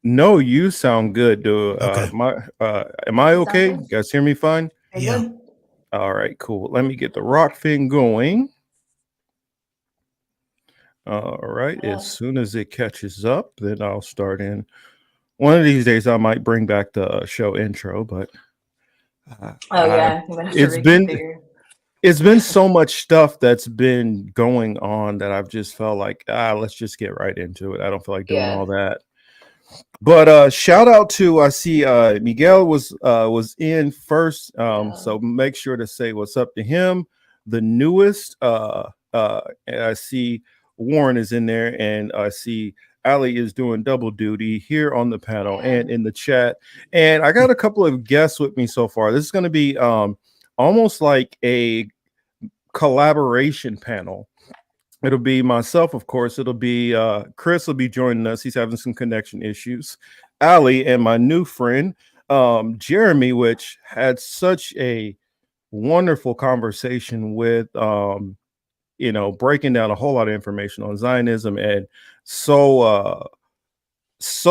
No, you sound good, dude. Okay. Am I You sound okay? good? You guys hear me fine? Very Yeah. good. All right, cool. Let me get the rock thing going. All right. As Oh, soon as it catches up, then I'll start in. One of these days, I might bring back the show intro, but oh I yeah, I'm gonna have to it's been reconfigure. it's been so much stuff that's been going on that I've just felt like let's just get right into it. I don't feel like doing Yeah. all that. But shout out to I see Miguel was in first. Yeah. So make sure to say what's up to him. The newest and I see Warren is in there, and I see Ali is doing double duty here on the panel Yeah. and in the chat. And I got a couple of guests with me so far. This is going to be almost like a collaboration panel. It'll be myself, of course. It'll be Chris will be joining us. He's having some connection issues. Ali and my new friend Jeremy, which had such a wonderful conversation with breaking down a whole lot of information on Zionism, and so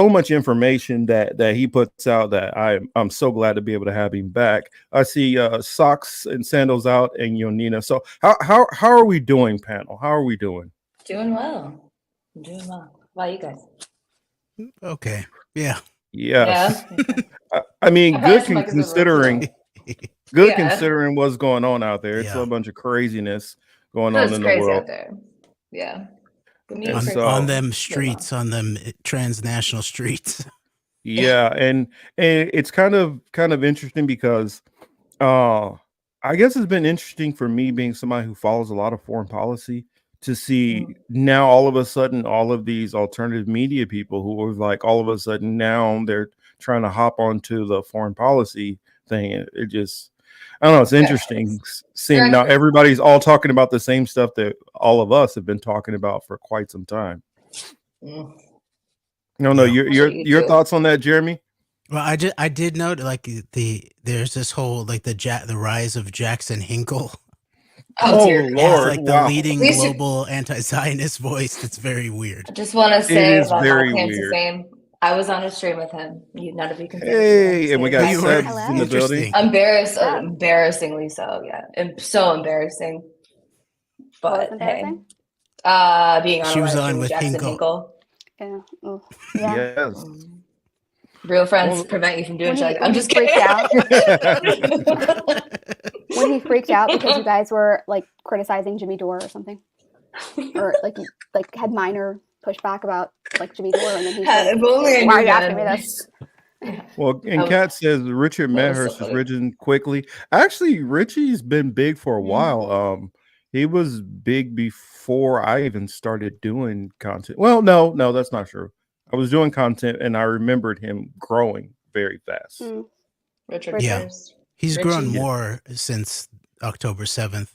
much information that he puts out that I'm so glad to be able to have him back. I see socks and sandals out and Yonina. So how are we doing, panel? How are we doing? Doing well. I'm doing well. How about you guys? Okay. Yeah. Yes. Yeah. Okay. I I mean, probably might be real considering low. good Yeah. considering what's going on out there. It's Yeah. a bunch of craziness going on It's in the crazy world. out there. Yeah. But me and And Chris On so them get streets, along. on them transnational streets. yeah, and it's kind of interesting because uh I guess it's been interesting for me being somebody who follows a lot of foreign policy to see Mm. now all of a sudden all of these alternative media people who are like all of a sudden now they're trying to hop onto the foreign policy thing. It just I don't know, it's They're interesting experts. They're seeing now experts. everybody's all talking about the same stuff that all of us have been talking about for quite some time. Mm. No, Yeah. your Bullshit your you your too. thoughts on that, Jeremy? Well, I did note like there's this whole like the rise of Jackson Hinkle. Oh Oh dear He's God. Lord, like the wow. leading We should. global anti-Zionist voice. That's very weird. I just want to It say is about my very claim to weird. fame. I was on a stream with him. None of you can say that you Hey, and we understood got Oh, my you were? Sebs in the Hello. building. Interesting. embarrassingly so. Yeah, and so embarrassing. What was But hey, embarrassing? being on She a was live on stream with with Jackson Hinkle. Hinkle. Yeah. Ooh. Yeah. Yes. Mm. Real friends Well, prevent you from doing When shit he like that. when I'm he just kidding. freaked out, when he freaked out because you guys were like criticizing Jimmy Dore or something, or like had minor pushback about like Jimmy Dore, and then he's like, If only I "Why are knew you asking me then. this?" well, That and was, Kat says Richard that was so Medhurst has funny. risen quickly. Actually, Richie's been big for a Mm. while. He was big before I even started doing content. Well, no, that's not true. I was doing content and I remembered him growing very fast. Mm, Richard Yeah. Richard. first. He's grown Richie. Yeah. more since October 7th.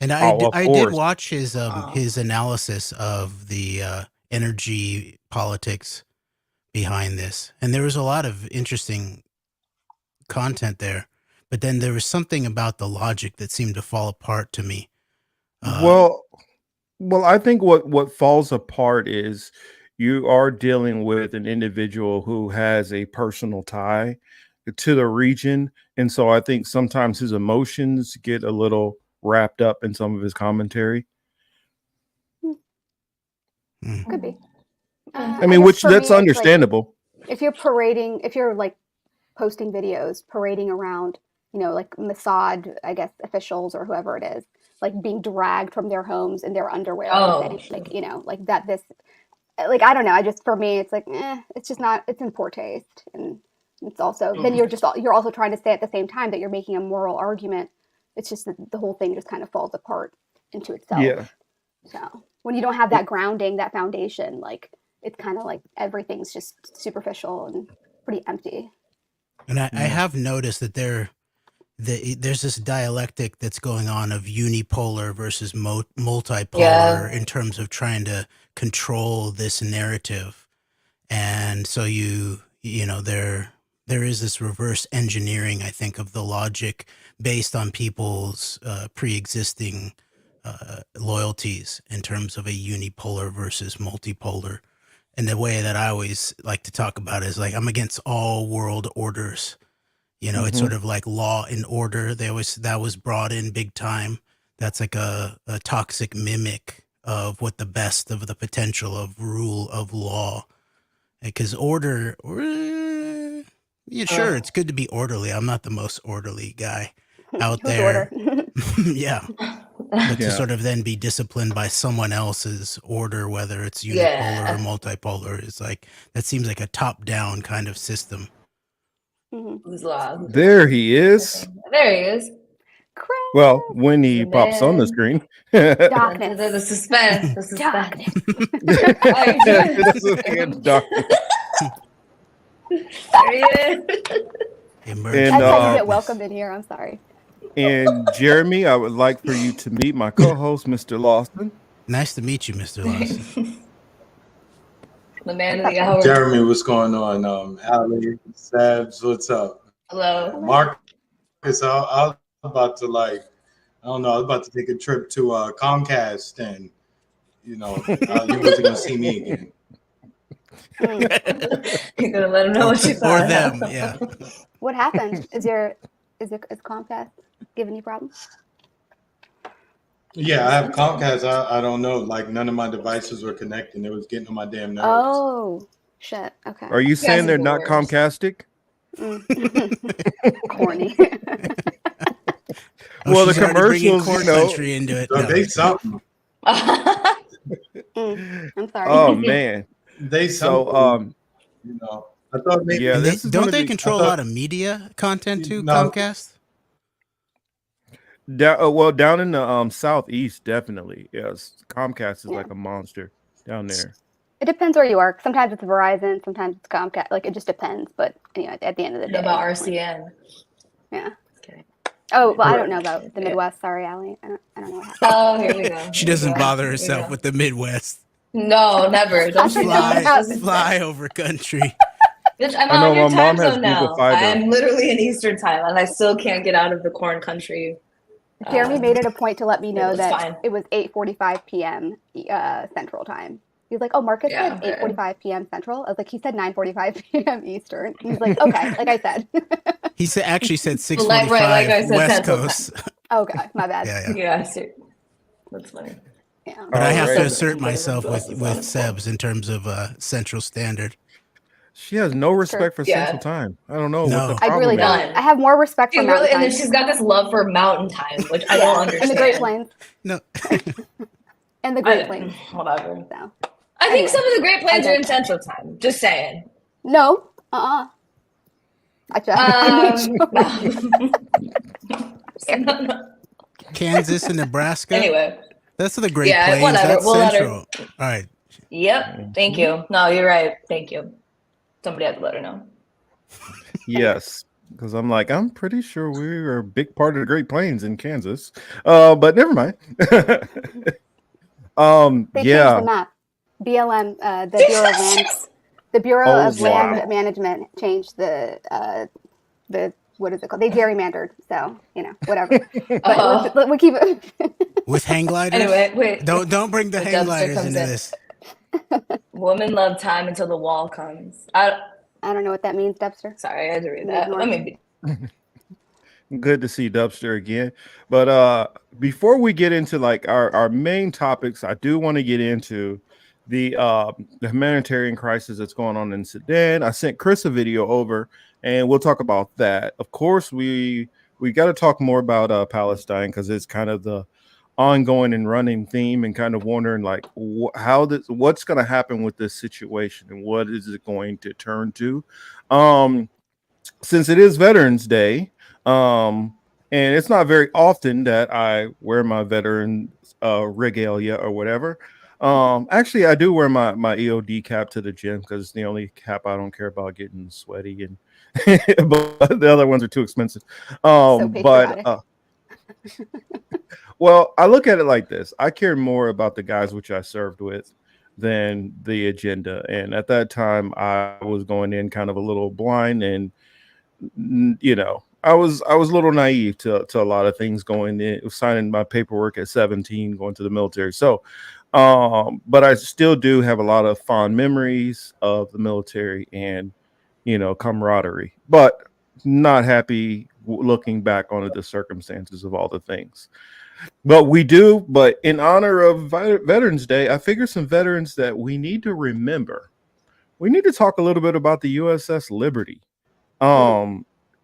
And Oh, of I did course. watch Oh. his analysis of the energy politics behind this. And there was a lot of interesting content there. But then there was something about the logic that seemed to fall apart to me. Well, I think what falls apart is you are dealing with an individual who has a personal tie to the region, and so I think sometimes his emotions get a little wrapped up in some of his commentary. Could be. Mm. I I mean, guess which for that's me, it's like understandable. if you're like posting videos, parading around, like Mossad, I guess, officials or whoever it is, like being dragged from their homes in their underwear and Oh, saying, like, like that, this, like, I don't know. For me, it's like, it's just not, it's in poor taste. And it's also, then mm. you're also trying to say at the same time that you're making a moral argument. It's just that the whole thing just kind of falls apart into itself. Yeah. So when you don't have that grounding, that foundation, like, it's kind of like everything's just superficial and pretty empty. And I Yeah. have noticed that there's this dialectic that's going on of unipolar versus multipolar Yeah. in terms of trying to control this narrative. And so there is this reverse engineering, I think, of the logic based on people's pre-existing loyalties in terms of a unipolar versus multipolar. And the way that I always like to talk about it is like I'm against all world orders. You know, it's Mhm. sort of like Law and Order. That was brought in big time. That's like a toxic mimic of what the best of the potential of rule of law. Because order, yeah, sure, it's good to be orderly. I'm not the most orderly guy out Who's there. order? Yeah. But to Yeah. sort of then be disciplined by someone else's order, whether it's unipolar Yeah. or multipolar, is like, that seems like a top down kind of system. Mhm. Who's law? Who's There order? he is. There he is. Chris. Well, when he The pops on the man. screen. Darkness. The suspense. The suspense. Darkness. This is again darkness. There he is. Emerge. And, That's how you um, get welcomed in here. I'm sorry. And Jeremy, I would like for you to meet my co-host, Mr. Lawson. Nice to meet you, Mr. Lawson. The man of the hour. Jeremy, what's going on? Ali, Sabs, what's up? Hello. Marcus, I was about to I don't know, I was about to take a trip to Comcast, and you wasn't gonna see me again. You're gonna let him know what you thought. Or them, yeah. What happened? Is Comcast giving you problems? Yeah, I have Comcast. I don't know. Like none of my devices were connecting. It was getting on my damn nerves. Oh, shit. Okay. Are you saying they're not Comcast Comcastic? Corny. Oh, Well, the she's already bringing commercials, Corn you know. Country into it. So No. they something. I'm sorry. Oh man. They So something. I thought maybe. yeah, And this is don't gonna they be control a thought- lot of media content too, No. Comcast? down in the southeast, definitely. Yes, Comcast is like a monster down there. It depends where you are. Sometimes it's Verizon, sometimes it's Comcast. Like it just depends. But anyway, at the end of the What day, about RCN? yeah. Okay. Oh, well, I don't know about the Midwest. Sorry, Allie. I don't know what happened. Oh, here we go. She Here we doesn't go. bother Here we herself go. with the Midwest. No, never. Don't you Fly, know? fly over country. Bitch, I'm I know, on your my time mom has zone now. Google Fiber. I'm literally in Eastern time, and I still can't get out of the corn country. Jeremy made it a point to let me know it's that fine. it was 8:45 p.m. Central Time. He's like, "Oh, Marcus Yeah, said 8:45 p.m. Central." I was like, "He said 9:45 p.m. Eastern." He's like, "Okay," like I said. He actually said 6:45 like I said, West Central Coast. Okay, my bad. Yeah, yeah. Yeah, see. That's funny. Yeah. But I have to Alright. assert myself with Sebs in terms of Central Standard. She has no respect for Yeah. Central Time. I don't know No. what the I problem really is. don't. None. I have more respect for She's Mountain really, and then Time. she's got this love for mountain time, which I don't understand. And the Great Plains. No. And the Great Plains. Whatever. So. I think some of the Great Plains I are in digress. Central Time. Just saying. No. No. Kansas and Nebraska. Anyway. That's the Great Yeah, Plains. whatever. That's We'll let her- Central. All right. Yep. Thank you. No, you're right. Thank you. Somebody had to let her know. Yes, because I'm pretty sure we're a big part of the Great Plains in Kansas. But never mind. They changed Yeah. the map. BLM, the Bureau of Land, the Bureau Oh, of wow. Land Management changed the what is it called? They gerrymandered. So whatever. But we keep it. With hang gliders. Anyway, wait. Don't bring the The hang dumpster gliders comes into in. this. Women love time until the wall comes. I don't know what that means, Dubster. Sorry, I had to read that. Let me Good to see Dubster again. But before we get into like our main topics, I do want to get into the humanitarian crisis that's going on in Sudan. I sent Chris a video over, and we'll talk about that. Of course, we got to talk more about Palestine because it's kind of the ongoing and running theme, and kind of wondering like what's going to happen with this situation and what is it going to turn to. Since it is Veterans Day, and it's not very often that I wear my veteran regalia or whatever. Actually, I do wear my EOD cap to the gym because it's the only cap I don't care about getting sweaty, and but the other ones are too expensive. patriotic. Well, I look at it like this: I care more about the guys which I served with than the agenda. And at that time, I was going in kind of a little blind, and I was a little naive to a lot of things going in, signing my paperwork at 17, going to the military. So But I still do have a lot of fond memories of the military and, camaraderie. But not happy looking back on the circumstances of all the things. But in honor of Veterans Day, I figure some veterans that we need to remember. We need to talk a little bit about the USS Liberty.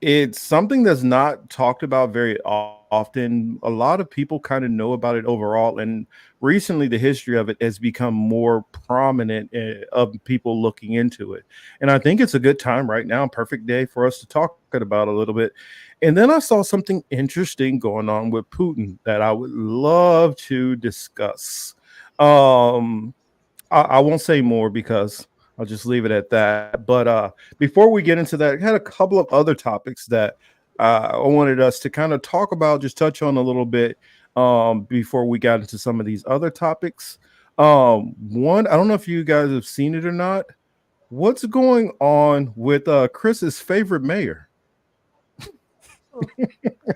It's something that's not talked about very often. A lot of people kind of know about it overall, and recently the history of it has become more prominent of people looking into it. And I think it's a good time right now, perfect day for us to talk about a little bit. And then I saw something interesting going on with Putin that I would love to discuss. I won't say more because I'll just leave it at that. But before we get into that, I had a couple of other topics that I wanted us to kind of talk about, just touch on a little bit before we got into some of these other topics. One, I don't know if you guys have seen it or not. What's going on with Chris's favorite mayor?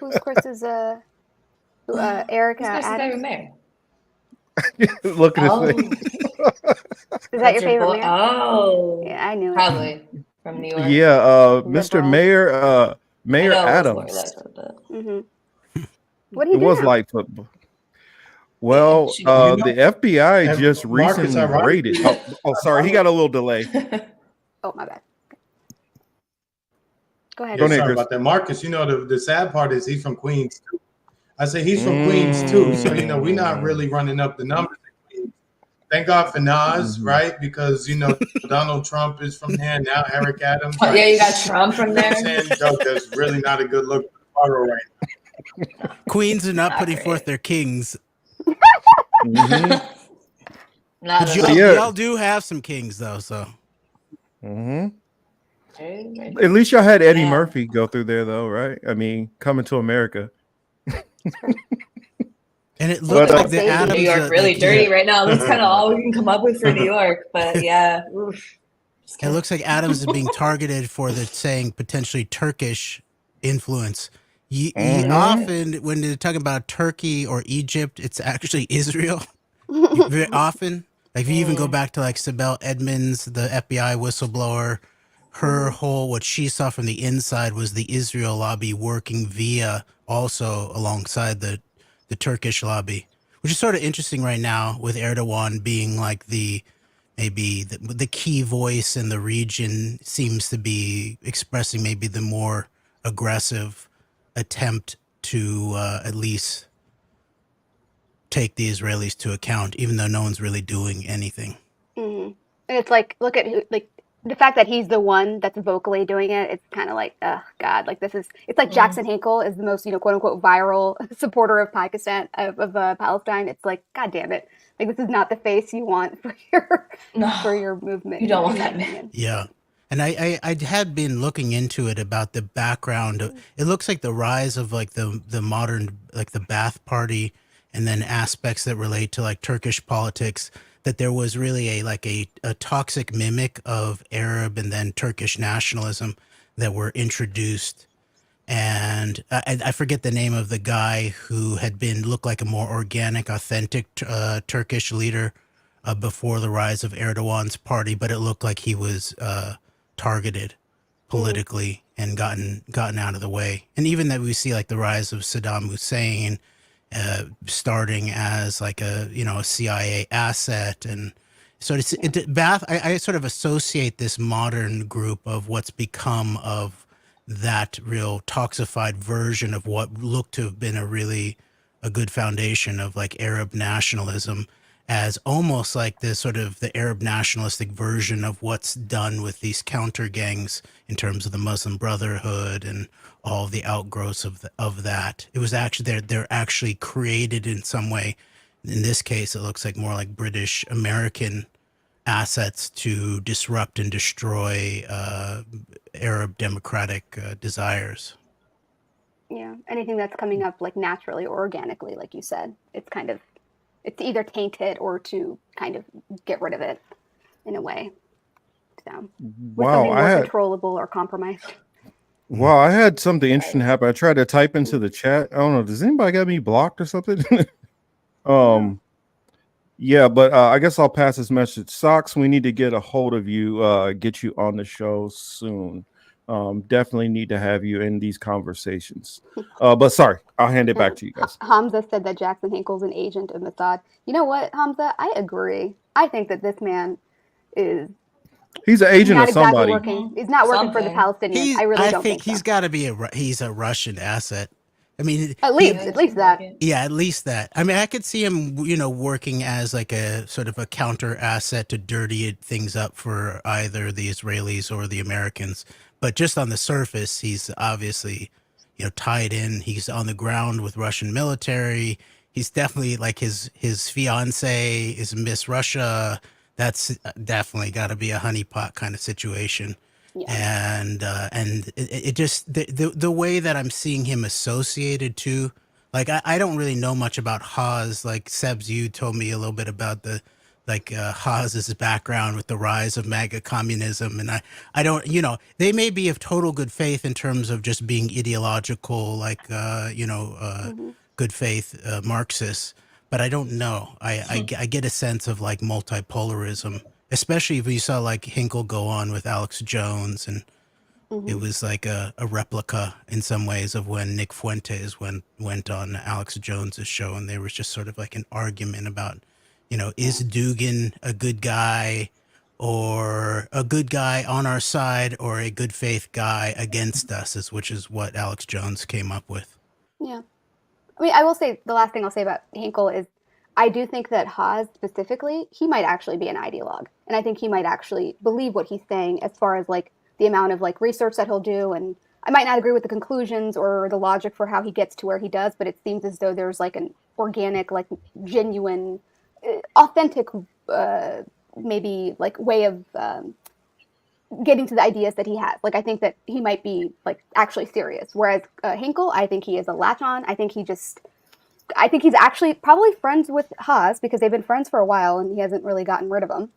Who's Chris's Erica Who's Chris's Adams? favorite mayor? Look at his Oh, face. Is that your favorite boy? mayor? Oh, Yeah, I knew it. probably from New York. Yeah, Mr. Liberal. Mayor I know Adams. it was more like that. Mm-hmm. What do It you do was now? light football. Well, She- the FBI and just Marcus, recently ironically- raided. Oh, sorry, he got a little delay. Oh, my bad. Go ahead. Go Yeah, ahead, sorry Chris. about that. Marcus, the sad part is he's from Queens too. I say he's from Queens too. So, we're not really running up the numbers in Queens. Thank God for Nas, right? Because, Donald Trump is from there. Now Eric Adams. Oh, Right? yeah, you got Trump from You know there. what I'm saying? Doug, that's really not a good look for Colorado right now. Queens are not Not putting great. forth their kings. Mhm. Not But at y'all, all. Yeah. y'all do have some kings, though, so. Mhm. Very At least y'all had Eddie Yeah. Murphy go through there, though, right? I mean, coming to America. And it looks But, like the New Adams... New York really like, dirty right now. That's kind of all we can come up with for New York. But yeah, oof. Just It kidding. looks like Adams is being targeted for the saying potentially Turkish influence. Mhm. Often, when they're talking about Turkey or Egypt, it's actually Israel. Very often. Like, if you even go back to, like, Sibel Edmonds, the FBI whistleblower, her whole, what she saw from the inside was the Israel lobby working via also alongside the Turkish lobby, which is sort of interesting right now with Erdogan being like maybe the key voice in the region, seems to be expressing maybe the more aggressive attempt to at least take the Israelis to account, even though no one's really doing anything. Mhm. And it's like, look at the fact that he's the one that's vocally doing it. It's kind of like, oh God, like it's like Jackson Hinkle is the most, quote unquote viral supporter of Pakistan, of Palestine. It's like, God damn it. Like, this is not the face you want for your movement. You don't want in my that man. opinion. Yeah. And I had been looking into it about the background. It looks like the rise of like the modern, like the Ba'ath Party, and then aspects that relate to like Turkish politics, that there was really a toxic mimic of Arab and then Turkish nationalism that were introduced. And I forget the name of the guy who had looked like a more organic, authentic Turkish leader before the rise of Erdogan's party, but it looked like he was targeted politically and gotten out of the way. And even that we see like the rise of Saddam Hussein starting as like a CIA asset. And so Ba'ath, I sort of associate this modern group of what's become of that real toxified version of what looked to have been a good foundation of like Arab nationalism, as almost like this sort of the Arab nationalistic version of what's done with these counter gangs in terms of the Muslim Brotherhood and all the outgrowths of that. It was actually they're actually created in some way. In this case, it looks like more like British American assets to disrupt and destroy Arab democratic desires. Yeah. Anything that's coming up like naturally or organically, like you said, it's either tainted or to kind of get rid of it in a way. So with Wow, something more controllable or compromised. Wow, I had something interesting happen. I tried to type into the chat. I don't know. Does anybody got me blocked or something? Yeah, but I guess I'll pass this message. Socks, we need to get a hold of you, get you on the show soon. Definitely need to have you in these conversations. But sorry, I'll hand it back to you guys. Hamza said that Jackson Hinkle's an agent of Mossad. You know what, Hamza? I agree. I think that this man is He's an agent not of exactly somebody. working. He's not working for the Something. Palestinians. I really don't think think he's so. got to be he's a Russian asset. I mean, At least that. yeah, at least that. I mean, I could see him, working as like a sort of a counter asset to dirty things up for either the Israelis or the Americans. But just on the surface, he's obviously, tied in. He's on the ground with Russian military. He's definitely like his fiance is Miss Russia. That's definitely got to be a honeypot kind of situation. Yeah. And it just the way that I'm seeing him associated to, like I don't really know much about Haas. Like Sebs, you told me a little bit about the Haas's background with the rise of MAGA communism, and I don't, they may be of total good faith in terms of just being ideological, like good faith Marxists, but I don't know. I get a sense of like multipolarism, especially if you saw like Hinkle go on with Alex Jones, and it was like a replica in some ways of when Nick Fuentes went on Alex Jones's show, and there was just sort of like an argument about, is Dugan a good guy, or a good guy on our side, or a good faith guy against us, which is what Alex Jones came up with. Yeah. I mean, I will say the last thing I'll say about Hinkle is I do think that Haas specifically, he might actually be an ideologue. And I think he might actually believe what he's saying as far as like the amount of like research that he'll do. And I might not agree with the conclusions or the logic for how he gets to where he does, but it seems as though there's like an organic, like genuine, authentic, maybe like way of getting to the ideas that he has. Like, I think that he might be like actually serious. Whereas Hinkle, I think he is a latch on. I think he's actually probably friends with Haas because they've been friends for a while and he hasn't really gotten rid of him,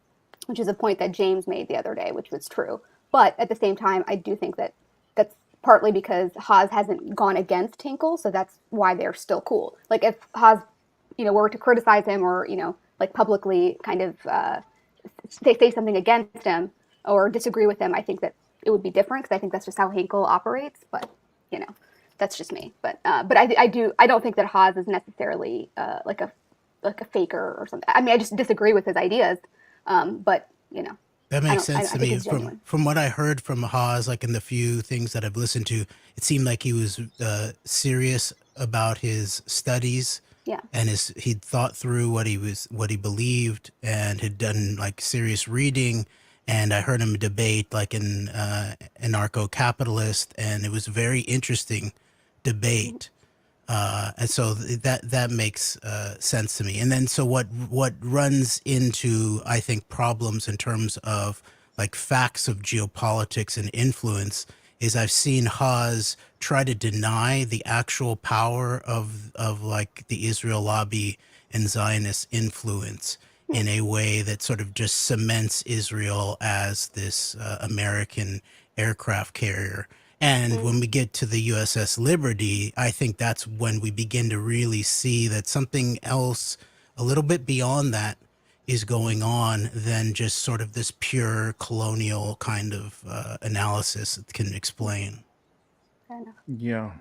which is a point that James made the other day, which was true. But at the same time, I do think that that's partly because Haas hasn't gone against Hinkle, so that's why they're still cool. Like if Haas, were to criticize him or, like publicly kind of say something against him or disagree with him, I think that it would be different because I think that's just how Hinkle operates. But, that's just me. But I don't think that Haas is necessarily like a faker or something. I mean, I just disagree with his ideas. But that makes sense to me. From what I heard from Haas, like in the few things that I've listened to, it seemed like he was serious about his studies. Yeah. And he'd thought through what he believed and had done like serious reading. And I heard him debate like an anarcho-capitalist, and it was a very interesting debate. And so that makes sense to me. And then so what runs into, I think, problems in terms of like facts of geopolitics and influence is I've seen Haas try to deny the actual power of like the Israel lobby and Zionist influence in a way that sort of just cements Israel as this American aircraft carrier. And when we get to the USS Liberty, I think that's when we begin to really see that something else a little bit beyond that is going on than just sort of this pure colonial kind of analysis that can explain. Yeah.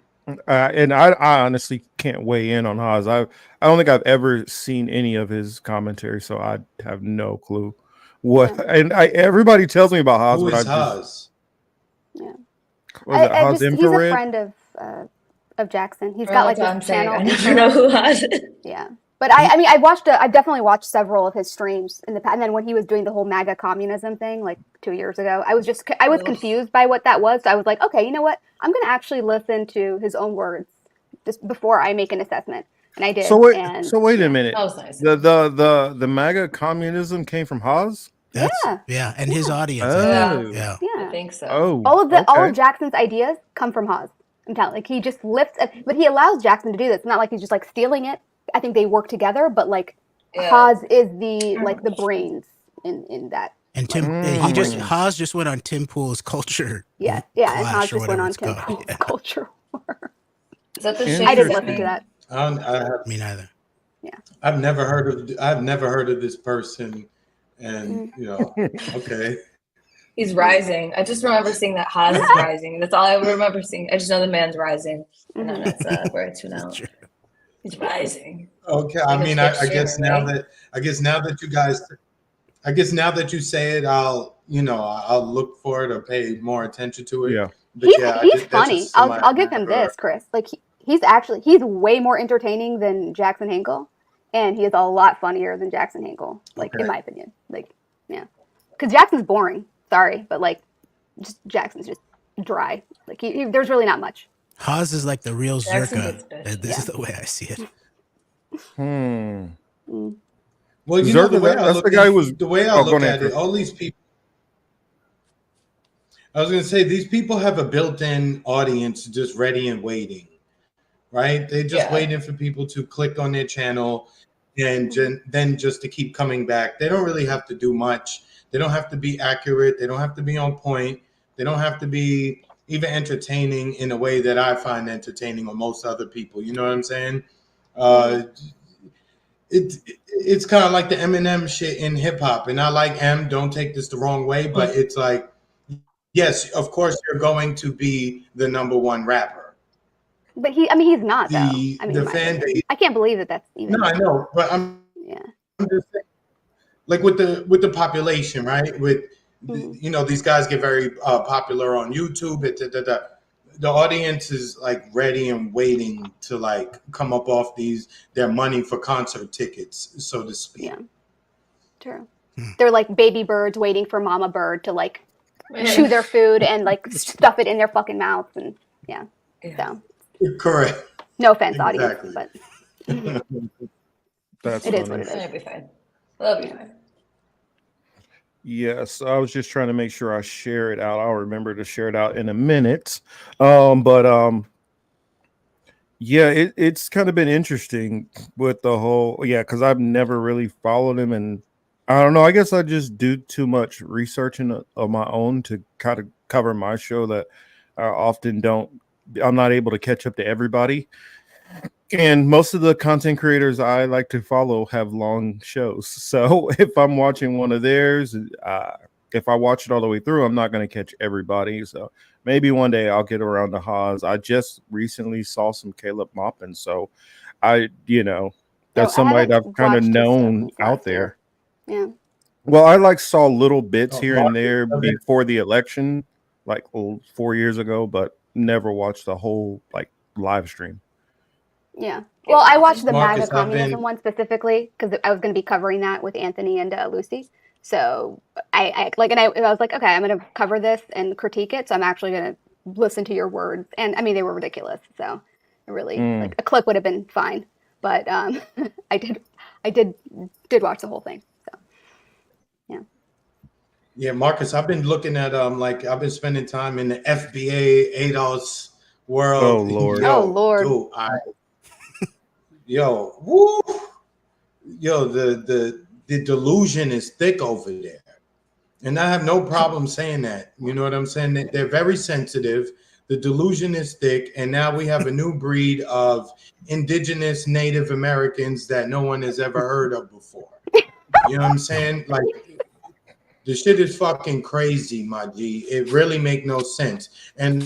And I honestly can't weigh in on Haas. I don't think I've ever seen any of his commentary, so I have no clue what. Yeah. And everybody tells me about Haas. Who but is Haas? Yeah, Haas he's a friend of Jackson. He's got like this channel. I never know who Haas is. Yeah. But I've definitely watched several of his streams in the past. And then when he was doing the whole MAGA communism thing, like 2 years ago, I was confused by what that was. So I was like, okay, you know what? I'm going to actually listen to his own words just before I make an assessment. And I did. So wait a minute. That was nice. The MAGA communism came from Haas? Yeah. And his audience. Yeah. I think so. Oh, all of Jackson's ideas come from Haas. I'm telling you, like he just lifts, but he allows Jackson to do this. It's not like he's just like stealing it. I think they work together, but like Haas is the brains in that. And Haas just went on Tim Pool's culture. Yeah, and Haas just went on Tim Pool's culture war. Is that the shit? I didn't listen to that. Me neither. I've never heard of this person, and okay. He's rising. I just remember seeing that Haas is rising. That's all I remember seeing. I just know the man's rising, and then that's where I tune out. He's rising. Okay, Like I mean, I guess streamer, now that you say it, I'll look for it or pay more attention to it. Yeah. But He's funny. I'll give him this, Chris. Like he's way more entertaining than Jackson Hinkle, and he is a lot funnier than Jackson Hinkle. Like in my opinion, like because Jackson's boring. Sorry, but like Jackson's just dry. Like there's really not much. Haas is like the real Jackson Zerka. This is the way I see it. Well, Zerka, the way I that's look the guy at, who was. the way I go look ahead, at it, Chris. all these people. I was going to say these people have a built-in audience just ready and waiting, right? They're just waiting for people to click on their channel and then just to keep coming back. They don't really have to do much. They don't have to be accurate. They don't have to be on point. They don't have to be even entertaining in a way that I find entertaining or most other people. You know what I'm saying? It's kind of like the Eminem shit in hip hop. And I like M, don't take this the wrong way, but it's like, yes, of course you're going to be the number one rapper. But he's not though. The fan base. I can't believe that's even. No, I know, but I'm just saying, like with the population, right? With these guys get very popular on YouTube. The audience is like ready and waiting to like come up off their money for concert tickets, so to speak. Yeah, true. They're like baby birds waiting for mama bird to like chew their food and like stuff it in their fucking mouths and so. Correct. No offense, audience, but That's it funny. is what it is. It'll be fine. It'll be fine. Yes, I was just trying to make sure I share it out. I'll remember to share it out in a minute. It's kind of been interesting with the whole because I've never really followed him, and I don't know. I guess I just do too much researching of my own to kind of cover my show that I often don't. I'm not able to catch up to everybody. And most of the content creators I like to follow have long shows. So if I'm watching one of theirs, if I watch it all the way through, I'm not going to catch everybody. So maybe one day I'll get around to Haas. I just recently saw some Caleb Maupin. So that's somebody that I've kind of known out there. Yeah. Well, I saw little bits here and there before the election, 4 years ago, but never watched the whole live stream. Yeah. Well, I watched the MAGA communism one specifically because I was going to be covering that with Anthony and Lucy. So I was like, okay, I'm going to cover this and critique it. So I'm actually going to listen to your words. And I mean, they were ridiculous. So it really a clip would have been fine. But I did watch the whole thing. So yeah. Yeah, Marcus, I've been looking at I've been spending time in the FBA ADOS world. Oh Lord. Lord. The delusion is thick over there. And I have no problem saying that. You know what I'm saying? They're very sensitive. The delusion is thick. And now we have a new breed of indigenous Native Americans that no one has ever heard of before. You know what I'm saying? Like, the shit is fucking crazy, my G. It really make no sense. And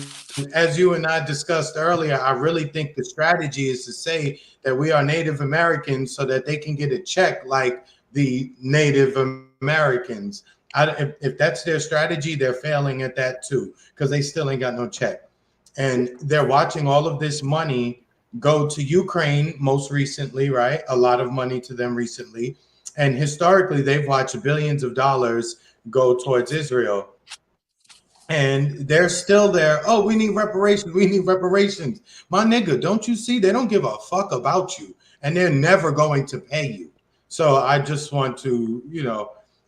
as you and I discussed earlier, I really think the strategy is to say that we are Native Americans so that they can get a check like the Native Americans. If that's their strategy, they're failing at that too, because they still ain't got no check. And they're watching all of this money go to Ukraine most recently, right? A lot of money to them recently. And historically, they've watched billions of dollars go towards Israel. And they're still there. Oh, we need reparations. We need reparations. My nigga, don't you see? They don't give a fuck about you. And they're never going to pay you. So I just want to,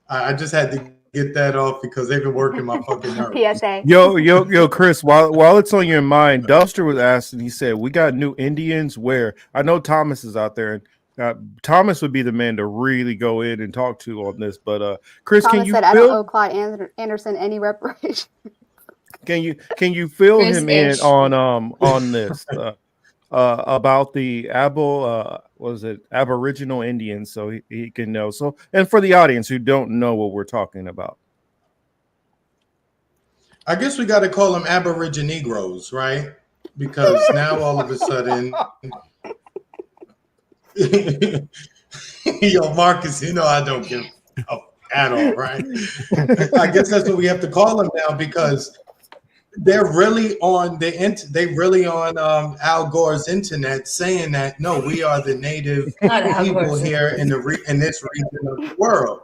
I just had to get that off because they've been working my fucking nerves. PSA. Yo, Chris, while it's on your mind, Duster was asking, he said, we got new Indians where? I know Thomas is out there, and Thomas would be the man to really go in and talk to on this, but Chris, Thomas can you said, I don't owe Clyde Anderson any reparation. Can you fill him in on this? about the Aboriginal Indians, so he can know. So, and for the audience who don't know what we're talking about, I guess we got to call them Aboriginegros, right? Because now all of a sudden, yo, Marcus, you know I don't give up at all, right? I guess that's what we have to call them now because they're really on Al Gore's internet saying that no, we are the native Not Al people Gore's. here in this region of the world.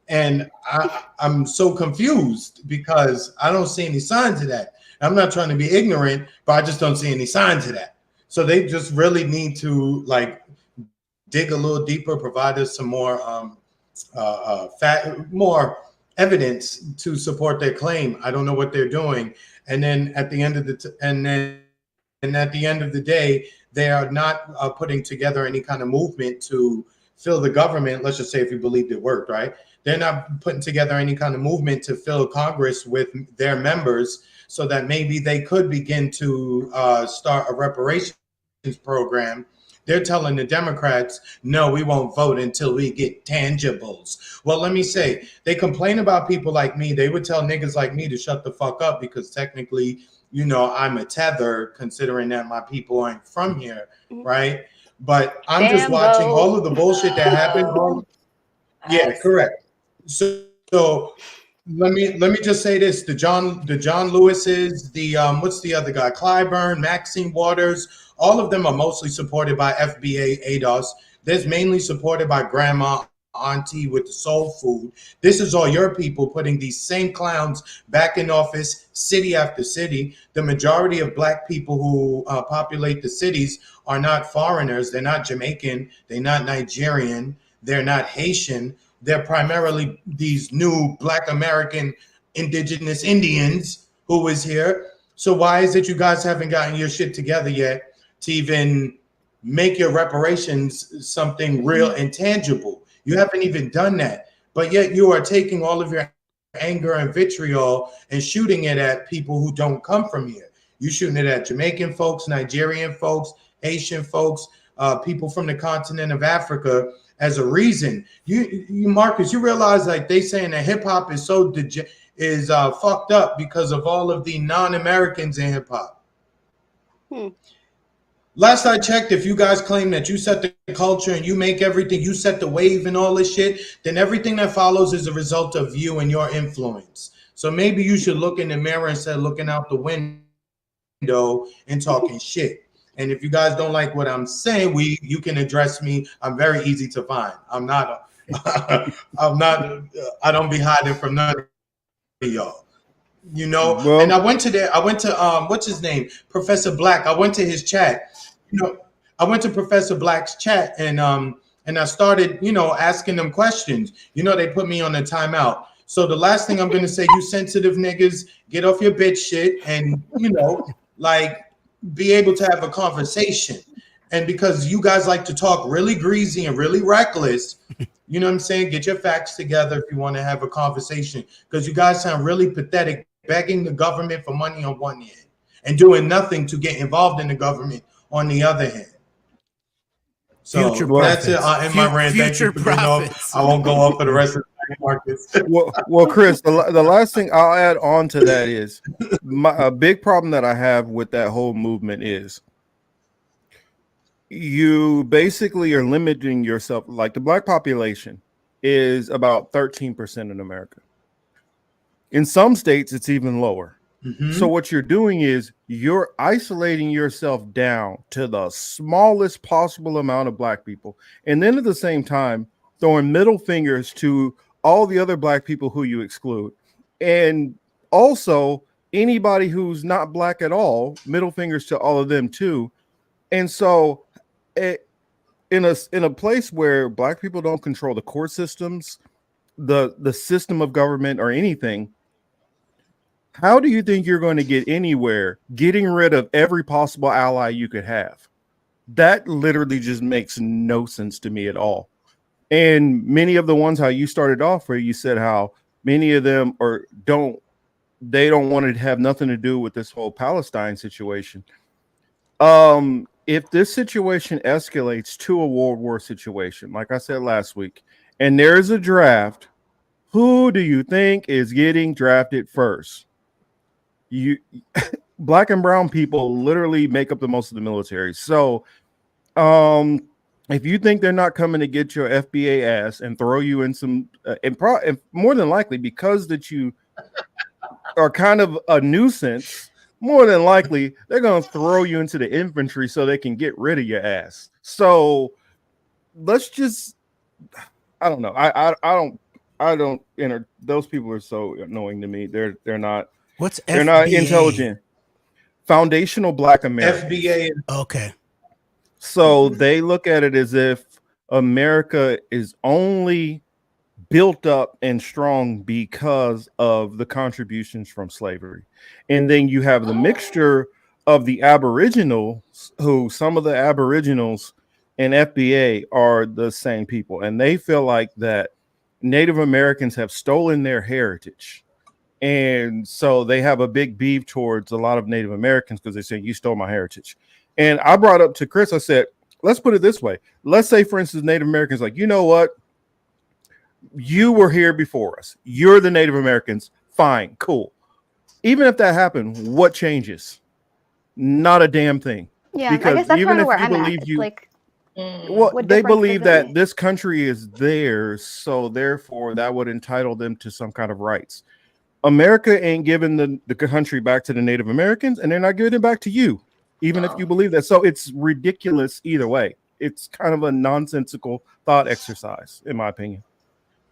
And I'm so confused because I don't see any signs of that. I'm not trying to be ignorant, but I just don't see any signs of that. So they just really need to like dig a little deeper, provide us some more more evidence to support their claim. I don't know what they're doing. And then at the end of the day, they are not putting together any kind of movement to fill the government. Let's just say if you believed it worked, right? They're not putting together any kind of movement to fill Congress with their members so that maybe they could begin to start a reparations program. They're telling the Democrats, no, we won't vote until we get tangibles. Well, let me say, they complain about people like me. They would tell niggas like me to shut the fuck up because technically, you know, I'm a tether considering that my people aren't from here, right? But I'm just watching all of the bullshit that happened. Yeah, correct. So let me just say this: the John Lewises, the what's the other guy? Clyburn, Maxine Waters, all of them are mostly supported by FBA ADOS. There's mainly supported by grandma, auntie with the soul food. This is all your people putting these same clowns back in office, city after city. The majority of black people who populate the cities are not foreigners. They're not Jamaican. They're not Nigerian. They're not Haitian. They're primarily these new Black American indigenous Indians who is here. So why is it you guys haven't gotten your shit together yet to even make your reparations something real and tangible? You haven't even done that. But yet you are taking all of your anger and vitriol and shooting it at people who don't come from here. You're shooting it at Jamaican folks, Nigerian folks, Haitian folks, people from the continent of Africa as a reason. You Marcus, you realize like they saying that hip hop is so fucked up because of all of the non-Americans in hip hop. Last I checked, if you guys claim that you set the culture and you make everything, you set the wave and all this shit, then everything that follows is a result of you and your influence. So maybe you should look in the mirror instead of looking out the window and talking shit. And if you guys don't like what I'm saying, you can address me. I'm very easy to find. I don't be hiding from none of y'all. You know, well, and I went to what's his name? Professor Black. I went to his chat. You know, I went to Professor Black's chat and I started, you know, asking them questions. You know, they put me on a timeout. So the last thing I'm gonna say, you sensitive niggas, get off your bitch shit and, you know, like be able to have a conversation. And because you guys like to talk really greasy and really reckless, you know what I'm saying? Get your facts together if you want to have a conversation, because you guys sound really pathetic, begging the government for money on one hand and doing nothing to get involved in the government on the other hand. So that's it. I'll end my rant. Thank you for getting off. I won't go off for the rest of the markets. Well, Chris, the last thing I'll add on to that is a big problem that I have with that whole movement is you basically are limiting yourself. Like the black population is about 13% in America. In some states, it's even lower. Mm-hmm. So what you're doing is you're isolating yourself down to the smallest possible amount of black people. And then at the same time, throwing middle fingers to all the other black people who you exclude. And also anybody who's not black at all, middle fingers to all of them too. And so in a place where black people don't control the court systems, the system of government or anything, how do you think you're going to get anywhere getting rid of every possible ally you could have? That literally just makes no sense to me at all. And many of the ones how you started off where you said how many of them don't want to have nothing to do with this whole Palestine situation. If this situation escalates to a World War situation, like I said last week, and there's a draft, who do you think is getting drafted first? You black and brown people literally make up the most of the military. So if you think they're not coming to get your FBA ass and throw you in some and more than likely because that you are kind of a nuisance, more than likely they're going to throw you into the infantry so they can get rid of your ass. So let's just, I don't know. I don't enter. Those people are so annoying to me. They're not. What's They're FBA? not intelligent. Foundational Black Americans. FBA. Okay. So they look at it as if America is only built up and strong because of the contributions from slavery. And then you have the mixture of the Aboriginals, who some of the Aboriginals and FBA are the same people. And they feel like that Native Americans have stolen their heritage. And so they have a big beef towards a lot of Native Americans because they say, you stole my heritage. And I brought up to Chris, I said, let's put it this way. Let's say, for instance, Native Americans like, you know what? You were here before us. You're the Native Americans. Fine, cool. Even if that happened, what changes? Not a damn thing. Yeah, because I guess that's even kind of if where you I'm at. believe It's you, like, well, what they difference believe does it that make? this country is theirs, so therefore that would entitle them to some kind of rights. America ain't giving the country back to the Native Americans, and they're not giving it back to you, even if you believe that. So it's ridiculous either way. It's kind of a nonsensical thought exercise, in my opinion.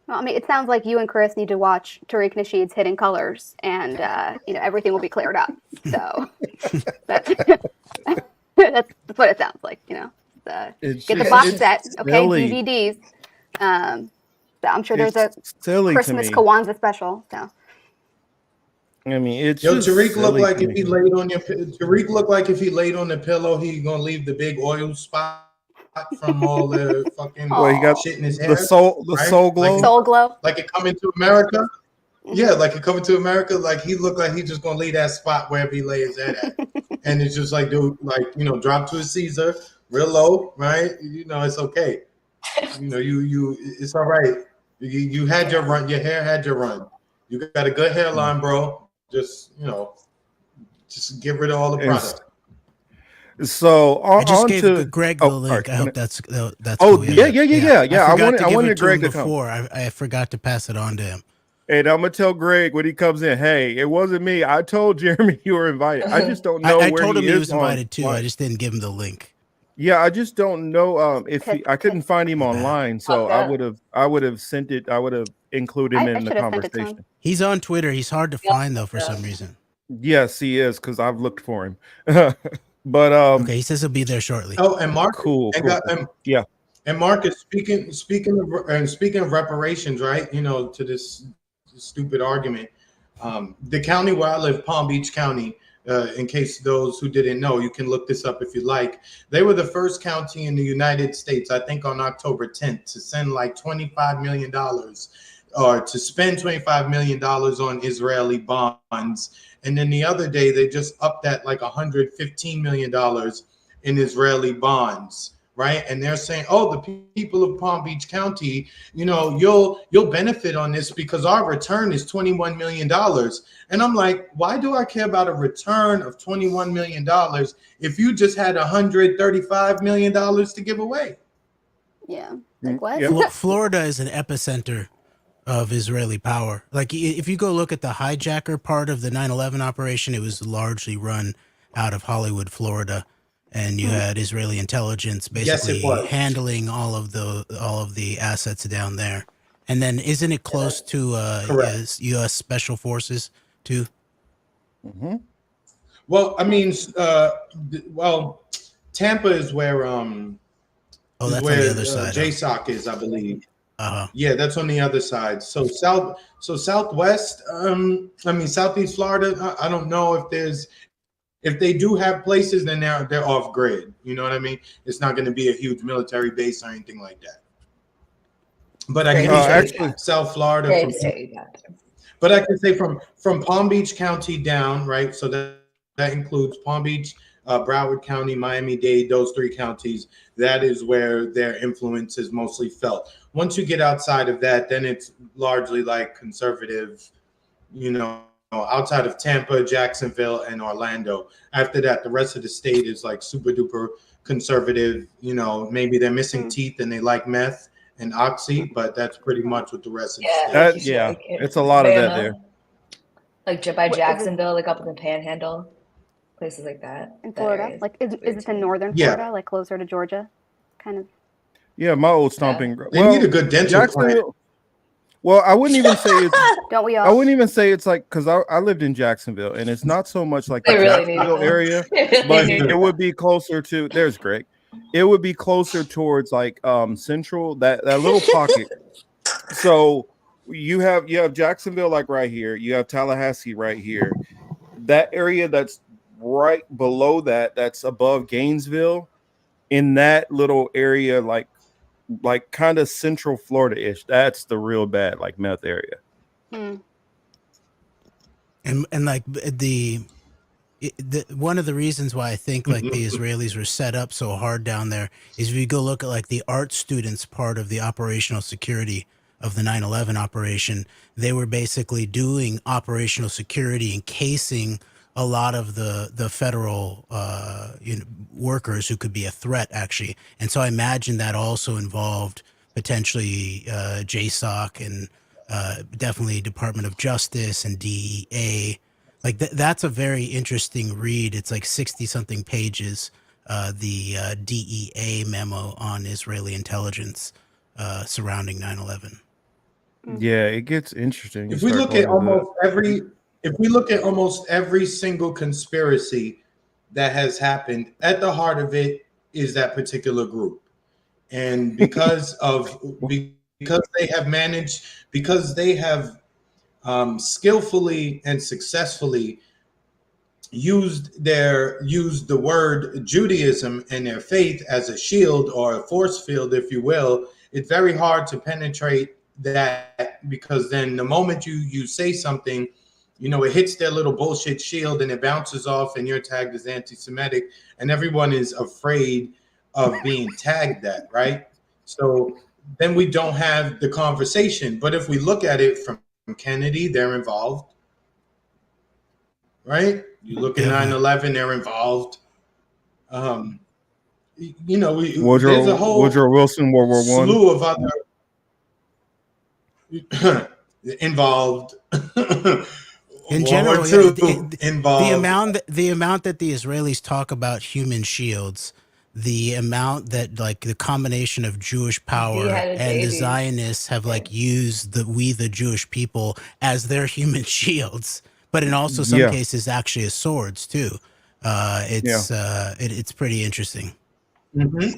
Well, I mean, it sounds like you and Chris need to watch Tariq Nasheed's Hidden Colors, and everything will be cleared up. So that's what it sounds like. It's Get the just- box it's set, okay, silly. DVDs. I'm sure there's It's a silly to Christmas me. Kwanzaa special. So I mean, it's Yo, just Tariq looked silly like to if he me. laid on Tariq looked like if he laid on the pillow, he gonna leave the big oil spot from all the fucking Well, he got shit in his hair. the soul right? glow. Soul Glow. Like it coming to America. Mm-hmm. Yeah, like it coming to America. Like he looked like he just gonna leave that spot wherever he lay his head at, and it's just like, dude, like drop to a Caesar, real low, right? It's okay. You it's all right. You had your run. Your hair had your run. You got a good hairline, bro. Just just get rid of all the It's- product. So I just on gave to Greg oh, the link. alright, I hope that's oh cool. yeah. I forgot to give wanted it to Greg him to come. before. I forgot to pass it on to him. And I'm gonna tell Greg when he comes in. Hey, it wasn't me. I told Jeremy you were invited. I just don't know I where told him he is was invited too. online. I just didn't give him the link. Yeah, I just don't know if I couldn't find him My bad. online, so Okay. I would have sent it. I would have included him I in the should have sent it to him. conversation. He's on Twitter. He's hard to Yeah. find though for some reason. Yes, he is because I've looked for him. But Okay, he says he'll be there shortly. Oh, and Mark, cool. Yeah. And Marcus, speaking of reparations, right? To this stupid argument, the county where I live, Palm Beach County. In case those who didn't know, you can look this up if you like. They were the first county in the United States, I think, on October 10th, to send like $25 million, or to spend $25 million on Israeli bonds. And then the other day, they just upped that like $115 million in Israeli bonds. Right. And they're saying, oh, the people of Palm Beach County, you'll benefit on this because our return is $21 million. And I'm like, why do I care about a return of $21 million if you just had $135 million to give away? Yeah. Like what? Yeah. Florida is an epicenter of Israeli power. Like if you go look at the hijacker part of the 9/11 operation, it was largely run out of Hollywood, Florida. And you had Israeli intelligence basically handling all of the assets down there. And then isn't it close to U.S. Special Forces too? Mm-hmm. Well, I mean, Tampa is where that's on the other side. JSOC is, I believe. Uh-huh. Yeah, that's on the other side. So Southwest, Southeast Florida. I don't know if they do have places, then they're off grid. You know what I mean? It's not going to be a huge military base or anything like that. But I can say South Florida. But I can say from Palm Beach County down, right? So that includes Palm Beach, Broward County, Miami-Dade, those three counties, that is where their influence is mostly felt. Once you get outside of that, then it's largely like conservative, outside of Tampa, Jacksonville, and Orlando. After that, the rest of the state is like super duper conservative. Maybe they're missing teeth and they like meth and oxy, but that's pretty much what the rest of the state. Yeah, it's a lot of that there. Like by Jacksonville, like up in the Panhandle, places like that. In Florida, like is it in northern Florida, like closer to Georgia, kind of? Yeah, my old stomping. They need a good dental plan. Well, I wouldn't even say it's. Don't we all? I wouldn't even say it's like, because I lived in Jacksonville, and it's not so much like the Jacksonville area, but it would be closer to. There's Greg. It would be closer towards like central, that little pocket. So you have Jacksonville like right here. You have Tallahassee right here. That area that's right below that's above Gainesville, in that little area, like kind of central Florida-ish. That's the real bad like meth area. And like the one of the reasons why I think like the Israelis were set up so hard down there is if you go look at like the art students part of the operational security of the 9/11 operation, they were basically doing operational security, encasing a lot of the federal workers who could be a threat, actually. And so I imagine that also involved potentially JSOC and definitely Department of Justice and DEA. Like that's a very interesting read. It's like 60-something pages, the DEA memo on Israeli intelligence surrounding 9/11. Yeah, it gets interesting. If we look at almost every single conspiracy that has happened, at the heart of it is that particular group. And because they have skillfully and successfully used the word Judaism and their faith as a shield or a force field, if you will, it's very hard to penetrate that, because then the moment you say something, it hits their little bullshit shield and it bounces off and you're tagged as anti-Semitic, and everyone is afraid of being tagged that, right? So then we don't have the conversation. But if we look at it from Kennedy, they're involved, right? You look at 9/11, they're involved. There's a whole Woodrow Wilson, World War I, slew of other involved. In general, involved. The amount that the Israelis talk about human shields, the amount that like the combination of Jewish power and the Zionists have like used the Jewish people as their human shields, but in also some cases actually as swords too. It's pretty interesting.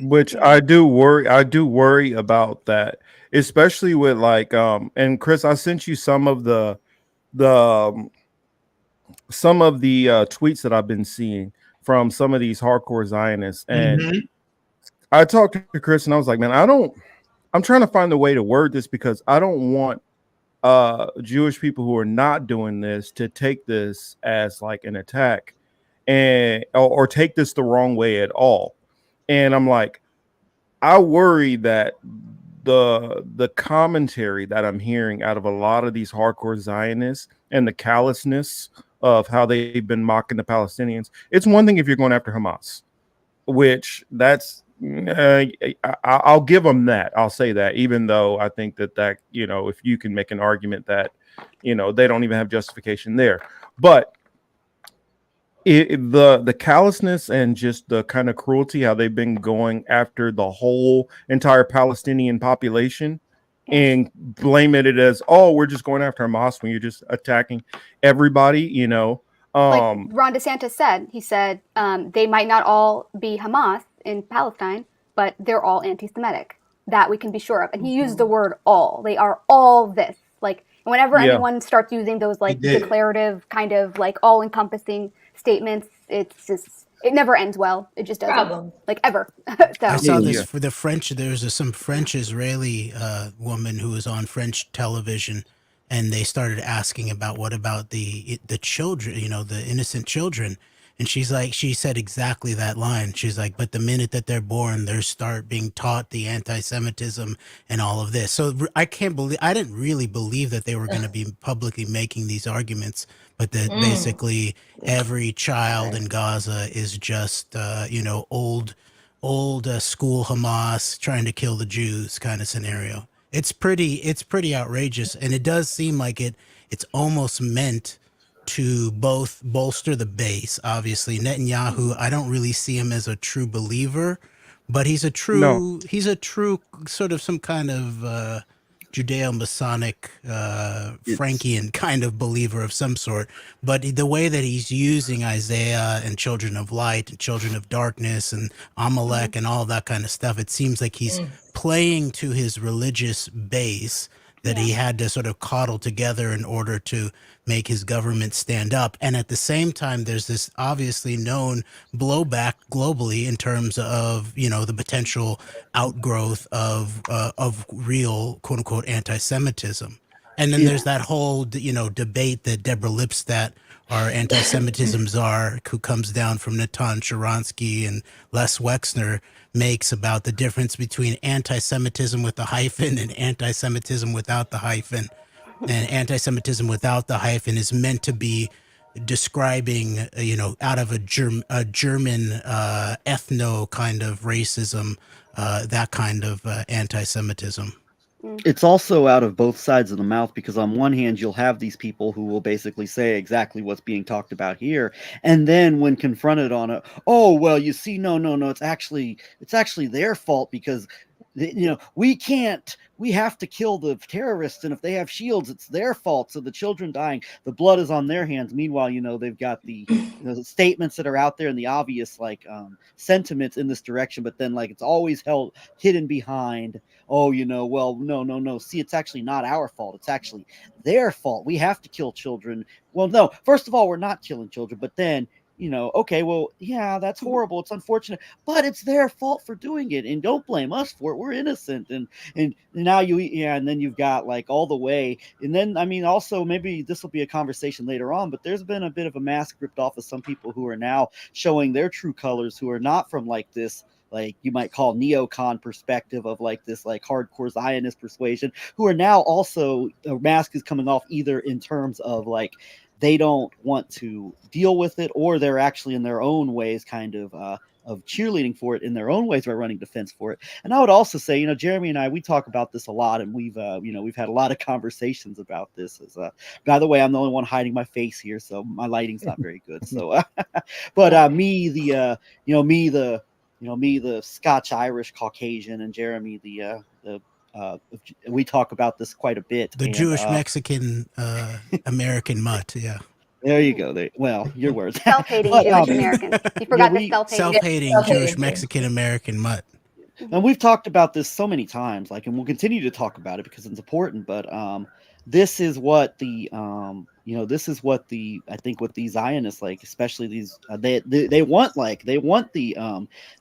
Which I do worry about that, especially with like and Chris, I sent you some of the tweets that I've been seeing from some of these hardcore Zionists, and I talked to Chris and I was like, man, I'm trying to find a way to word this, because I don't want Jewish people who are not doing this to take this as like an attack or take this the wrong way at all. And I'm like, I worry that the commentary that I'm hearing out of a lot of these hardcore Zionists and the callousness of how they've been mocking the Palestinians. It's one thing if you're going after Hamas, which that's I'll give them that. I'll say that, even though I think that if you can make an argument that they don't even have justification there, but the callousness and just the kind of cruelty, how they've been going after the whole entire Palestinian population and blaming it as, oh, we're just going after Hamas when you're just attacking everybody, like Ron DeSantis said. He said they might not all be Hamas in Palestine, but they're all anti-Semitic. That we can be sure of. And he used the word all. They are all this. Like, whenever anyone starts using those like declarative kind of like all-encompassing statements, it never ends well. It just doesn't, like, ever. So. I saw this for the French. There's some French Israeli woman who was on French television, and they started asking about what about the children, the innocent children, And she's like, she said exactly that line. She's like, but the minute that they're born, they start being taught the anti-Semitism and all of this. So I can't believe, I didn't really believe that they were going to be publicly making these arguments, but that basically every child in Gaza is just, you know, old school Hamas trying to kill the Jews kind of scenario. It's pretty outrageous, and it does seem like it's almost meant to both bolster the base. Obviously, Netanyahu, I don't really see him as a true believer, but he's a No. true sort of some kind of Judeo-Masonic, Frankian kind of believer of some sort. But the way that he's using Isaiah and Children of Light and Children of Darkness and Amalek and all that kind of stuff, it seems like he's playing to his religious base that he had to sort of coddle together in order to make his government stand up. And at the same time, there's this obviously known blowback globally in terms of, you know, the potential outgrowth of real quote unquote anti-Semitism. And then there's that whole, you know, debate that Deborah Lipstadt, our anti-Semitism czar, who comes down from Natan Sharansky and Les Wexner, makes about the difference between anti-Semitism with the hyphen and anti-Semitism without the hyphen. And anti-Semitism without the hyphen is meant to be describing, you know, out of a German ethno kind of racism, that kind of anti-Semitism. It's also out of both sides of the mouth, because on one hand you'll have these people who will basically say exactly what's being talked about here, and then when confronted on it, oh well, you see, no, it's actually their fault, because you know, we have to kill the terrorists, and if they have shields, it's their fault. So the children dying, the blood is on their hands. Meanwhile, you know, they've got the, you know, the statements that are out there and the obvious like sentiments in this direction, but then like it's always hidden behind, oh, you know, well, no. See, it's actually not our fault. It's actually their fault. We have to kill children. Well, no, first of all, we're not killing children, but then, you know, okay, well, yeah, that's horrible. It's unfortunate, but it's their fault for doing it, and don't blame us for it. We're innocent. And now and then you've got like all the way. And then, I mean, also maybe this will be a conversation later on, but there's been a bit of a mask ripped off of some people who are now showing their true colors, who are not from like this, like you might call neocon perspective of like this like hardcore Zionist persuasion, who are now also, a mask is coming off either in terms of like they don't want to deal with it, or they're actually in their own ways kind of cheerleading for it in their own ways by running defense for it. And I would also say, you know, Jeremy and I, we talk about this a lot, and we've had a lot of conversations about this. By the way, I'm the only one hiding my face here, so my lighting's not very good. So, but me, the Scotch Irish Caucasian, and Jeremy, we talk about this quite a bit. The Jewish Mexican American mutt, yeah. There you go. Well, your words. Self-hating Jewish American. You forgot the self-hating Jewish Mexican American mutt. And we've talked about this so many times, like, and we'll continue to talk about it because it's important. But this is what I think what these Zionists, like, especially these, they want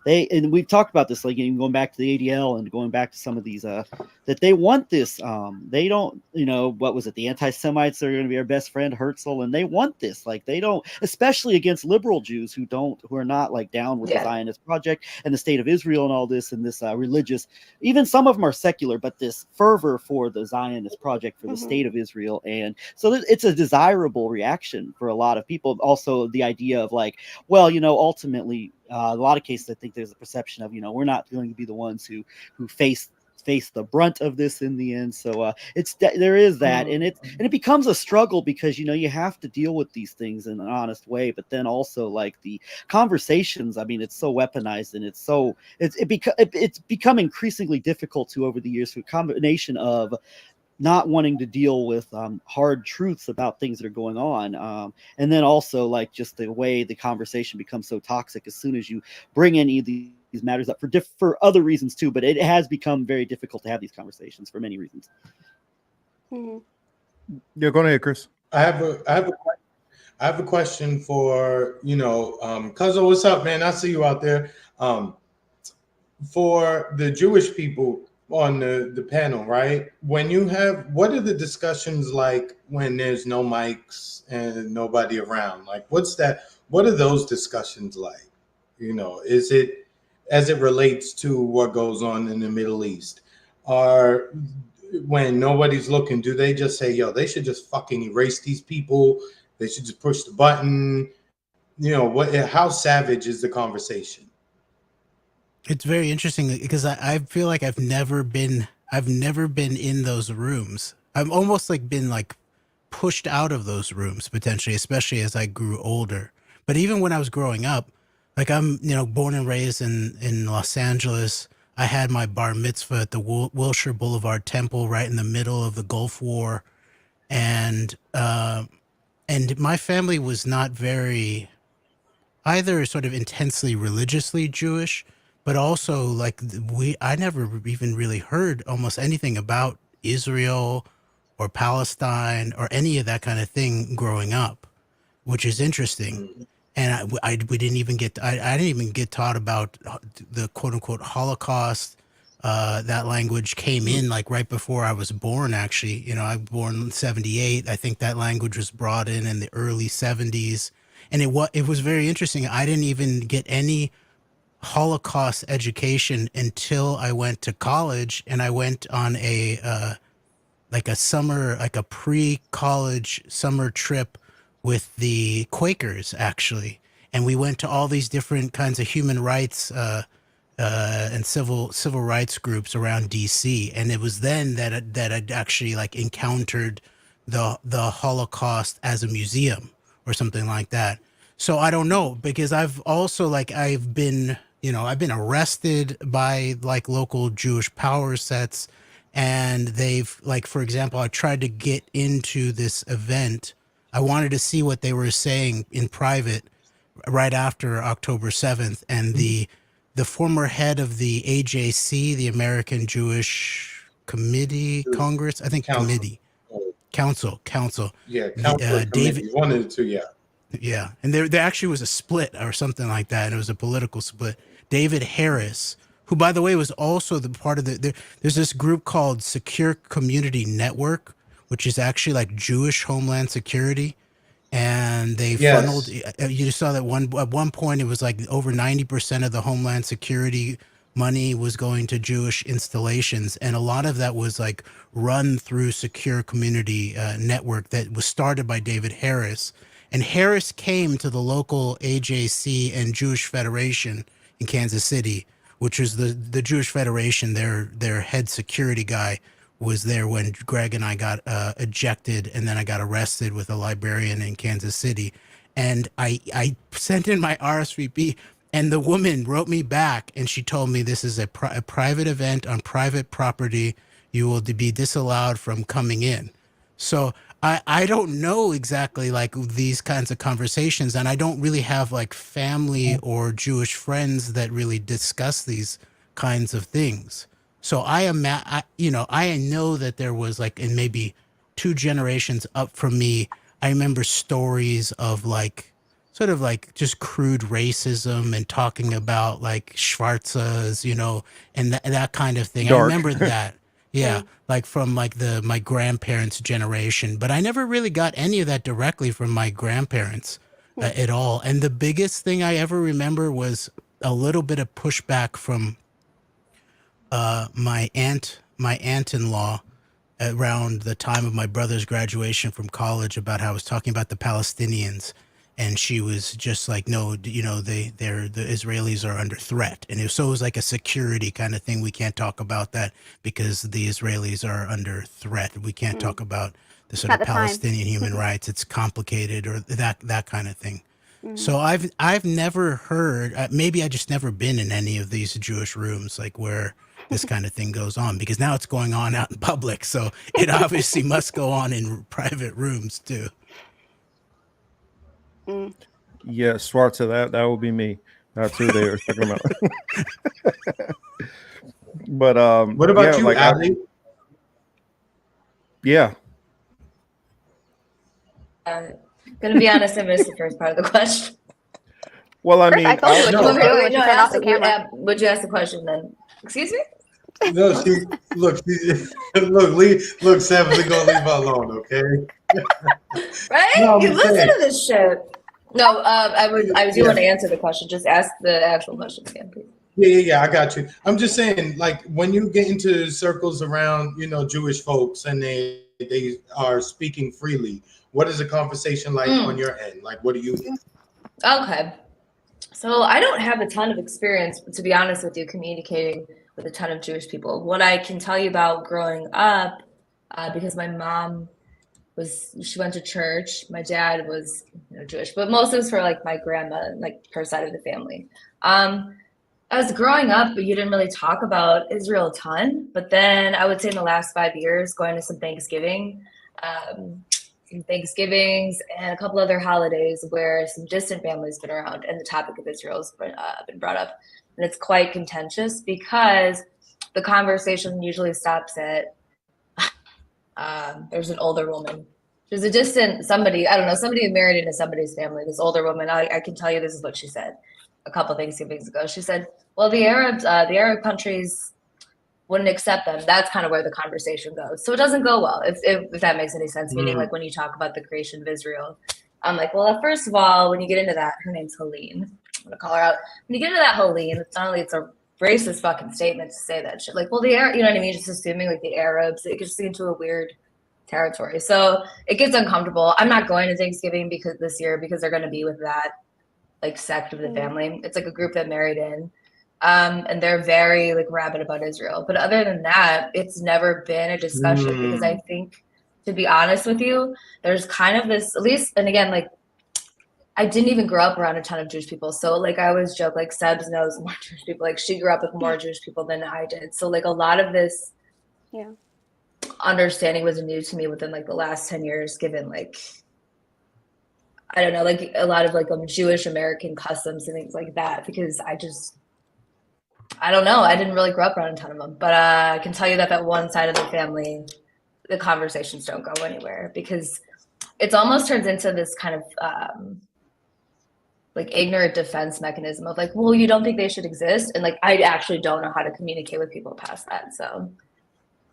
and we've talked about this, like, even going back to the ADL and going back to some of these, that they want this, they don't, you know, what was it? The anti-Semites are going to be our best friend, Herzl, and they want this, like, they don't, especially against liberal Jews who are not like down with the Zionist project and the state of Israel and all this, and this religious, even some of them are secular, but this fervor for the Zionist project, for the state of Israel. And so it's a desirable reaction for a lot of people. Also, the idea of like, well, you know, ultimately, a lot of cases, I think there's a perception of, you know, we're not going to be the ones who face the brunt of this in the end. So there is that, and it becomes a struggle because, you know, you have to deal with these things in an honest way, but then also like the conversations, I mean, it's so weaponized, and it's become increasingly difficult to, over the years, through a combination of not wanting to deal with hard truths about things that are going on, and then also like just the way the conversation becomes so toxic as soon as you bring any of these matters up for other reasons too. But it has become very difficult to have these conversations for many reasons. Yeah, go ahead, Chris. I have a question for, you know, Cuzzo, what's up, man? I see you out there. For the Jewish people on the panel, right? What are the discussions like when there's no mics and nobody around? Like, what's that What are those discussions like? Is it as it relates to what goes on in the Middle East? Or when nobody's looking, do they just say, yo, they should just fucking erase these people? They should just push the button? How savage is the conversation? It's very interesting because I feel like I've never been in those rooms. I've almost like been like pushed out of those rooms potentially, especially as I grew older. But even when I was growing up, like I'm, born and raised in Los Angeles. I had my bar mitzvah at the Wilshire Boulevard Temple right in the middle of the Gulf War. And my family was not very either sort of intensely religiously Jewish, but also like I never even really heard almost anything about Israel or Palestine or any of that kind of thing growing up, which is interesting. And we didn't even get, I didn't even get taught about the quote unquote Holocaust. That language came in like right before I was born, actually. I was born in 78. I think that language was brought in the early 70s. And it was very interesting. I didn't even get any Holocaust education until I went to college, and I went on a pre-college summer trip with the Quakers, actually. And we went to all these different kinds of human rights and civil rights groups around DC. And it was then that I'd actually like encountered the Holocaust as a museum or something like that. So I don't know, because I've also I've been arrested by like local Jewish power sets, and they've for example, I tried to get into this event. I wanted to see what they were saying in private right after October 7th, and the former head of the AJC, the American Jewish Committee, Congress, I think Council. Committee, Council. Yeah, Council David, one of the two, yeah. Yeah, and there actually was a split or something like that, and it was a political split. David Harris, who, by the way, was also the part of there's this group called Secure Community Network, which is actually like Jewish Homeland Security, and they funneled. You saw that at one point it was like over 90% of the Homeland Security money was going to Jewish installations, and a lot of that was like run through Secure Community Network that was started by David Harris. And Harris came to the local AJC and Jewish Federation in Kansas City, which was the Jewish Federation. Their head security guy was there when Greg and I got ejected, and then I got arrested with a librarian in Kansas City. And I sent in my RSVP, and the woman wrote me back, and she told me this is a private event on private property. You will be disallowed from coming in. So I don't know exactly like these kinds of conversations, and I don't really have like family or Jewish friends that really discuss these kinds of things. So I know that there was like in maybe 2 generations up from me, I remember stories of like sort of like just crude racism and talking about like Schwarzes, and that kind of thing. Dark. I remember that. Yeah, like from like my grandparents' generation. But I never really got any of that directly from my grandparents at all. And the biggest thing I ever remember was a little bit of pushback from my aunt-in-law around the time of my brother's graduation from college, about how I was talking about the Palestinians. And she was just like, no, the Israelis are under threat. And so it was like a security kind of thing. We can't talk about that because the Israelis are under threat. We can't talk about the sort of Palestinian human rights. It's complicated, or that kind of thing. So I've never heard, maybe I just never been in any of these Jewish rooms like where this kind of thing goes on, because now it's going on out in public. So it obviously must go on in private rooms too. Yeah, Schwarza, that would be me. That's who they were talking about. But what about you, like Ali? Yeah. Gonna be honest, I missed the first part of the question. Well, I mean, I told you what you were doing when you turned off the camera. Would you ask the question then? Excuse me? No, look, Sam, we're gonna leave her alone, okay? Right? No, you listen to this shit. No, I do want to answer the question. Just ask the actual question again, please. Yeah. I got you. I'm just saying, like, when you get into circles around, Jewish folks and they are speaking freely, what is the conversation like on your end? Like, what do you hear? Okay. So I don't have a ton of experience, to be honest with you, communicating with a ton of Jewish people. What I can tell you about growing up, because my mom she went to church. My dad was Jewish, but most of it was for like my grandma, like her side of the family. As growing up, you didn't really talk about Israel a ton, but then I would say in the last 5 years, going to some Thanksgivings and a couple other holidays where some distant families been around and the topic of Israel has been brought up. And it's quite contentious because the conversation usually stops at there's an older woman. There's a distant somebody, I don't know, somebody who married into somebody's family, this older woman. I can tell you this is what she said a couple Thanksgivings ago. She said, well, the Arab countries wouldn't accept them. That's kind of where the conversation goes. So it doesn't go well, if that makes any sense. Meaning, like when you talk about the creation of Israel, I'm like, well, first of all, when you get into that, her name's Helene. I'm gonna call her out. When you get into that Helene, it's not only it's a racist fucking statement to say that shit. Like, well, you know what I mean? Just assuming like the Arabs, it gets into a weird territory. So it gets uncomfortable. I'm not going to Thanksgiving this year because they're going to be with that like sect of the family. It's like a group that married in. And they're very like rabid about Israel. But other than that, it's never been a discussion because I think, to be honest with you, there's kind of this, at least, and again, like I didn't even grow up around a ton of Jewish people. So like I always joke, like Sebs knows more Jewish people. Like she grew up with more Jewish people than I did. So like a lot of this understanding was new to me within like the last 10 years, given like, I don't know, like a lot of like Jewish American customs and things like that, because I don't know. I didn't really grow up around a ton of them, but I can tell you that one side of the family, the conversations don't go anywhere because it's almost turns into this kind of like ignorant defense mechanism of like, well, you don't think they should exist, and like I actually don't know how to communicate with people past that. So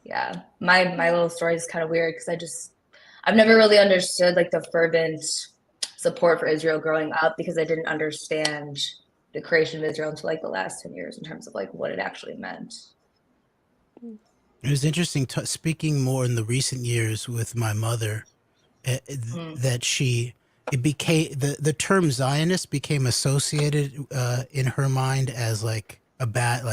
yeah, my little story is kind of weird because I've never really understood like the fervent support for Israel growing up because I didn't understand the creation of Israel until like the last 10 years in terms of like what it actually meant. It was interesting speaking more in the recent years with my mother that it became the term Zionist became associated in her mind as like a bad,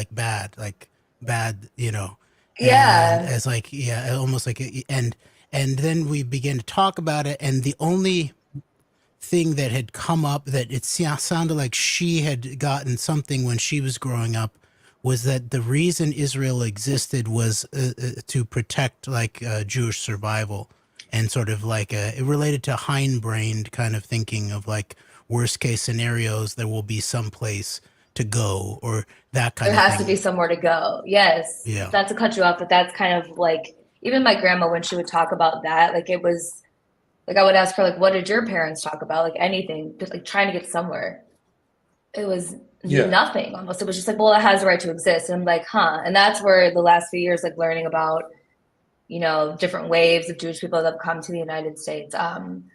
you know, and as like, almost like, and then we began to talk about it. And the only thing that had come up that it sounded like she had gotten something when she was growing up was that the reason Israel existed was to protect like Jewish survival, and sort of like it related to hindbrained kind of thinking of like worst case scenarios, there will be some place to go or that kind of thing. There has to be somewhere to go. Yes. Yeah. Not to cut you off, but that's kind of like, even my grandma, when she would talk about that, like it was like, I would ask her, like, what did your parents talk about? Like anything, just like trying to get somewhere. It was nothing almost. It was just like, well, it has the right to exist. And I'm like, huh. And that's where the last few years, like learning about, you know, different waves of Jewish people that have come to the United States,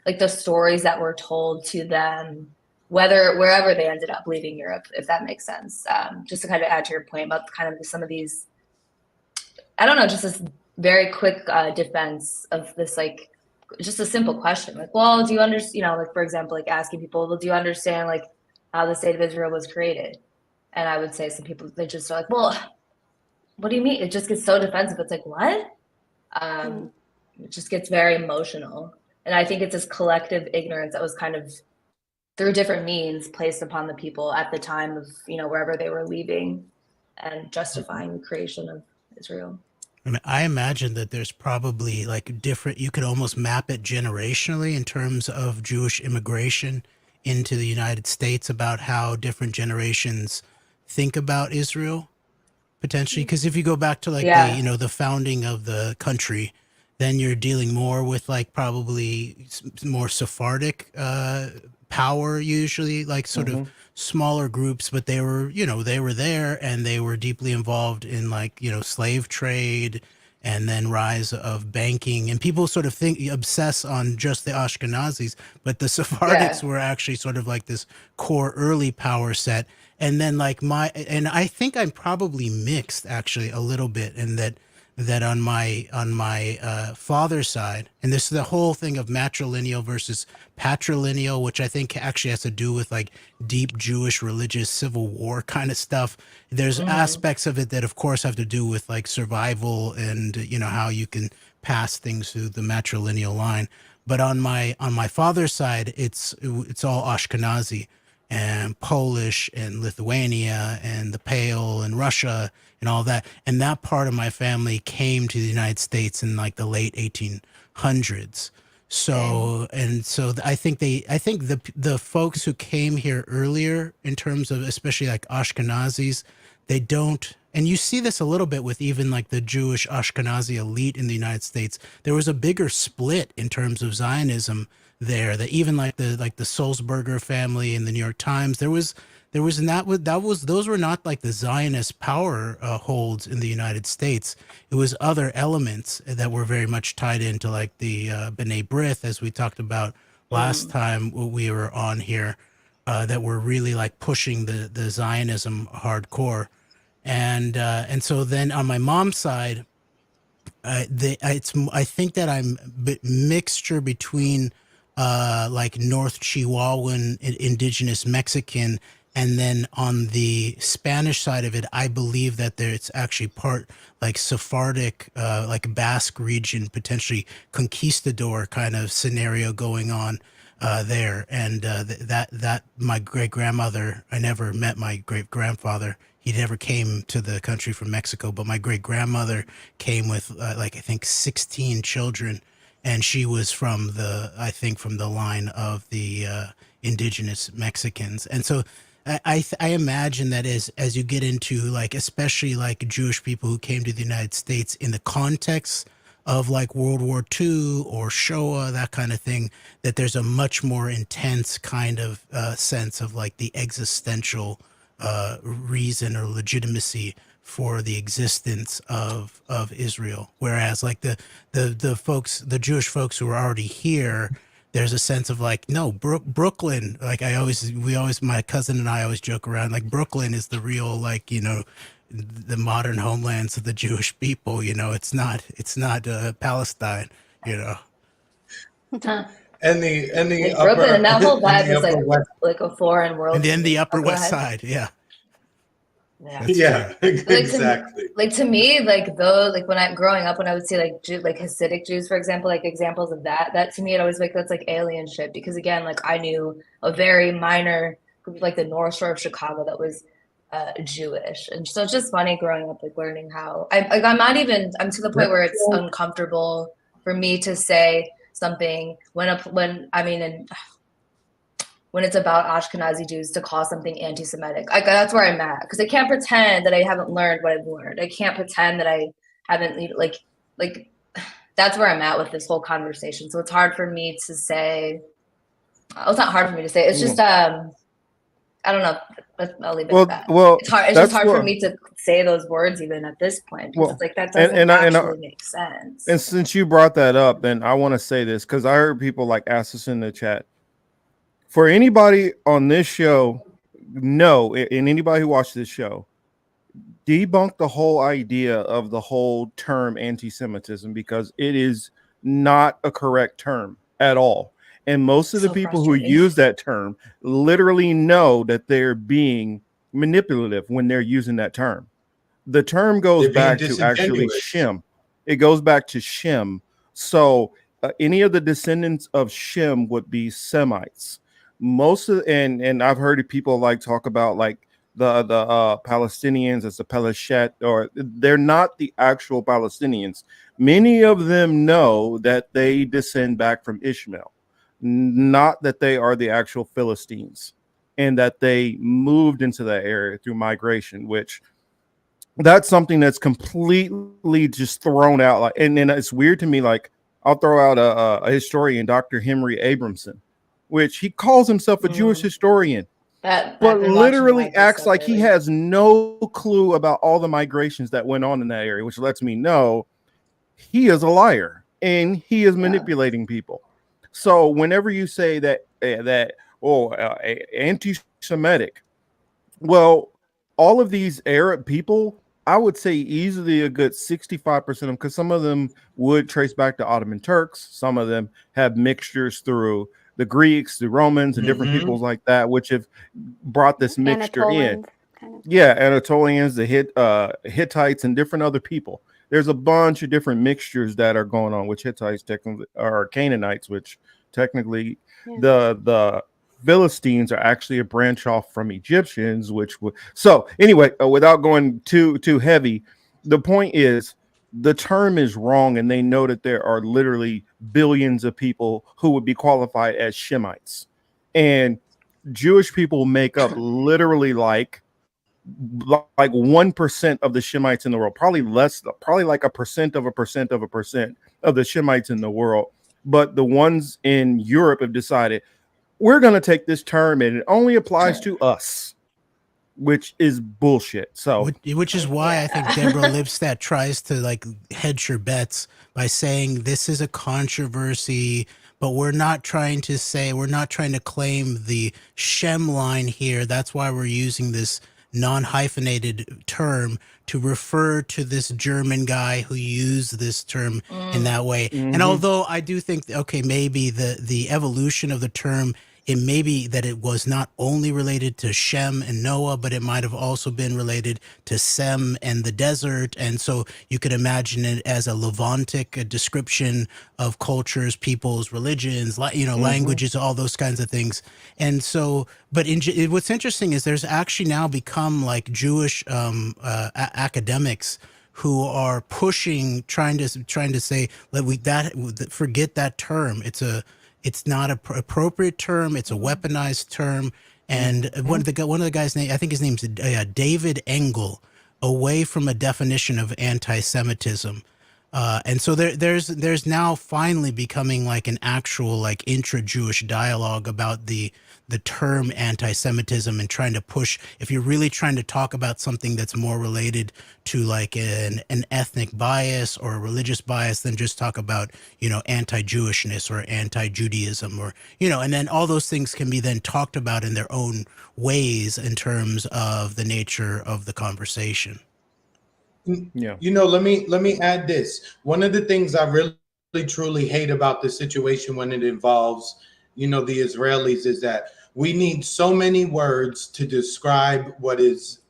like the stories that were told to them, wherever they ended up leaving Europe, if that makes sense. Just to kind of add to your point about kind of some of these, I don't know, just this very quick defense of this, like, just a simple question. Like, well, do you understand, you know, like, for example, like asking people, well, do you understand, like, how the state of Israel was created? And I would say some people, they just are like, well, what do you mean? It just gets so defensive. It's like, what? It just gets very emotional. And I think it's this collective ignorance that was kind of through different means placed upon the people at the time of, you know, wherever they were leaving and justifying the creation of Israel. I mean, I imagine that there's probably like different, you could almost map it generationally in terms of Jewish immigration into the United States about how different generations think about Israel potentially. Because if you go back to like the, you know, the founding of the country, then you're dealing more with like probably more Sephardic power usually, like sort of smaller groups, but they were, you know, they were there and they were deeply involved in like, you know, slave trade and then rise of banking. And people sort of obsess on just the Ashkenazis, but the Sephardics Yeah. were actually sort of like this core early power set. And then and I think I'm probably mixed actually a little bit in that on my father's side, and this is the whole thing of matrilineal versus patrilineal, which I think actually has to do with like deep Jewish religious civil war kind of stuff. There's aspects of it that of course have to do with like survival and how you can pass things through the matrilineal line. But on my father's side, it's all Ashkenazi and Polish and Lithuania and the Pale and Russia and all that. And that part of my family came to the United States in like the late 1800s. So I think the folks who came here earlier in terms of especially like Ashkenazis, they don't, and you see this a little bit with even like the Jewish Ashkenazi elite in the United States. There was a bigger split in terms of Zionism there, that even like the Sulzberger family in the New York Times, those were not like the Zionist power holds in the United States. It was other elements that were very much tied into like the B'nai B'rith, as we talked about last time we were on here, that were really like pushing the Zionism hardcore. And so then on my mom's side, I think that I'm a mixture between like North Chihuahuan indigenous Mexican, and then on the Spanish side of it, I believe that it's actually part like Sephardic, like Basque region, potentially conquistador kind of scenario going on there. And that my great grandmother, I never met my great grandfather. He never came to the country from Mexico, but my great grandmother came with like I think 16 children, and she was from the line of the indigenous Mexicans. And so I imagine that as you get into like especially like Jewish people who came to the United States in the context of like World War II or Shoah, that kind of thing, that there's a much more intense kind of sense of like the existential reason or legitimacy for the existence of Israel. Whereas like the Jewish folks who are already here, there's a sense of like, no, Brooklyn, like my cousin and I always joke around, like Brooklyn is the real, like, the modern homelands of the Jewish people. It's not Palestine. Huh. And the Like Brooklyn upper and that whole and vibe the is upper west. like a foreign world. And to then me. the Upper Go West ahead. Side, yeah. Yeah. That's Yeah, true. exactly. To me, like though, like when I'm growing up, when I would see like like Hasidic Jews, for example, like examples of that to me, it always like that's like alien shit, because again, like I knew a very minor group, like the North Shore of Chicago, that was Jewish, and so it's just funny growing up, like learning how I'm to the point where it's uncomfortable for me to say something when it's about Ashkenazi Jews, to call something anti-Semitic. That's where I'm at, because I can't pretend that I haven't learned what I've learned. I can't pretend that I haven't like that's where I'm at with this whole conversation. So it's hard for me to say. It's not hard for me to say. It's just I don't know. I'll leave it at that. Well, It's hard. It's just hard for me to say those words even at this point, because it's like that doesn't actually make sense. And since you brought that up, then I want to say this, because I heard people like ask us in the chat. For anybody on this show, and anybody who watched this show, debunk the whole idea of the whole term anti-Semitism, because it is not a correct term at all. And most of the people who use that term literally know that they're being manipulative when they're using that term. The term goes back to actually Shem. It goes back to Shem. So any of the descendants of Shem would be Semites. And I've heard people like talk about like the Palestinians as the Paleshet, or they're not the actual Palestinians. Many of them know that they descend back from Ishmael, not that they are the actual Philistines, and that they moved into that area through migration, which that's something that's completely just thrown out. Like, and it's weird to me. Like, I'll throw out a historian, Dr. Henry Abramson, which he calls himself a Jewish historian, but literally acts like he has no clue about all the migrations that went on in that area, which lets me know he is a liar and he is Yeah. manipulating people. So whenever you say that anti-Semitic, well, all of these Arab people, I would say easily a good 65% of them, because some of them would trace back to Ottoman Turks. Some of them have mixtures through the Greeks, the Romans, and different peoples like that, which have brought this mixture in. Anatolians, kind of. Yeah, Anatolians, the Hittites, and different other people. There's a bunch of different mixtures that are going on, which Hittites technically are Canaanites, which technically the Philistines are actually a branch off from Egyptians, which would. So anyway, without going too heavy, the point is the term is wrong, and they know that there are literally billions of people who would be qualified as Shemites, and Jewish people make up literally like 1% of the Shemites in the world, probably less, probably like a percent of a percent of a percent of the Shemites in the world. But the ones in Europe have decided we're going to take this term and it only applies to us, which is bullshit. So, which is why I think Deborah Lipstadt tries to like hedge her bets by saying this is a controversy, but we're not trying to claim the Shem line here. That's why we're using this non-hyphenated term to refer to this German guy who used this term in that way. And although I do think, okay, maybe the evolution of the term, it may be that it was not only related to Shem and Noah, but it might have also been related to Sem and the desert. And so you could imagine it as a Levantic description of cultures, peoples, religions, languages, all those kinds of things. And so, but what's interesting is there's actually now become like Jewish academics who are pushing, trying to say that forget that term. It's not an appropriate term. It's a weaponized term. And one of the guys' name, I think his name's David Engel, away from a definition of anti-Semitism. And so there's now finally becoming like an actual like intra-Jewish dialogue about the term anti-Semitism, and trying to push, if you're really trying to talk about something that's more related to like an ethnic bias or a religious bias, than just talk about, anti-Jewishness or anti-Judaism, or, and then all those things can be then talked about in their own ways in terms of the nature of the conversation. Yeah. Let me add this. One of the things I really truly hate about the situation when it involves, the Israelis, is that we need so many words to describe what is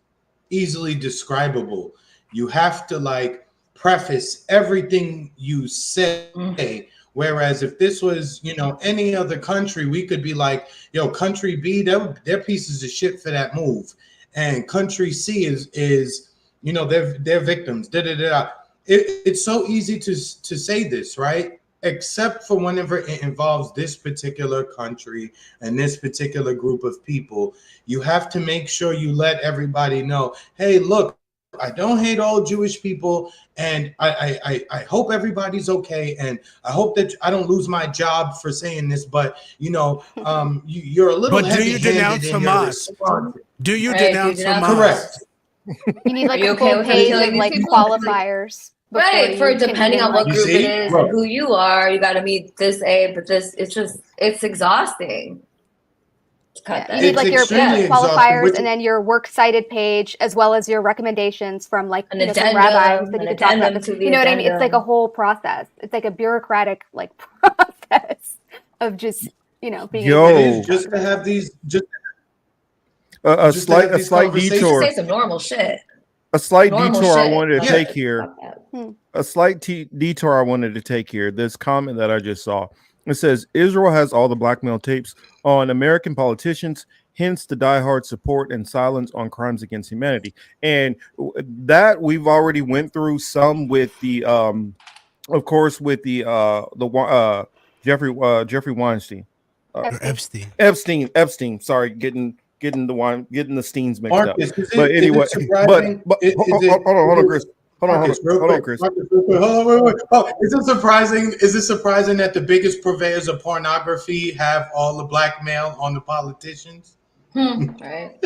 easily describable. You have to like preface everything you say. Whereas if this was, any other country, we could be like, country B, they're pieces of shit for that move. And country C is they're victims. It's so easy to say this, right? Except for whenever it involves this particular country and this particular group of people, you have to make sure you let everybody know, hey, look, I don't hate all Jewish people, and I hope everybody's okay, and I hope that I don't lose my job for saying this, but you're a little. But do you denounce Hamas? Do you denounce Hamas? Correct. You need like a full page of like qualifiers. Right, for depending on what group it is and who you are, you got to meet this but this, it's exhausting. You need like your qualifiers and then your works cited page, as well as your recommendations from like some rabbis that you can talk about. You know what I mean? It's like a whole process. It's like a bureaucratic like process of just being just to have these a slight detour. Say some normal shit. A slight detour I wanted to take here. A slight detour I wanted to take here. This comment that I just saw. It says Israel has all the blackmail tapes on American politicians, hence the diehard support and silence on crimes against humanity. And that we've already went through some with the, of course, with the Jeffrey Weinstein, Epstein. Sorry, getting the Steens mixed up. But anyway, hold on, Chris. Hold on, Chris. Wait. Oh, is it surprising that the biggest purveyors of pornography have all the blackmail on the politicians? Right.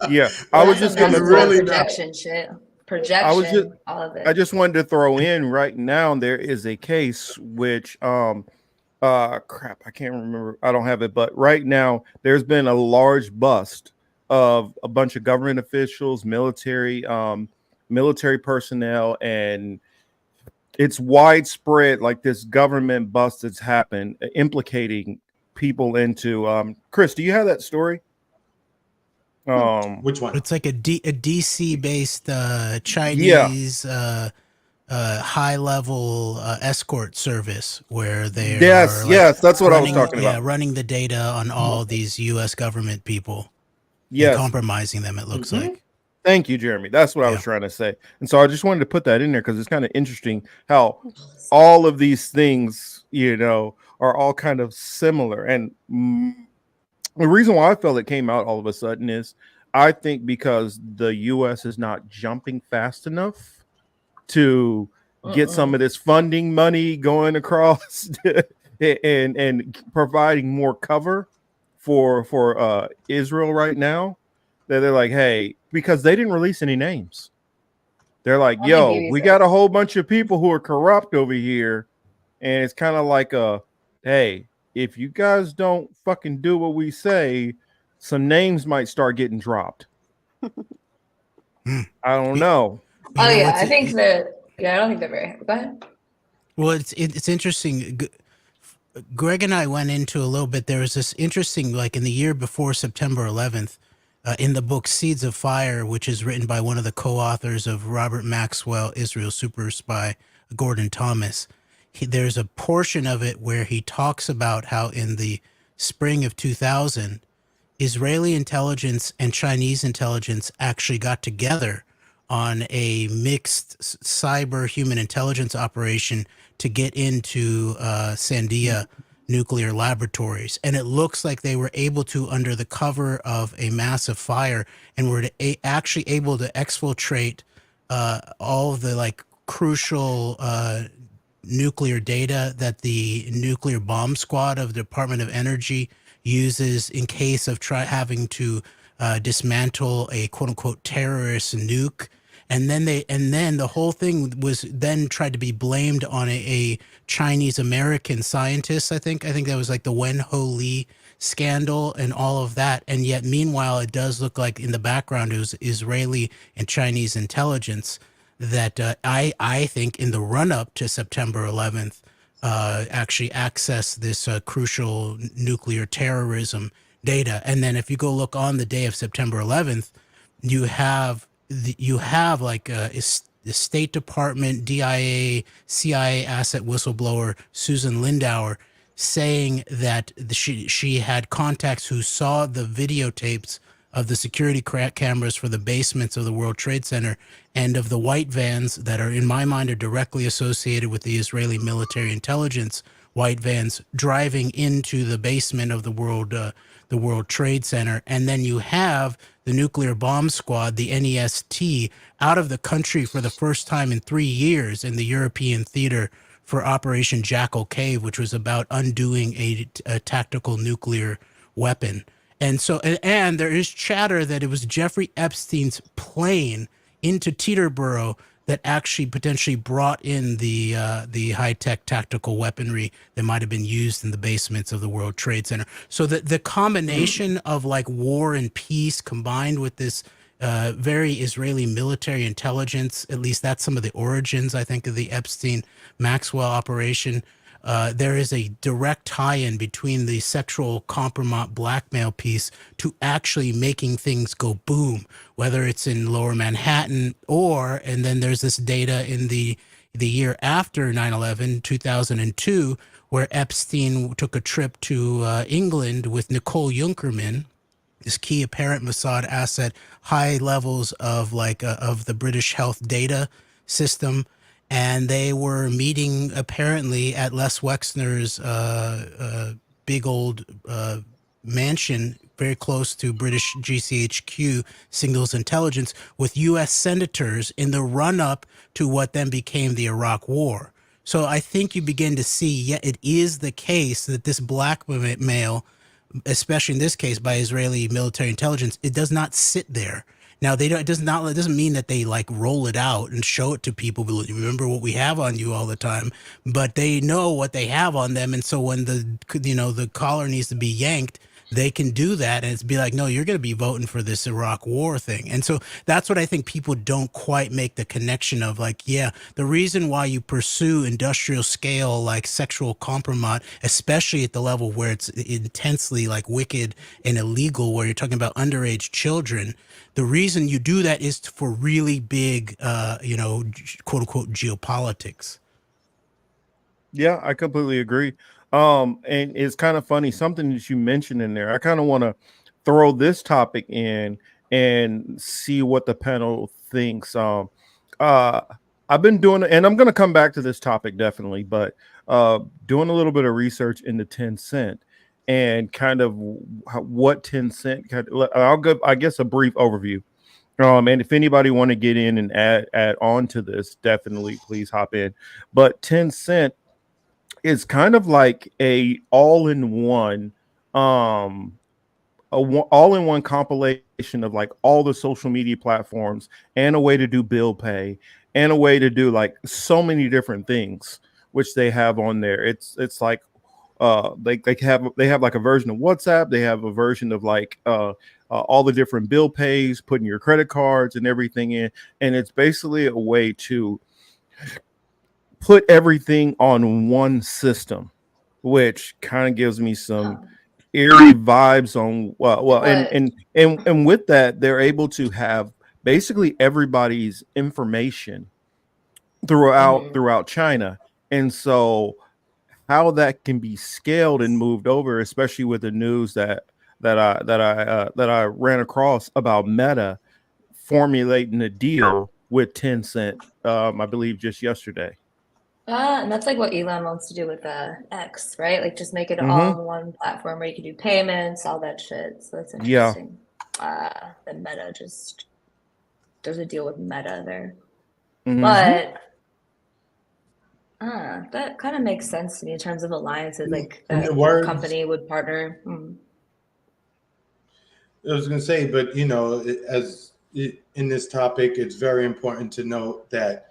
Yeah, I was just gonna projection shit. projection, all of it. I just wanted to throw in right now there is a case which crap, I can't remember. I don't have it, but right now there's been a large bust of a bunch of government officials, military personnel, and it's widespread, like this government bust that's happened implicating people into Chris, do you have that story? Which one? It's like a DC based Chinese high level escort service where they yes, are that's what I was talking yeah, about. running the data on all these US government people and Yes. compromising them, it looks like. Thank you, Jeremy. That's what I was trying to say. And so I just wanted to put that in there because it's kind of interesting how all of these things, are all kind of similar. And the reason why I felt it came out all of a sudden is I think because the US is not jumping fast enough to get some of this funding money going across and providing more cover for Israel right now. They're like, hey, because they didn't release any names. They're like, yo, we got a whole bunch of people who are corrupt over here. And it's kind of like hey, if you guys don't fucking do what we say, some names might start getting dropped. I don't know. Oh yeah, I think that. Yeah, I don't think they're very. Go ahead. Well, it's interesting. Greg and I went into a little bit. There was this interesting, like in the year before September 11th, in the book Seeds of Fire, which is written by one of the co-authors of Robert Maxwell, Israel Super Spy, Gordon Thomas. There's a portion of it where he talks about how in the spring of 2000, Israeli intelligence and Chinese intelligence actually got together on a mixed cyber human intelligence operation to get into Sandia nuclear laboratories. And it looks like they were able to, under the cover of a massive fire, and were actually able to exfiltrate all of the crucial nuclear data that the nuclear bomb squad of the Department of Energy uses in case of having to dismantle a quote unquote terrorist nuke. And then the whole thing was then tried to be blamed on a Chinese American scientist. I think that was like the Wen Ho Lee scandal and all of that. And yet, meanwhile, it does look like in the background it was Israeli and Chinese intelligence that I think in the run up to September 11th actually accessed this crucial nuclear terrorism data. And then if you go look on the day of September 11th, you have like the State Department, DIA, CIA asset whistleblower Susan Lindauer saying that she had contacts who saw the videotapes of the security cameras for the basements of the World Trade Center and of the white vans that are, in my mind, are directly associated with the Israeli military intelligence white vans driving into the basement of the World Trade Center. And then you have the nuclear bomb squad, the NEST, out of the country for the first time in 3 years in the European theater for Operation Jackal Cave, which was about undoing a tactical nuclear weapon. And so, and there is chatter that it was Jeffrey Epstein's plane into Teterboro that actually potentially brought in the high-tech tactical weaponry that might have been used in the basements of the World Trade Center. So the combination of like war and peace combined with this very Israeli military intelligence, at least that's some of the origins, I think, of the Epstein-Maxwell operation. There is a direct tie-in between the sexual compromise blackmail piece to actually making things go boom, whether it's in Lower Manhattan and then there's this data in the year after 9/11, 2002, where Epstein took a trip to England with Nicole Junkerman, this key apparent Mossad asset, high levels of of the British health data system. And they were meeting apparently at Les Wexner's big old mansion very close to British GCHQ signals intelligence with U.S. senators in the run-up to what then became the Iraq War. So I think you begin to see, it is the case that this blackmail, especially in this case by Israeli military intelligence, it does not sit there. Now they don't. It doesn't mean that they like roll it out and show it to people. But remember what we have on you all the time. But they know what they have on them, and so when the collar needs to be yanked, they can do that, and it's be like, no, you're going to be voting for this Iraq war thing. And so that's what I think people don't quite make the connection of, like, yeah, the reason why you pursue industrial scale, like sexual compromise, especially at the level where it's intensely like wicked and illegal, where you're talking about underage children, the reason you do that is for really big, quote unquote, geopolitics. Yeah, I completely agree. And it's kind of funny, something that you mentioned in there. I kind of want to throw this topic in and see what the panel thinks. Uh, I've been doing, and I'm going to come back to this topic definitely, but doing a little bit of research into 10 Cent and kind of what 10 Cent. I'll give, I guess, a brief overview. And if anybody want to get in and add on to this, definitely please hop in. But 10 Cent is kind of like a all-in-one all-in-one compilation of like all the social media platforms and a way to do bill pay and a way to do like so many different things which they have on there. It's like they have like a version of WhatsApp, they have a version of like all the different bill pays, putting your credit cards and everything in, and it's basically a way to put everything on one system, which kind of gives me some eerie vibes on and with that, they're able to have basically everybody's information throughout China. And so how that can be scaled and moved over, especially with the news that I ran across about Meta formulating a deal with 10 Cent, I believe just yesterday. And that's like what Elon wants to do with X, right? Like just make it all in one platform where you can do payments, all that shit. So that's interesting. The Meta there's a deal with Meta there. But that kind of makes sense to me in terms of alliances, like that your company would partner. I was going to say, but in this topic, it's very important to note that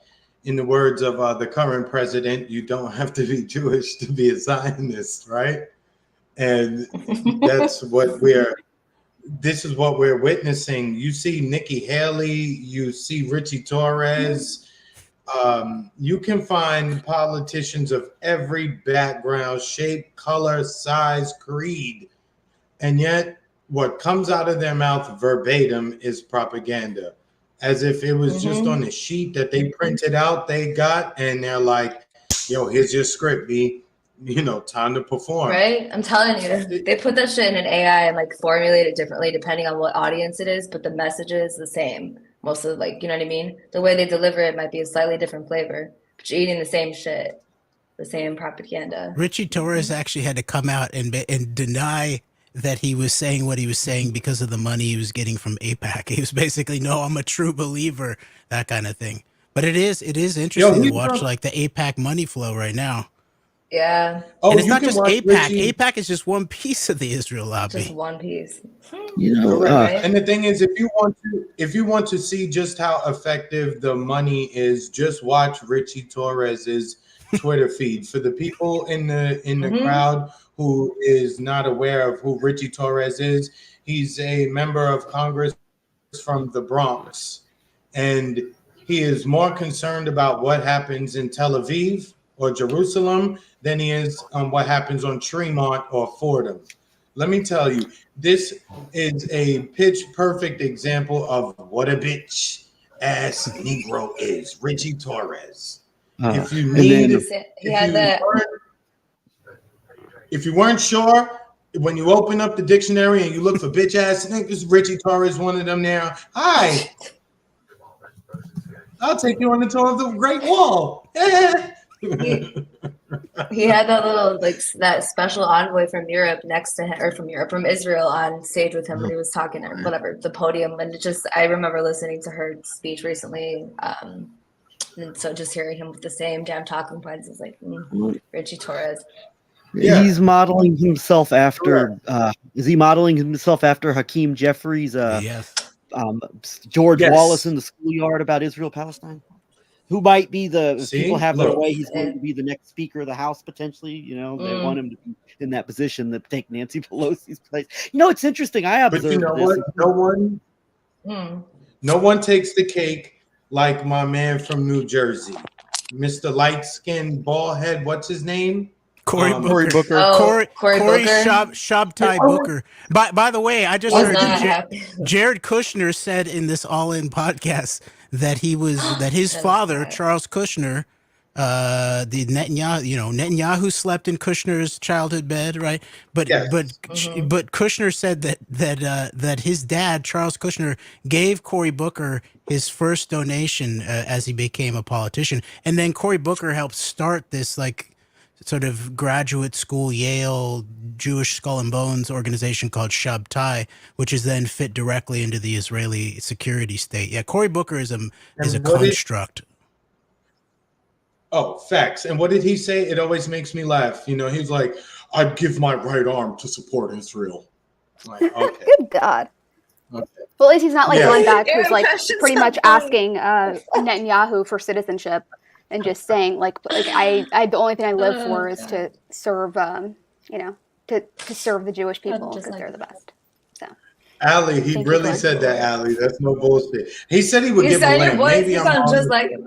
in the words of the current president, you don't have to be Jewish to be a Zionist, right? And that's this is what we're witnessing. You see Nikki Haley, you see Richie Torres. You can find politicians of every background, shape, color, size, creed, and yet what comes out of their mouth verbatim is propaganda, as if it was just on a sheet that they printed out, they got, and they're like, yo, here's your script, B. Time to perform. Right? I'm telling you, they put that shit in an AI and like formulate it differently depending on what audience it is, but the message is the same. Most of you know what I mean? The way they deliver it might be a slightly different flavor, but you're eating the same shit, the same propaganda. Richie Torres actually had to come out and deny that he was saying what he was saying because of the money he was getting from AIPAC. He was basically, no, I'm a true believer, that kind of thing. But it is interesting to watch like the AIPAC money flow right now. Yeah. And it's not just AIPAC. AIPAC is just one piece of the Israel lobby. Just one piece. And the thing is, if you want to see just how effective the money is, just watch Richie Torres's Twitter feed. For the people in the crowd who is not aware of who Richie Torres is, he's a member of Congress from the Bronx, and he is more concerned about what happens in Tel Aviv or Jerusalem than he is on what happens on Tremont or Fordham. Let me tell you, this is a pitch perfect example of what a bitch ass Negro is, Richie Torres. If you need, if you weren't sure, when you open up the dictionary and you look for bitch ass niggas, Richie Torres one of them there. Hi, I'll take you on the tour of the Great Wall. He had that little that special envoy from Europe next to him, or from Israel on stage with him when he was talking at whatever the podium, and I remember listening to her speech recently, and so just hearing him with the same damn talking points is like Richie Torres. Yeah. He's modeling himself after. Is he modeling himself after Hakeem Jeffries? Yes. George Yes. Wallace in the schoolyard about Israel Palestine, who might be if See? people have their Look. way, he's going to be the next Speaker of the House potentially. You know, they want him to be in that position to take Nancy Pelosi's place. You know, it's interesting. I observed But you know this. what? No one takes the cake like my man from New Jersey, Mr. Light Skinned Bald Head. What's his name? Cory Cory Booker. Booker. Oh, Cory Corey Booker. Shabtai Booker. By the way, I just Was heard not that happy. Jared Kushner said in this All In podcast that his That is father, right. Charles Kushner, the Netanyahu slept in Kushner's childhood bed, right? But Yes. but Kushner said that his dad, Charles Kushner, gave Cory Booker his first donation as he became a politician, and then Cory Booker helped start this sort of graduate school Yale Jewish Skull and Bones organization called Shabtai, which is then fit directly into the Israeli security state. Yeah, Cory Booker is a construct. Oh, facts. And what did he say? It always makes me laugh. You know, he's like, I'd give my right arm to support Israel. Like, okay. Good God. Okay. Well, at least he's not like Yeah. going back Your who's like impression's pretty so much funny. asking Netanyahu for citizenship and just saying like I the only thing I live for is to serve to serve the Jewish people just because like they're the that. best. So Ali, he Thank you, really Glenn. said that, Ali. That's no bullshit. He said he would You give a said your limb. voice, Maybe you I'm sound wrong. just like him.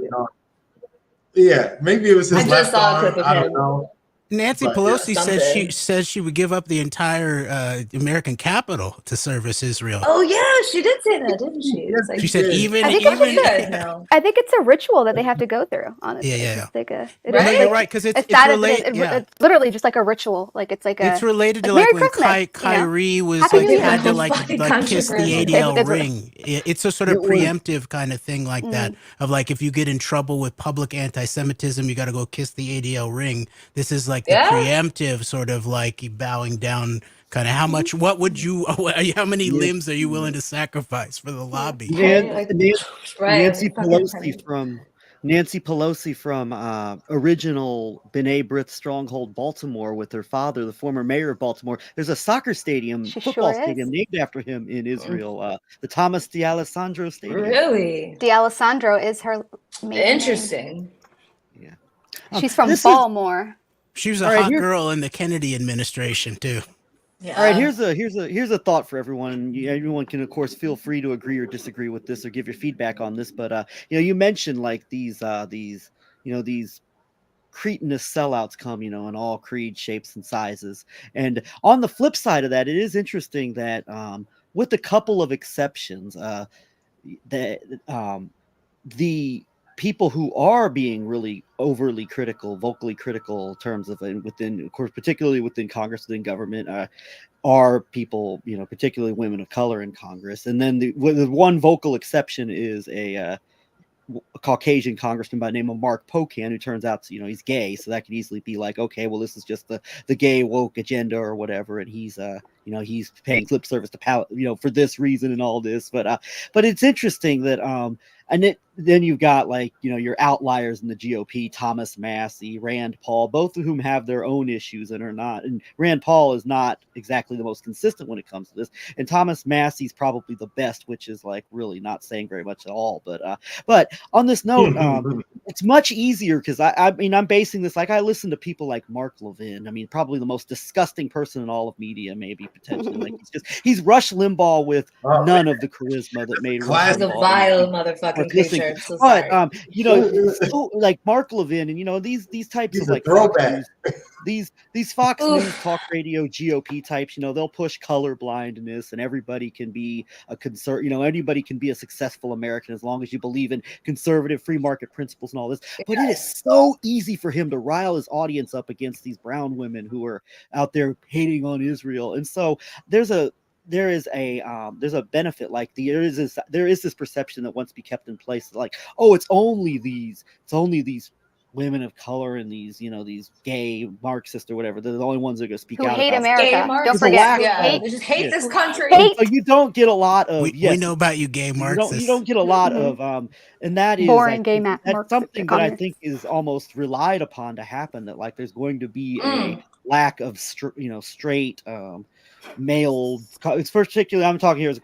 Yeah, maybe it was his I just left saw a clip arm. of I don't him. know. Nancy But, Pelosi something. says she would give up the entire American capital to service Israel. Oh yeah, she did say that, didn't she? It's like, She said even I think she does now. I think it's a ritual that they have to go through. Honestly, Yeah. It's like Right? No, you're right, because it's sad as it related. is, Yeah, it's literally just like a ritual. Like it's like it's related to like like Merry when Christmas, you know? Kyrie was Happy like New Year. had to Fucking kiss the controversial. ADL ring. It's a sort of It was- preemptive kind of thing like that. Of like if you get in trouble with public anti-Semitism, you got to go kiss the ADL ring. This is like the Yeah. preemptive sort of like bowing down. Kind of how much? What would you? How many Yeah. limbs are you willing to sacrifice for the lobby? Right? Nancy Pelosi from original B'nai B'rith stronghold Baltimore with her father, the former mayor of Baltimore. There's a soccer stadium, She football sure is. stadium named after him in Israel, the Thomas D'Alessandro Stadium. Really D'Alessandro is her maiden name. interesting. Yeah. She's from this is- Baltimore. She was a All right, hot here- girl in the Kennedy administration too. Yeah. All right, here's a thought for everyone. And everyone can, of course, feel free to agree or disagree with this or give your feedback on this. But you mentioned like these cretinous sellouts come, in all creed shapes and sizes. And on the flip side of that, it is interesting that with a couple of exceptions, the people who are being really overly critical, vocally critical in terms of within, of course, particularly within Congress, within government, are people, particularly women of color in Congress. And then the one vocal exception is a Caucasian congressman by the name of Mark Pocan, who turns out, he's gay. So that could easily be like, okay, well, this is just the gay woke agenda or whatever. And he's, he's paying lip service to for this reason and all this. But it's interesting that, then you've got your outliers in the GOP, Thomas Massie, Rand Paul, both of whom have their own issues and are not. And Rand Paul is not exactly the most consistent when it comes to this. And Thomas Massie's probably the best, which is really not saying very much at all. But on this note, it's much easier because I'm basing this I listen to people like Mark Levin. Probably the most disgusting person in all of media, maybe potentially. He's Rush Limbaugh with none of the charisma that made Rush He's a Limbaugh. vile motherfucking creature. I'm so sorry. So, like Mark Levin and these types He's of a throwback. these Fox News talk radio GOP types, they'll push color blindness and everybody can be a anybody can be a successful American as long as you believe in conservative free market principles and all this. But it is so easy for him to rile his audience up against these brown women who are out there hating on Israel. And so there's a benefit, there is this perception that wants to be kept in place, it's only these women of color and these gay Marxists or whatever, they're the only ones that are going to speak Who out hate about America. Gay Don't Marxists. forget. Yeah, they just hate this country. Hate. So you don't get a lot of We know about you, gay Marxists. you don't get a lot of and that is Boring gay that's Marxist something that I communists. think is almost relied upon to happen, that there's going to be a lack of straight male. It's particularly I'm talking here as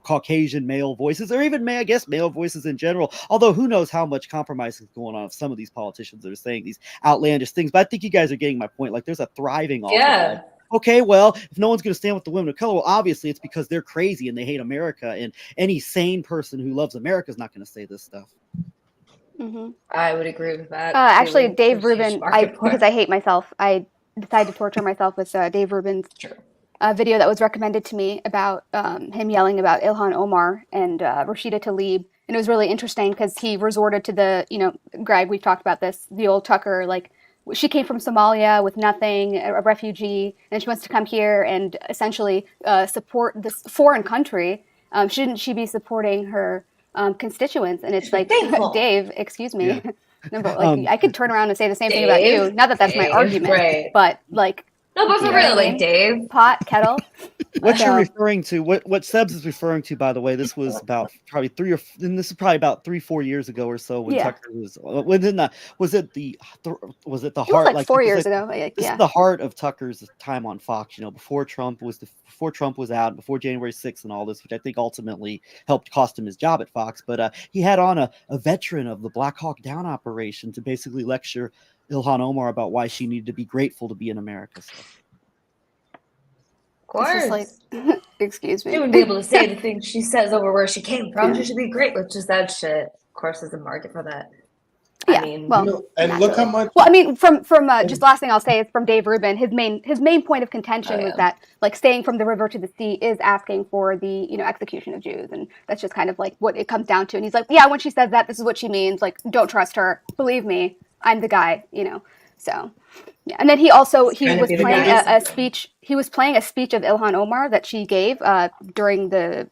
Caucasian male voices, or even I guess male voices in general. Although who knows how much compromise is going on with some of these politicians that are saying these outlandish things. But I think you guys are getting my point. Like there's a thriving off of Yeah. okay, well, if no one's going to stand with the women of color, well, obviously it's because they're crazy and they hate America. And any sane person who loves America is not going to say this stuff. Mm-hmm. I would agree with that. Actually, too. Dave There's huge Rubin, market for because it. I hate myself, I decided to torture myself with Dave Rubin's True. video that was recommended to me about him yelling about Ilhan Omar and Rashida Tlaib. And it was really interesting because he resorted to the, Greg, we've talked about this, the old Tucker, like, she came from Somalia with nothing, a refugee, and she wants to come here and essentially support this foreign country. Shouldn't she be supporting her constituents? And it's like, Thankful. Dave, excuse me. Yeah. No, but like, I could turn around and say the same thing about you. Not that that's my Dave, argument, right. but like, No, but for Yeah. real, like Dave. pot, kettle. What So- you're referring to, what Sebs is referring to, by the way, this was about probably 3-4 years ago or so when Yeah. Tucker was was it the It was heart like 4 years because ago. Like, this yeah. is the heart of Tucker's time on Fox, before Trump was out, before January 6th and all this, which I think ultimately helped cost him his job at Fox. But he had on a veteran of the Black Hawk Down operation to basically lecture Ilhan Omar about why she needed to be grateful to be in America. So. Of course. It's just like, excuse me. She wouldn't be able to say the things she says over where she came from. Yeah. She should be great with just that shit. Of course, there's a market for that. Yeah, I mean, well, and look how much. Well, I mean, from just last thing I'll say is from Dave Rubin. His main point of contention was that like staying from the river to the sea is asking for the execution of Jews, and that's just kind of like what it comes down to. And he's like, yeah, when she says that, this is what she means. Like, don't trust her. Believe me, I'm the guy. So yeah. And then he was playing a speech. He was playing a speech of Ilhan Omar that she gave during I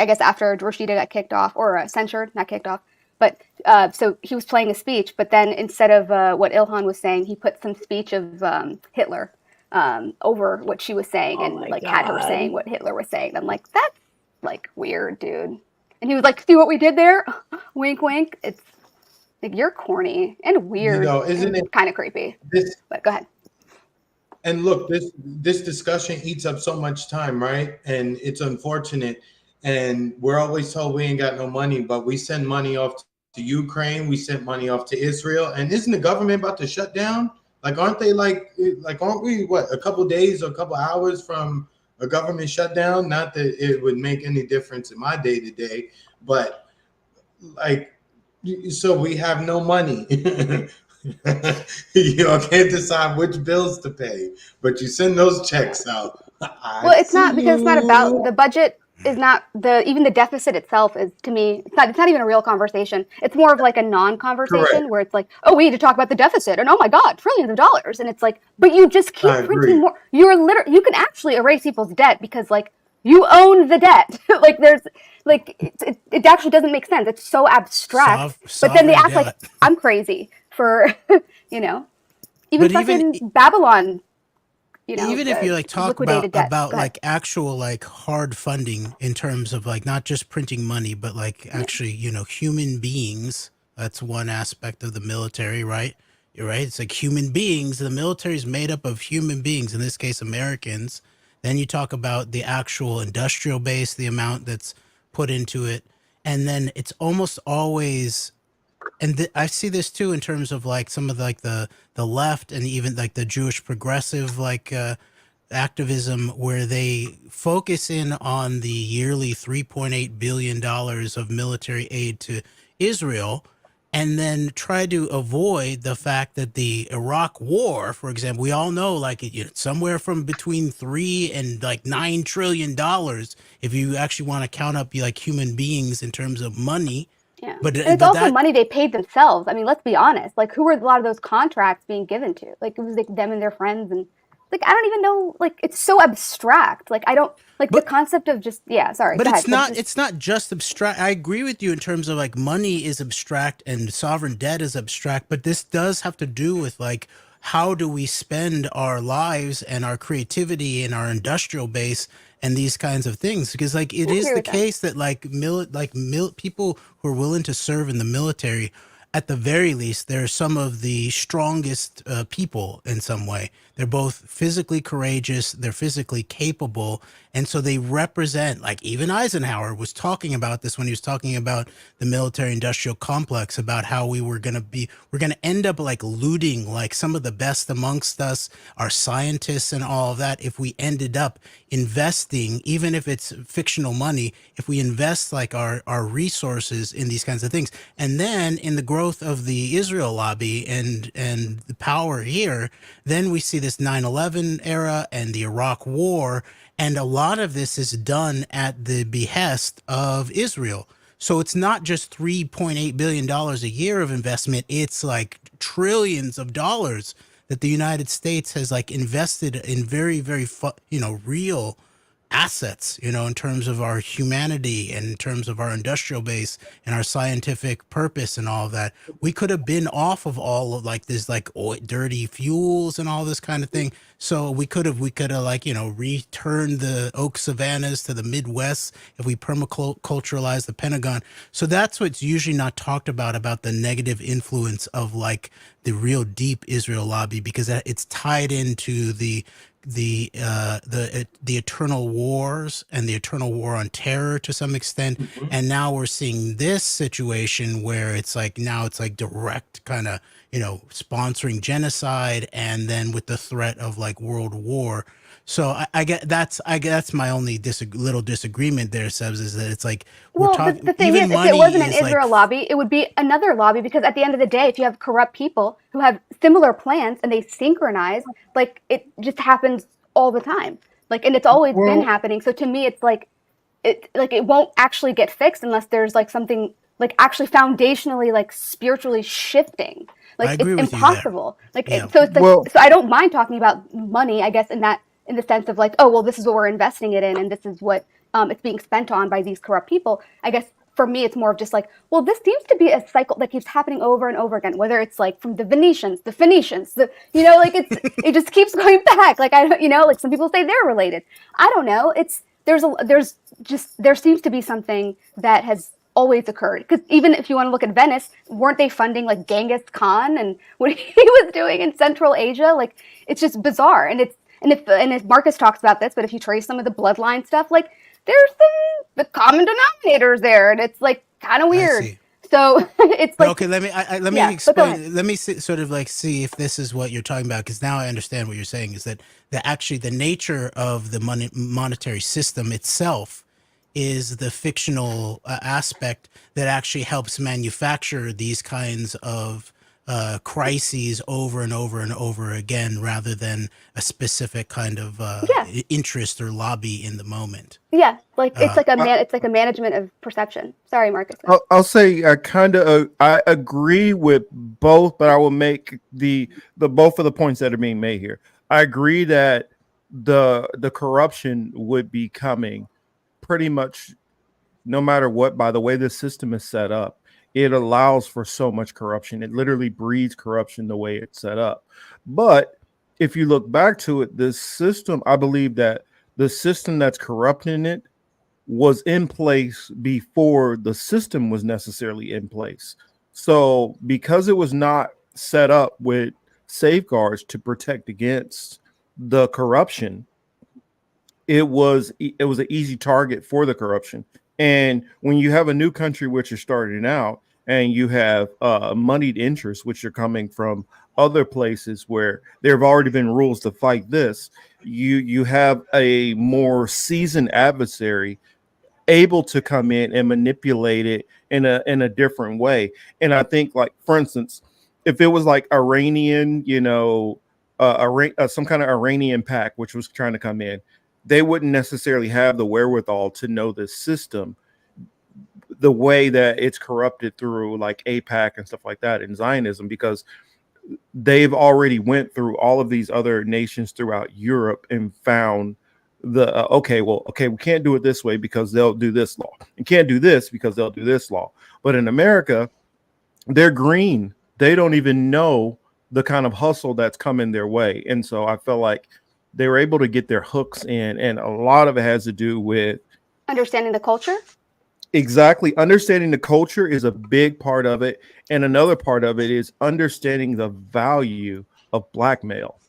guess after Rashida got kicked off or censured, not kicked off. But so he was playing a speech, but then instead of what Ilhan was saying, he put some speech of Hitler over what she was saying, and like had her saying what Hitler was saying. I'm like, that's like weird, dude. And he was like, "See what we did there? Wink, wink." It's like you're corny and weird. Isn't it kind of creepy? But go ahead. And look, this discussion eats up so much time, right? And it's unfortunate. And we're always told we ain't got no money, but we send money off to Ukraine. We sent money off to Israel. And isn't the government about to shut down? Like, aren't they aren't we, a couple days or a couple hours from a government shutdown? Not that it would make any difference in my day to day, but so we have no money. Can't decide which bills to pay, but you send those checks out. Well, it's not because it's not about the budget. Is not even the deficit itself is, to me, it's not even a real conversation. It's more of like a non-conversation. Correct. Where it's like, oh, we need to talk about the deficit, and oh my God, trillions of dollars, and it's like, but you just keep printing more. You can actually erase people's debt because like you own the debt. Like there's like it actually doesn't make sense. It's so abstract. But then they act like I'm crazy for even fucking Babylon. Even if you like talk about like actual like hard funding in terms of like not just printing money, but like actually, human beings, that's one aspect of the military, right? You're right. It's like human beings. The military is made up of human beings, in this case, Americans. Then you talk about the actual industrial base, the amount that's put into it. And then it's almost always, and I see this too in terms of like some of the left and even like the Jewish progressive activism, where they focus in on the yearly $3.8 billion of military aid to Israel, and then try to avoid the fact that the Iraq War, for example, we all know like somewhere from between $3 and like $9 trillion if you actually want to count up like human beings in terms of money. Yeah, but it's also money they paid themselves. I mean, let's be honest. Like, who were a lot of those contracts being given to? Like, it was like them and their friends, and like I don't even know. Like, it's so abstract. Like, I don't like the concept of just sorry. But it's not just abstract. I agree with you in terms of like money is abstract and sovereign debt is abstract. But this does have to do with like how do we spend our lives and our creativity and our industrial base and these kinds of things, because like it is the case that people who are willing to serve in the military, at the very least, they're some of the strongest people in some way. They're both physically courageous. They're physically capable. And so they represent, like even Eisenhower was talking about this when he was talking about the military industrial complex, about how we're going to end up like looting like some of the best amongst us, our scientists and all of that, if we ended up investing, even if it's fictional money, if we invest like our resources in these kinds of things. And then in the growth of the Israel lobby and the power here, then we see this 9/11 era and the Iraq war. And a lot of this is done at the behest of Israel. So it's not just $3.8 billion a year of investment. It's like trillions of dollars that the United States has like invested in very, very, real assets, in terms of our humanity and in terms of our industrial base and our scientific purpose and all of that. We could have been off of all of like this, like dirty fuels and all this kind of thing. So we could have like, returned the oak savannas to the Midwest if we permaculturalized the Pentagon. So that's what's usually not talked about the negative influence of like the real deep Israel lobby, because it's tied into the eternal wars and the eternal war on terror to some extent. And now we're seeing this situation where it's like direct kind of sponsoring genocide, and then with the threat of like world war. So I get that's my only little disagreement there, Sebs, is that it's like Well, the thing is, if it wasn't an Israel like, lobby, it would be another lobby, because at the end of the day, if you have corrupt people who have similar plans and they synchronize, like it just happens all the time. Like, and it's always been happening. So to me, it's like it won't actually get fixed unless there's like something like actually foundationally, like spiritually shifting. Like it's impossible. Like so it's like, so I don't mind talking about money, I guess, in the sense of like, oh well, this is what we're investing it in, and this is what it's being spent on by these corrupt people. I guess for me, it's more of just like, well, this seems to be a cycle that keeps happening over and over again. Whether it's like from the Venetians, the Phoenicians, like it just keeps going back. Like I don't, like some people say they're related. I don't know. There seems to be something that has always occurred, because even if you want to look at Venice, weren't they funding like Genghis Khan and what he was doing in Central Asia? Like it's just bizarre. And if Marcus talks about this, but if you trace some of the bloodline stuff, like there's the common denominators there, and it's like kind of weird. So it's like, okay, let me explain. Let me sort of like see if this is what you're talking about, because now I understand what you're saying. Is that actually the nature of the monetary system itself is the fictional aspect that actually helps manufacture these kinds of crises over and over and over again, rather than a specific kind of interest or lobby in the moment. Yeah, like it's like a management of perception. Sorry, Marcus. I'll say I agree with both, but I will make the both of the points that are being made here. I agree that the corruption would be coming pretty much no matter what. By the way the system is set up, it allows for so much corruption. It literally breeds corruption the way it's set up. But if you look back to it, this system, I believe that the system that's corrupting it was in place before the system was necessarily in place. So because it was not set up with safeguards to protect against the corruption, it was an easy target for the corruption. And when you have a new country which is starting out, and you have moneyed interests which are coming from other places where there have already been rules to fight this, you have a more seasoned adversary able to come in and manipulate it in a different way. And I think, like, for instance, if it was like Iranian, some kind of Iranian pack which was trying to come in, they wouldn't necessarily have the wherewithal to know this system the way that it's corrupted through like AIPAC and stuff like that in Zionism, because they've already went through all of these other nations throughout Europe and found we can't do it this way because they'll do this law. You can't do this because they'll do this law. But in America, they're green. They don't even know the kind of hustle that's coming their way. And so I felt like they were able to get their hooks in, and a lot of it has to do with understanding the culture. Exactly. Understanding the culture is a big part of it. And another part of it is understanding the value of blackmail.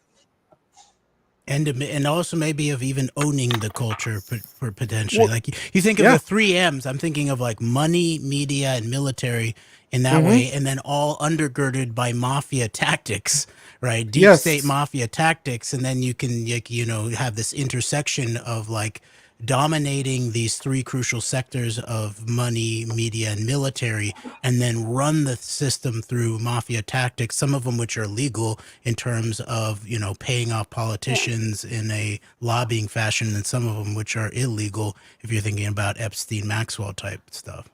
And also maybe of even owning the culture for potentially, Well, like you think of yeah. the 3 M's. I'm thinking of like money, media, and military in that Mhm. way, and then all undergirded by mafia tactics, right? Deep state Yes. mafia tactics, and then you can, like, have this intersection of like dominating these three crucial sectors of money, media, and military, and then run the system through mafia tactics, some of them which are legal in terms of, paying off politicians in a lobbying fashion, and some of them which are illegal if you're thinking about Epstein Maxwell type stuff.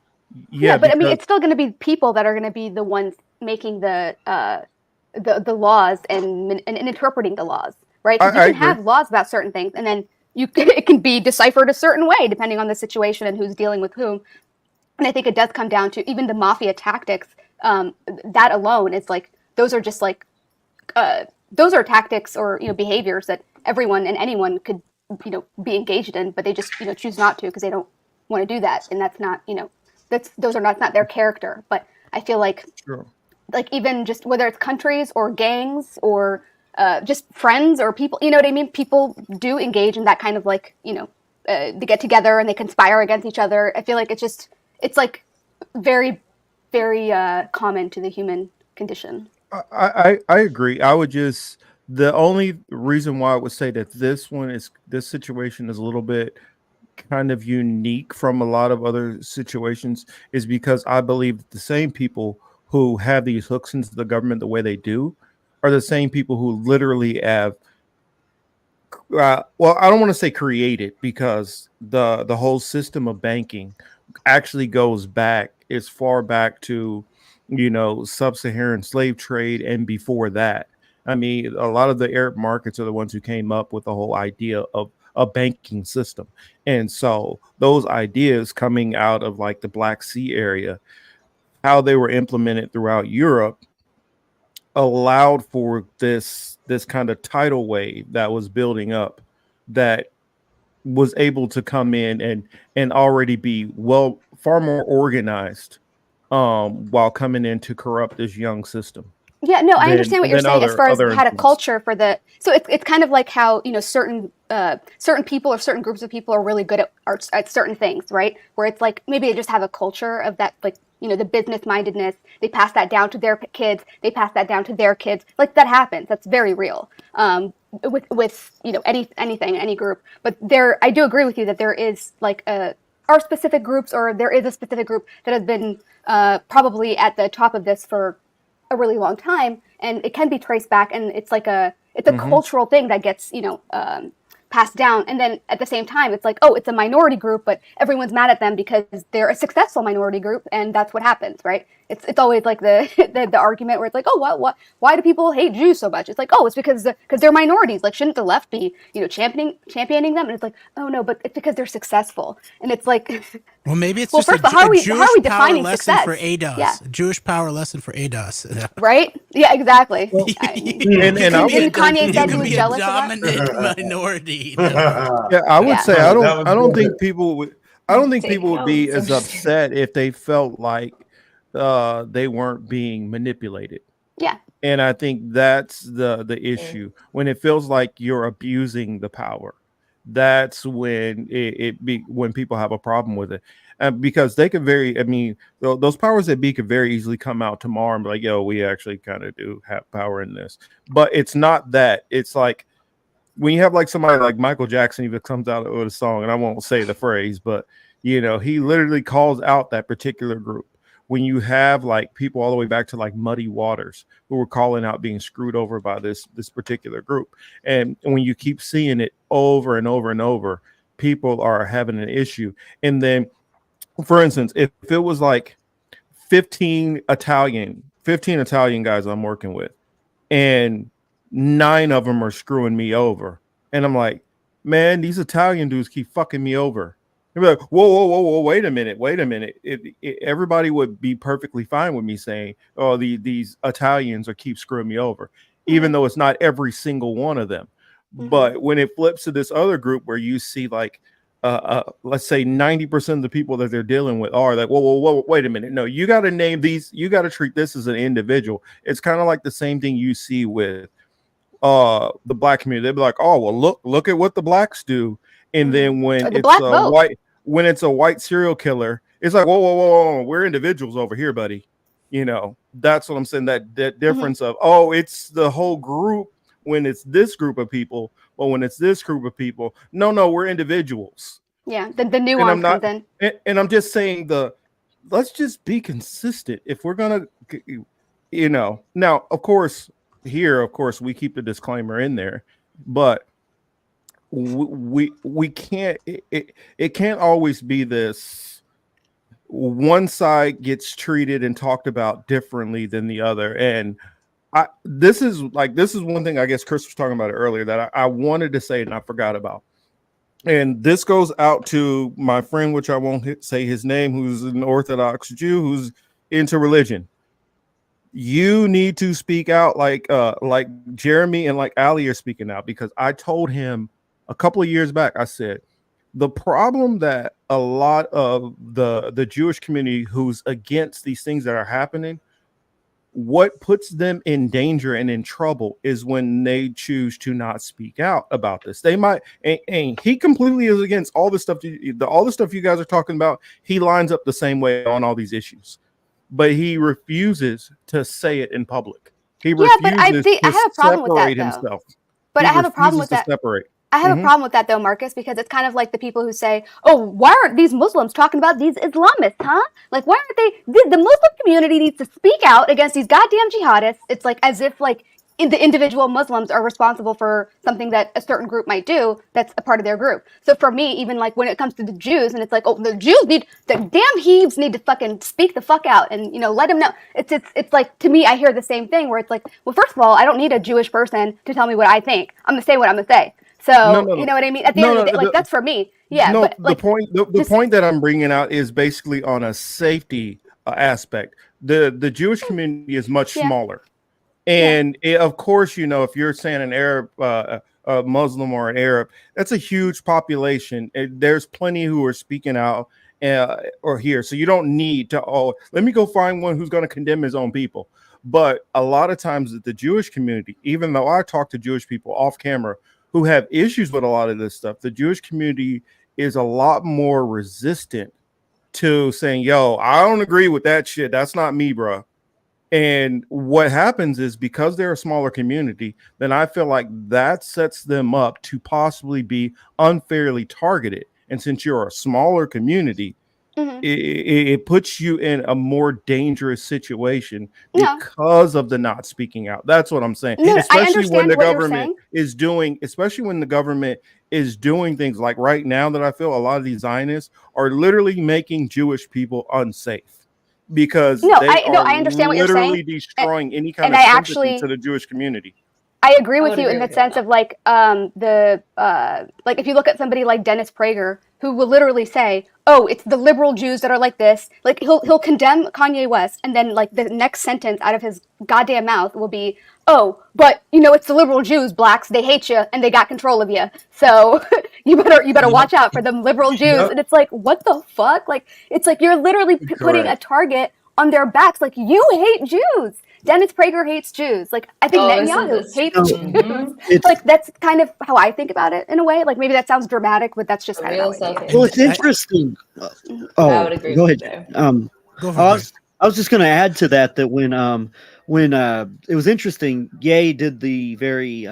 Yeah, but I mean, because it's still going to be people that are going to be the ones making the laws and interpreting the laws, right? Because you I can agree. have laws about certain things, and then it can be deciphered a certain way depending on the situation and who's dealing with whom. And I think it does come down to even the mafia tactics. That alone is like, those are just like those are tactics or behaviors that everyone and anyone could be engaged in, but they just choose not to because they don't want to do that, and that's not those are not their character. But I feel like Sure. even just whether it's countries or gangs or just friends or people, you know what I mean? People do engage in that kind of like they get together and they conspire against each other. I feel like it's like very very common to the human condition. I agree. I would just the only reason why I would say that this situation is a little bit kind of unique from a lot of other situations is because I believe that the same people who have these hooks into the government the way they do are the same people who literally have well, I don't want to say created because the whole system of banking actually goes back as far back to sub-Saharan slave trade and before that. I mean, a lot of the Arab markets are the ones who came up with the whole idea of a banking system. And so those ideas coming out of like the Black Sea area, how they were implemented throughout Europe allowed for this kind of tidal wave that was building up that was able to come in and already be far more organized while coming in to corrupt this young system Yeah, no, I understand what you're than saying as far as other had a influence. culture for the. So it's kind of like how certain people or certain groups of people are really good at certain things, right? Where it's like maybe they just have a culture of that, like the business mindedness. They pass that down to their kids. They pass that down to their kids. Like that happens. That's very real. With anything, any group. But I do agree with you that there is like are specific groups, or there is a specific group that has been probably at the top of this for a really long time, and it can be traced back, and it's like a cultural thing that gets passed down. And then at the same time it's like, oh, it's a minority group, but everyone's mad at them because they're a successful minority group, and that's what happens, right? It's always like the argument where it's like, oh, why do people hate Jews so much? It's like, oh, it's because they're minorities. Like, shouldn't the left be championing them? And it's like, oh no, but it's because they're successful. And it's like, Well, maybe it's well, just first of all, how are we Jewish power defining lesson success? for ADOS. Yeah. A Jewish power lesson for ADOS. Right? Yeah, exactly. And I Didn't Kanye say he was be jealous a of that? dominant minority. Yeah, I would Yeah. say No, that was I don't good. think people would I don't think Take people would be notes. as upset if they felt like they weren't being manipulated. Yeah. And I think that's the issue when it feels like you're abusing the power. That's when when people have a problem with it, because they could I mean, those powers that be could very easily come out tomorrow and be like, "Yo, we actually kind of do have power in this," but it's not that. It's like when you have like somebody like Michael Jackson even comes out with a song, and I won't say the phrase, but he literally calls out that particular group. When you have like people all the way back to like Muddy Waters who were calling out being screwed over by this particular group, and when you keep seeing it over and over and over, people are having an issue. And then, for instance, if it was like 15 Italian guys I'm working with, and 9 of them are screwing me over, and I'm like, man, these Italian dudes keep fucking me over. They're like, whoa, wait a minute. Everybody would be perfectly fine with me saying, oh, these Italians are keep screwing me over, even though it's not every single one of them. But when it flips to this other group where you see like let's say 90% of the people that they're dealing with are like, whoa, wait a minute. No, you got to name these. You got to treat this as an individual. It's kind of like the same thing you see with the black community. They'd be like, oh well, look at what the blacks do. And then Or the black vote. when it's a white serial killer, it's like, whoa, we're individuals over here, buddy. You know, that's what I'm saying. That difference of, oh, it's the whole group when it's this group of people, but when it's this group of people, no, we're individuals. Yeah, the nuance comes in. And I'm just saying let's just be consistent. If we're gonna, you know, now of course we keep the disclaimer in there, but we can't. It can't always be this. One side gets treated and talked about differently than the other, and this is one thing I guess Chris was talking about earlier that I wanted to say and I forgot about. And this goes out to my friend, which I won't say his name, who's an Orthodox Jew who's into religion. You need to speak out like Jeremy and like Ali are speaking out, because I told him a couple of years back, I said, the problem that a lot of the Jewish community who's against these things that are happening, what puts them in danger and in trouble is when they choose to not speak out about this. They might, and he completely is against all the stuff you guys are talking about. He lines up the same way on all these issues, but he refuses to say it in public. He refuses but I have a problem with that, himself. But I have a problem with that. I have a problem with that, though, Marcus, because it's kind of like the people who say, oh, why aren't these Muslims talking about these Islamists, huh? Like, why aren't they? The Muslim community needs to speak out against these goddamn jihadists. It's like as if, like, the individual Muslims are responsible for something that a certain group might do that's a part of their group. So for me, even, like, when it comes to the Jews, and it's like, oh, the damn heaves need to fucking speak the fuck out and, you know, let them know. It's like, to me, I hear the same thing where it's like, well, first of all, I don't need a Jewish person to tell me what I think. I'm going to say what I'm going to say. So, no. You know what I mean? At the end of the day, like, that's for me. Yeah. No, but, like, the point that I'm bringing out is basically on a safety aspect. The Jewish community is much smaller. And of course, you know, if you're saying an Arab, a Muslim or an Arab, that's a huge population. There's plenty who are speaking out or here. So you don't need to, let me go find one who's going to condemn his own people. But a lot of times the Jewish community, even though I talk to Jewish people off camera who have issues with a lot of this stuff, the Jewish community is a lot more resistant to saying, yo, I don't agree with that shit. That's not me, bro. And what happens is, because they're a smaller community, then I feel like that sets them up to possibly be unfairly targeted. And since you're a smaller community, it puts you in a more dangerous situation because of the not speaking out. That's what I'm saying. Especially when the government is doing things like right now, that I feel a lot of these Zionists are literally making Jewish people unsafe, because I understand what you're saying. Literally destroying any kind of sympathy to the Jewish community. I agree with you in the sense of like like if you look at somebody like Dennis Prager, who will literally say, "Oh, it's the liberal Jews that are like this." Like he'll condemn Kanye West, and then like the next sentence out of his goddamn mouth will be, "Oh, but you know, it's the liberal Jews, blacks. They hate you and they got control of you. So you better watch out for them liberal Jews." And it's like, what the fuck? Like it's like you're literally putting a target on their backs. Like, you hate Jews. Dennis Prager hates Jews. Like, I think Netanyahu hates Jews. Like, that's kind of how I think about it in a way. Like, maybe that sounds dramatic, but that's just kind of how I think. Well, it's interesting. I would agree. Go ahead. I was just going to add to that when it was interesting, Ye did the very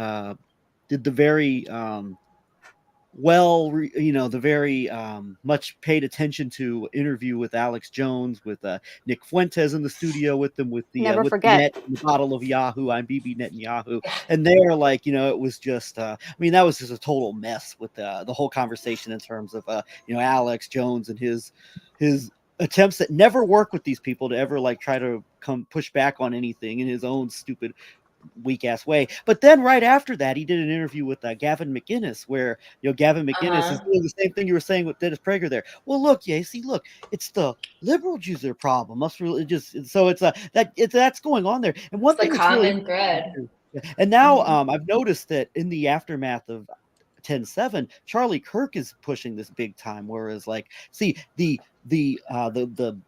much paid attention to interview with Alex Jones, with Nick Fuentes in the studio with them, with the bottle of Yahoo, I'm Bibi Netanyahu, and they're like, it was just, that was just a total mess with the whole conversation in terms of Alex Jones and his attempts that never work with these people to ever like try to come push back on anything in his own stupid weak ass way. But then right after that, he did an interview with Gavin McInnes, where Gavin McInnes is doing the same thing you were saying with Dennis Prager there. Well, look, it's the liberal Jews their problem. That's going on there. And one thing, the common thread. And now I've noticed that in the aftermath of 10/7, Charlie Kirk is pushing this big time. Whereas, like, see, the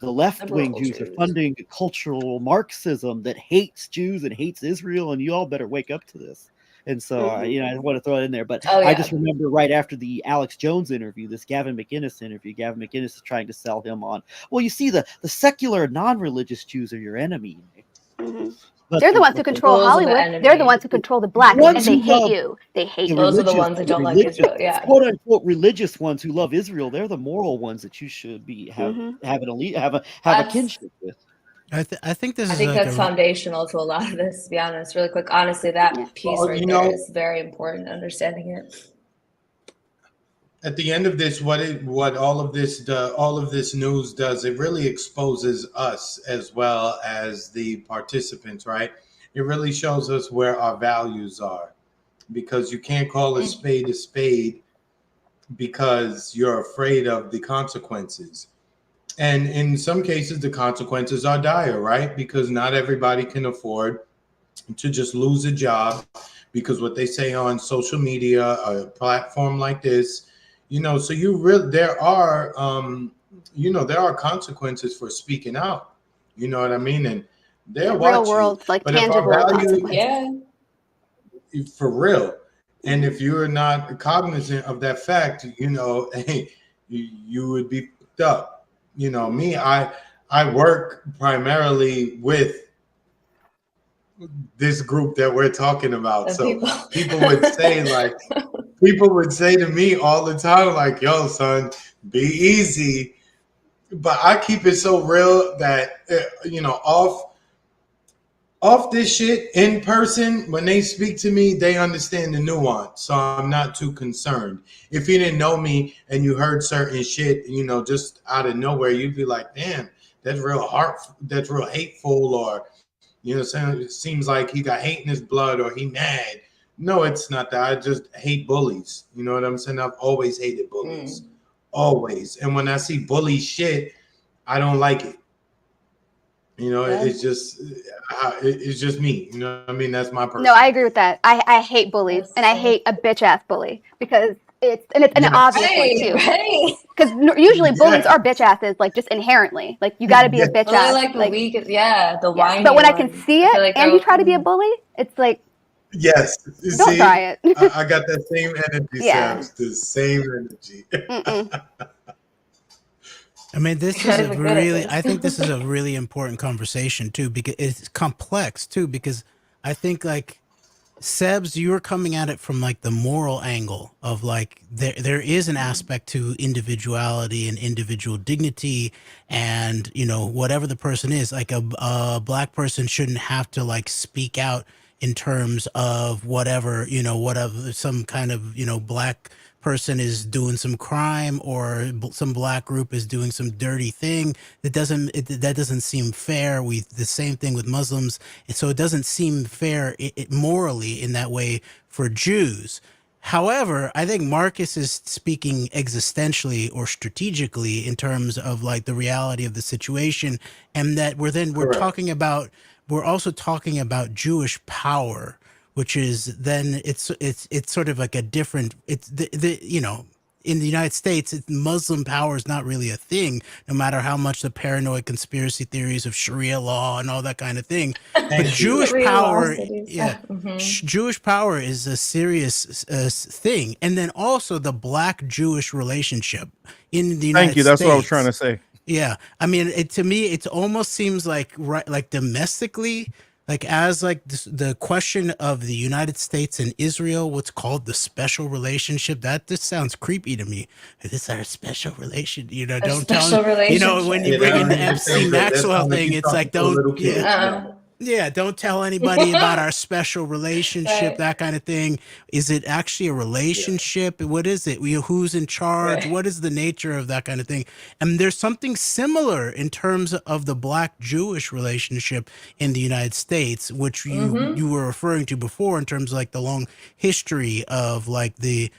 left wing Jews are funding cultural Marxism that hates Jews and hates Israel, and you all better wake up to this. And so, I want to throw it in there. But Oh, I yeah. just remember right after the Alex Jones interview, this Gavin McInnes interview, Gavin McInnes is trying to sell him on, well, you see, the secular non-religious Jews are your enemy. Mhm. But They're the ones who control Those are the Hollywood. They're the enemy. ones who control the blacks, ones and they who hate love you. They hate the you. Those are the religious, ones that don't like Israel. Yeah. quote unquote religious ones who love Israel. They're the moral ones that you should be have a That's- kinship with. I think this I is think like that's a, foundational to a lot of this, to be honest. Really quick, honestly, that Yeah. piece Well, right you there know- is very important, understanding it. At the end of this, what all of this news does, it really exposes us as well as the participants, right? It really shows us where our values are, because you can't call a spade because you're afraid of the consequences. And in some cases, the consequences are dire, right? Because not everybody can afford to just lose a job because what they say on social media, a platform like this, so there are consequences for speaking out. You know what I mean? And they're Real watching. world, like But if our tangible value- consequences. Yeah. for real. And if you're not cognizant of that fact, hey, you would be fucked up. Me, I work primarily with this group that we're talking about. And So people would say to me all the time, like, yo, son, be easy. But I keep it so real that, off this shit in person, when they speak to me, they understand the nuance. So I'm not too concerned. If you didn't know me and you heard certain shit, just out of nowhere, you'd be like, damn, that's real hateful, or, it seems like he got hate in his blood, or he mad. No, it's not that. I just hate bullies. You know what I'm saying? I've always hated bullies. Always. And when I see bully shit, I don't like it. It's just me. You know what I mean? That's my person. No, I agree with that. I hate bullies, and I hate a bitch ass bully because it's an obvious one too. Right. Because usually bullies are bitch asses, like just inherently. Like you got to be a bitch Well, they're ass. like the weak, the whiny. But when I can ones. see I feel it like and you try to be a bully, it's like Yes. You don't see, try it. I got that same energy, Yeah. Sam. The same energy. Mm-mm. I mean, this is Gotta a be good at really, this. I think this is a really important conversation too, because it's complex too, because I think like Sebs, you're coming at it from like the moral angle of like, there is an aspect to individuality and individual dignity, and, whatever the person is, like a black person shouldn't have to like speak out in terms of whatever some kind of, black person is doing some crime, or some black group is doing some dirty thing that doesn't seem fair. The same thing with Muslims, and so it doesn't seem fair morally in that way for Jews. However, I think Marcus is speaking existentially or strategically in terms of like the reality of the situation, and that we're Correct. we're also talking about Jewish power, which is then it's sort of like a different, it's in the United States, Muslim power is not really a thing, no matter how much the paranoid conspiracy theories of Sharia law and all that kind of thing. But Thank you. Jewish Sharia law power, cities. yeah, Jewish power is a serious thing. And then also the black-Jewish relationship in the United Thank you. That's what I was trying to States. say. Yeah, I mean, to me, it almost seems like like domestically, like as like the question of the United States and Israel, what's called the special relationship. That just sounds creepy to me. This is our special relation. Don't special tell relationship. when you bring in the that Epstein sounds good. That Maxwell sounds like thing, you it's like talking to a little don't kid. yeah, don't tell anybody about our special relationship, Right. that kind of thing. Is it actually a relationship? What is it? Who's in charge? Right. What is the nature of that kind of thing? And there's something similar in terms of the black-Jewish relationship in the United States, which you were referring to before in terms of like the long history of like the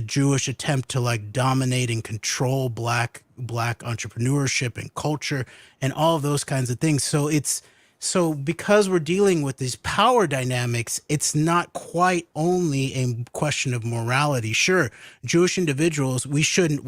Jewish attempt to like dominate and control black entrepreneurship and culture and all of those kinds of things. So because we're dealing with these power dynamics, it's not quite only a question of morality. Sure, Jewish individuals,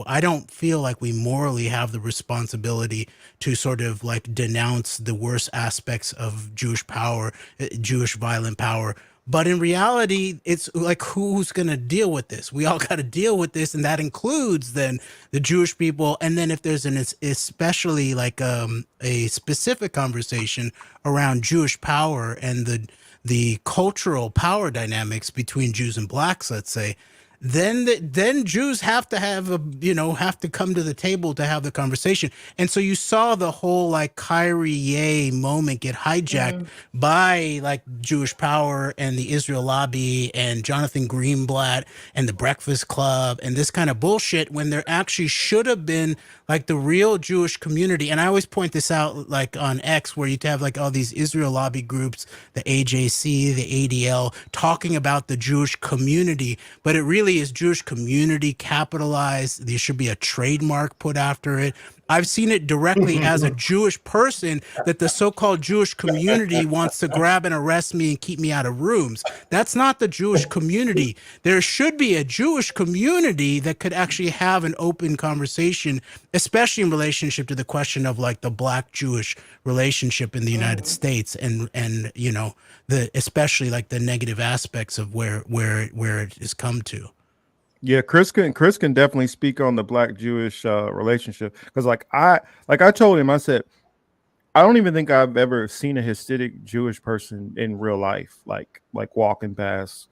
I don't feel like we morally have the responsibility to sort of like denounce the worst aspects of Jewish power, Jewish violent power. But in reality, it's like, who's going to deal with this? We all got to deal with this. And that includes then the Jewish people. And then if there's especially like a specific conversation around Jewish power and the cultural power dynamics between Jews and blacks, let's say, then Jews have to have have to come to the table to have the conversation. And so you saw the whole like Kyrie moment get hijacked by like Jewish power and the Israel lobby and Jonathan Greenblatt and the Breakfast Club and this kind of bullshit, when there actually should have been like the real Jewish community. And I always point this out like on X, where you have like all these Israel lobby groups, the AJC, the ADL, talking about the Jewish community, but it really is Jewish community capitalized. There should be a trademark put after it. I've seen it directly as a Jewish person that the so-called Jewish community wants to grab and arrest me and keep me out of rooms. That's not the Jewish community. There should be a Jewish community that could actually have an open conversation, especially in relationship to the question of like the black Jewish relationship in the United States, and the especially like the negative aspects of where it has come to. Yeah, Chris can definitely speak on the black Jewish relationship, because like I told him, I said, I don't even think I've ever seen a Hasidic Jewish person in real life, like walking past.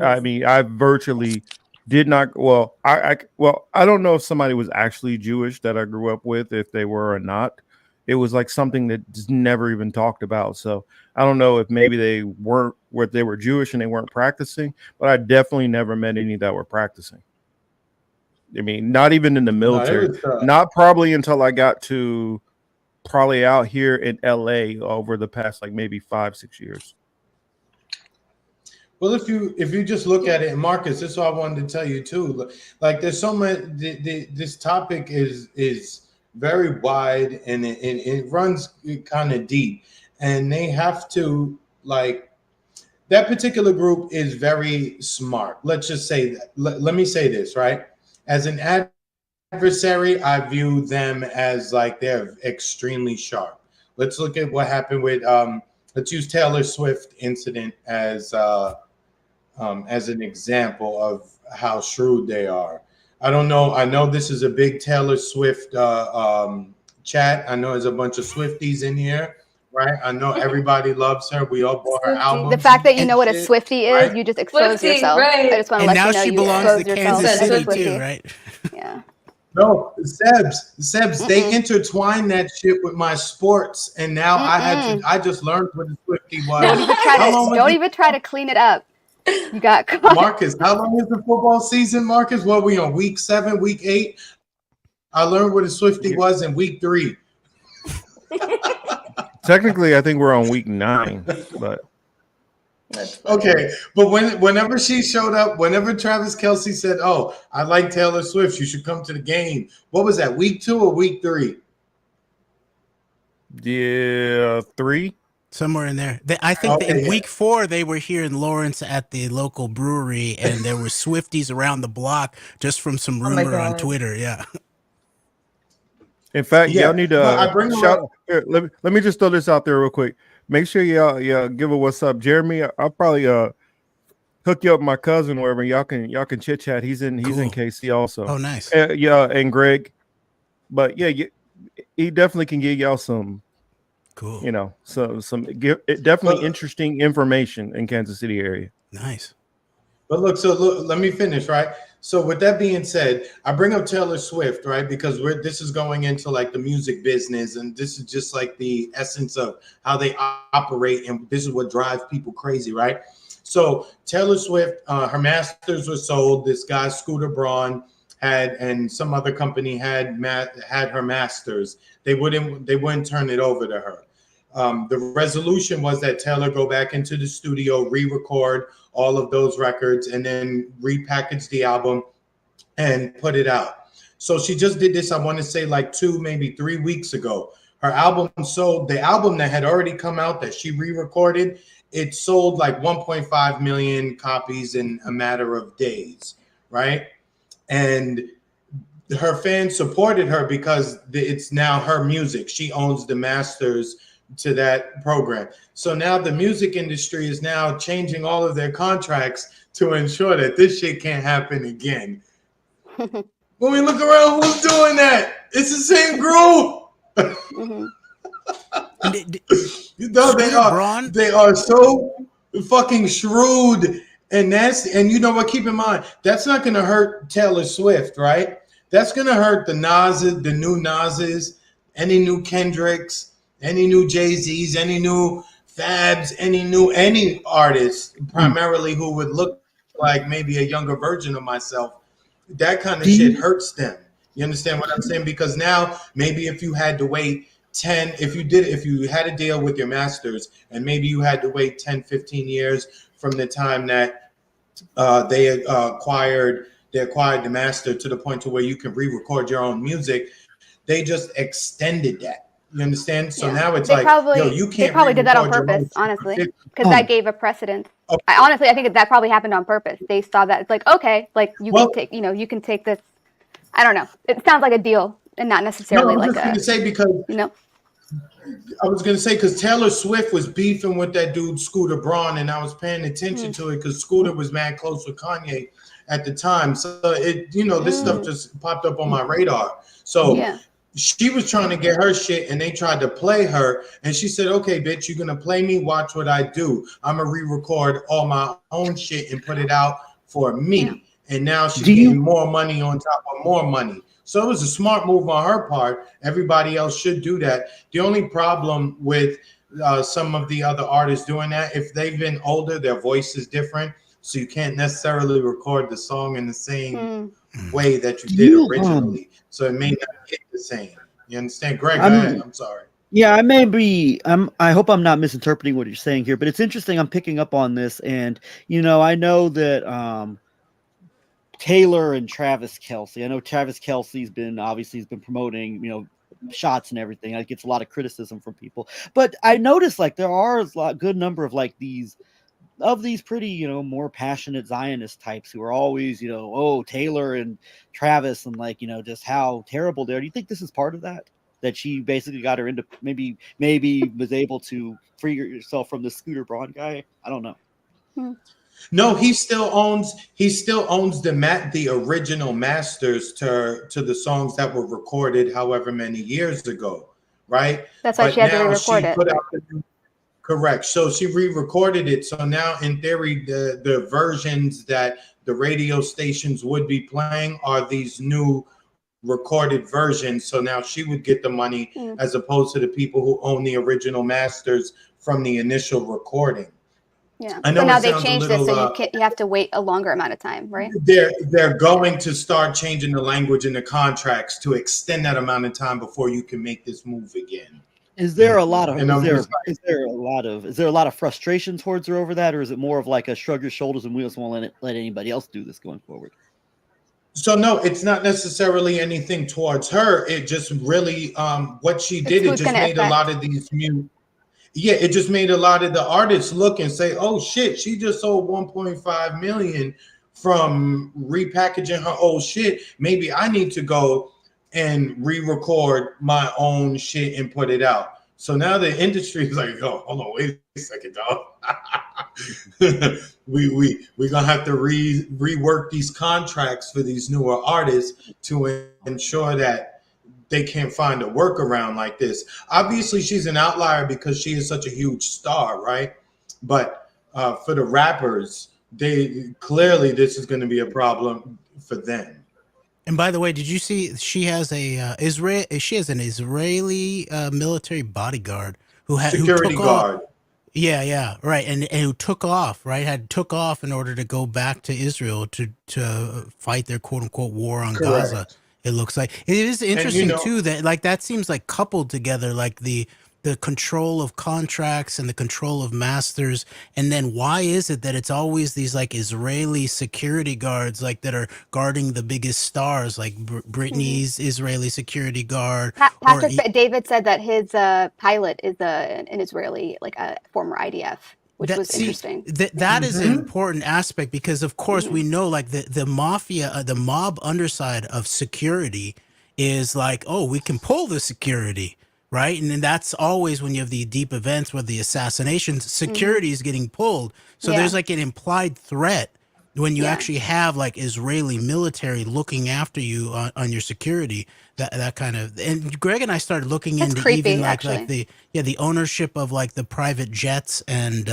I mean, I virtually did not. Well, I don't know if somebody was actually Jewish that I grew up with, if they were or not. It was like something that just never even talked about. So I don't know if maybe they were Jewish and they weren't practicing, but I definitely never met any that were practicing. I mean, not even in the military, not probably until I got to probably out here in LA over the past like maybe 5-6 years. Well, if you just look at it, and Marcus, this is what I wanted to tell you too. Like, there's so much. This topic is very wide, and it runs kind of deep, and they have to, like, that particular group is very smart. Let's just say that. Let me say this, right? As an adversary, I view them as like they're extremely sharp. Let's look at what happened with let's use Taylor Swift incident as an example of how shrewd they are. I don't know. I know this is a big Taylor Swift chat. I know there's a bunch of Swifties in here, right? I know everybody loves her. We all bought her album. The fact that you know what a Swiftie is, right? You just exposed yourself. Right. I just want to let you know she you belongs to Kansas City too, right? Yeah. No, Sebs, they intertwined that shit with my sports, and now I just learned what a Swiftie was. Don't even try to clean it up. You got caught. Marcus, how long is the football season, Marcus? What, we on week 7, week 8? I learned what a Swiftie was in week 3. Technically, I think we're on week 9, but okay. But whenever she showed up, whenever Travis Kelce said, "Oh, I like Taylor Swift, you should come to the game," what was that? Week 2 or week 3? Yeah, 3. Somewhere in there. I think that in week 4, they were here in Lawrence at the local brewery, and there were Swifties around the block just from some rumor on Twitter. Yeah. In fact, y'all need to shout. Here, let me just throw this out there real quick. Make sure y'all give a what's up, Jeremy. I'll probably hook you up with my cousin wherever y'all can chit chat. He's in KC also. Oh, nice. Yeah, and Greg. But yeah, he definitely can give y'all some. Cool. Definitely interesting information in Kansas City area. Nice. But look, let me finish, right? So with that being said, I bring up Taylor Swift, right? Because this is going into like the music business, and this is just like the essence of how they operate, and this is what drives people crazy, right? So Taylor Swift, her masters were sold. This guy Scooter Braun and some other company had her masters. They wouldn't turn it over to her. The resolution was that Taylor go back into the studio, re-record all of those records, and then repackage the album and put it out. So she just did this, I want to say like 2, maybe 3 weeks ago. Her album sold, the album that had already come out that she re-recorded, it sold like 1.5 million copies in a matter of days, right? And her fans supported her because it's now her music. She owns the masters to that program. So now the music industry is now changing all of their contracts to ensure that this shit can't happen again. When we look around, who's doing that? It's the same group. You know, they are so fucking shrewd and nasty. And you know what? Keep in mind, that's not going to hurt Taylor Swift, right? That's going to hurt the Nas's, the new Nas's, any new Kendricks, any new Jay-Z's, any new Fabs, any artist, primarily who would look like maybe a younger version of myself. That kind of shit hurts them. You understand what I'm saying? Because now maybe if you had to wait if you had a deal with your masters and maybe you had to wait 10, 15 years from the time that they acquired the master to the point to where you can re-record your own music, they just extended that. You understand? So now it's you can't. They probably did that on purpose, honestly, because that gave a precedent. Okay. I think that probably happened on purpose. They saw that it's like, okay, like can take, you can take this. I don't know. It sounds like a deal and not necessarily like a. I was going to say because Taylor Swift was beefing with that dude Scooter Braun, and I was paying attention to it because Scooter was mad close with Kanye at the time. So this stuff just popped up on my radar. So she was trying to get her shit, and they tried to play her, and she said, "Okay, bitch, you're gonna play me. Watch what I do. I'm gonna re-record all my own shit and put it out for me." Yeah. And now she's getting more money on top of more money. So it was a smart move on her part. Everybody else should do that. The only problem with some of the other artists doing that, if they've been older, their voice is different. So you can't necessarily record the song in the same way that you did originally. So it may not hit the same. You understand? Greg, go ahead. I'm sorry. Yeah, I hope I'm not misinterpreting what you're saying here, but it's interesting. I'm picking up on this. And, I know that Taylor and Travis Kelce. I know Travis Kelce's been promoting, shots and everything. It gets a lot of criticism from people, but I noticed there are a good number of these pretty, more passionate Zionist types who are always, Taylor and Travis and just how terrible they are. Do you think this is part of that? That she basically got her into maybe was able to free herself from the Scooter Braun guy? I don't know. No, he still owns the original masters to the songs that were recorded however many years ago, right? That's why she had to re-record it. Correct. So she re-recorded it. So now in theory, the versions that the radio stations would be playing are these new recorded versions. So now she would get the money as opposed to the people who own the original masters from the initial recording. Yeah. I know so now they changed it, so you have to wait a longer amount of time, right? They're going to start changing the language in the contracts to extend that amount of time before you can make this move again. Is there a lot of frustration towards her over that, or is it more of a shrug your shoulders and we just won't let anybody else do this going forward? So no, it's not necessarily anything towards her. It just really what she did. It just made a lot of these it just made a lot of the artists look and say, "Oh shit, she just sold 1.5 million from repackaging her old shit. Maybe I need to go and re-record my own shit and put it out." So now the industry is like, "Oh, hold on, wait a second, dog. We're gonna have to rework these contracts for these newer artists to ensure that they can't find a workaround like this." Obviously, she's an outlier because she is such a huge star, right? But for the rappers, clearly this is going to be a problem for them. And by the way, did you see she has an Israeli military bodyguard who security guard. Yeah, right, and who took off, right? Took off in order to go back to Israel to fight their quote unquote war on Correct. Gaza. It looks like it is interesting too that that seems coupled together, the control of contracts and the control of masters. And then why is it that it's always these Israeli security guards that are guarding the biggest stars, like Britney's Israeli security guard? David said that his pilot is an Israeli, a former IDF. Which was interesting. That is an important aspect because, of course, we know the mafia, the mob underside of security is oh, we can pull the security, right? And then that's always when you have the deep events with the assassinations, security is getting pulled. So Yeah. there's like an implied threat when you Yeah. actually have like Israeli military looking after you on your security, that kind of. And Greg and I started looking That's into creepy, even like actually. the ownership of like the private jets and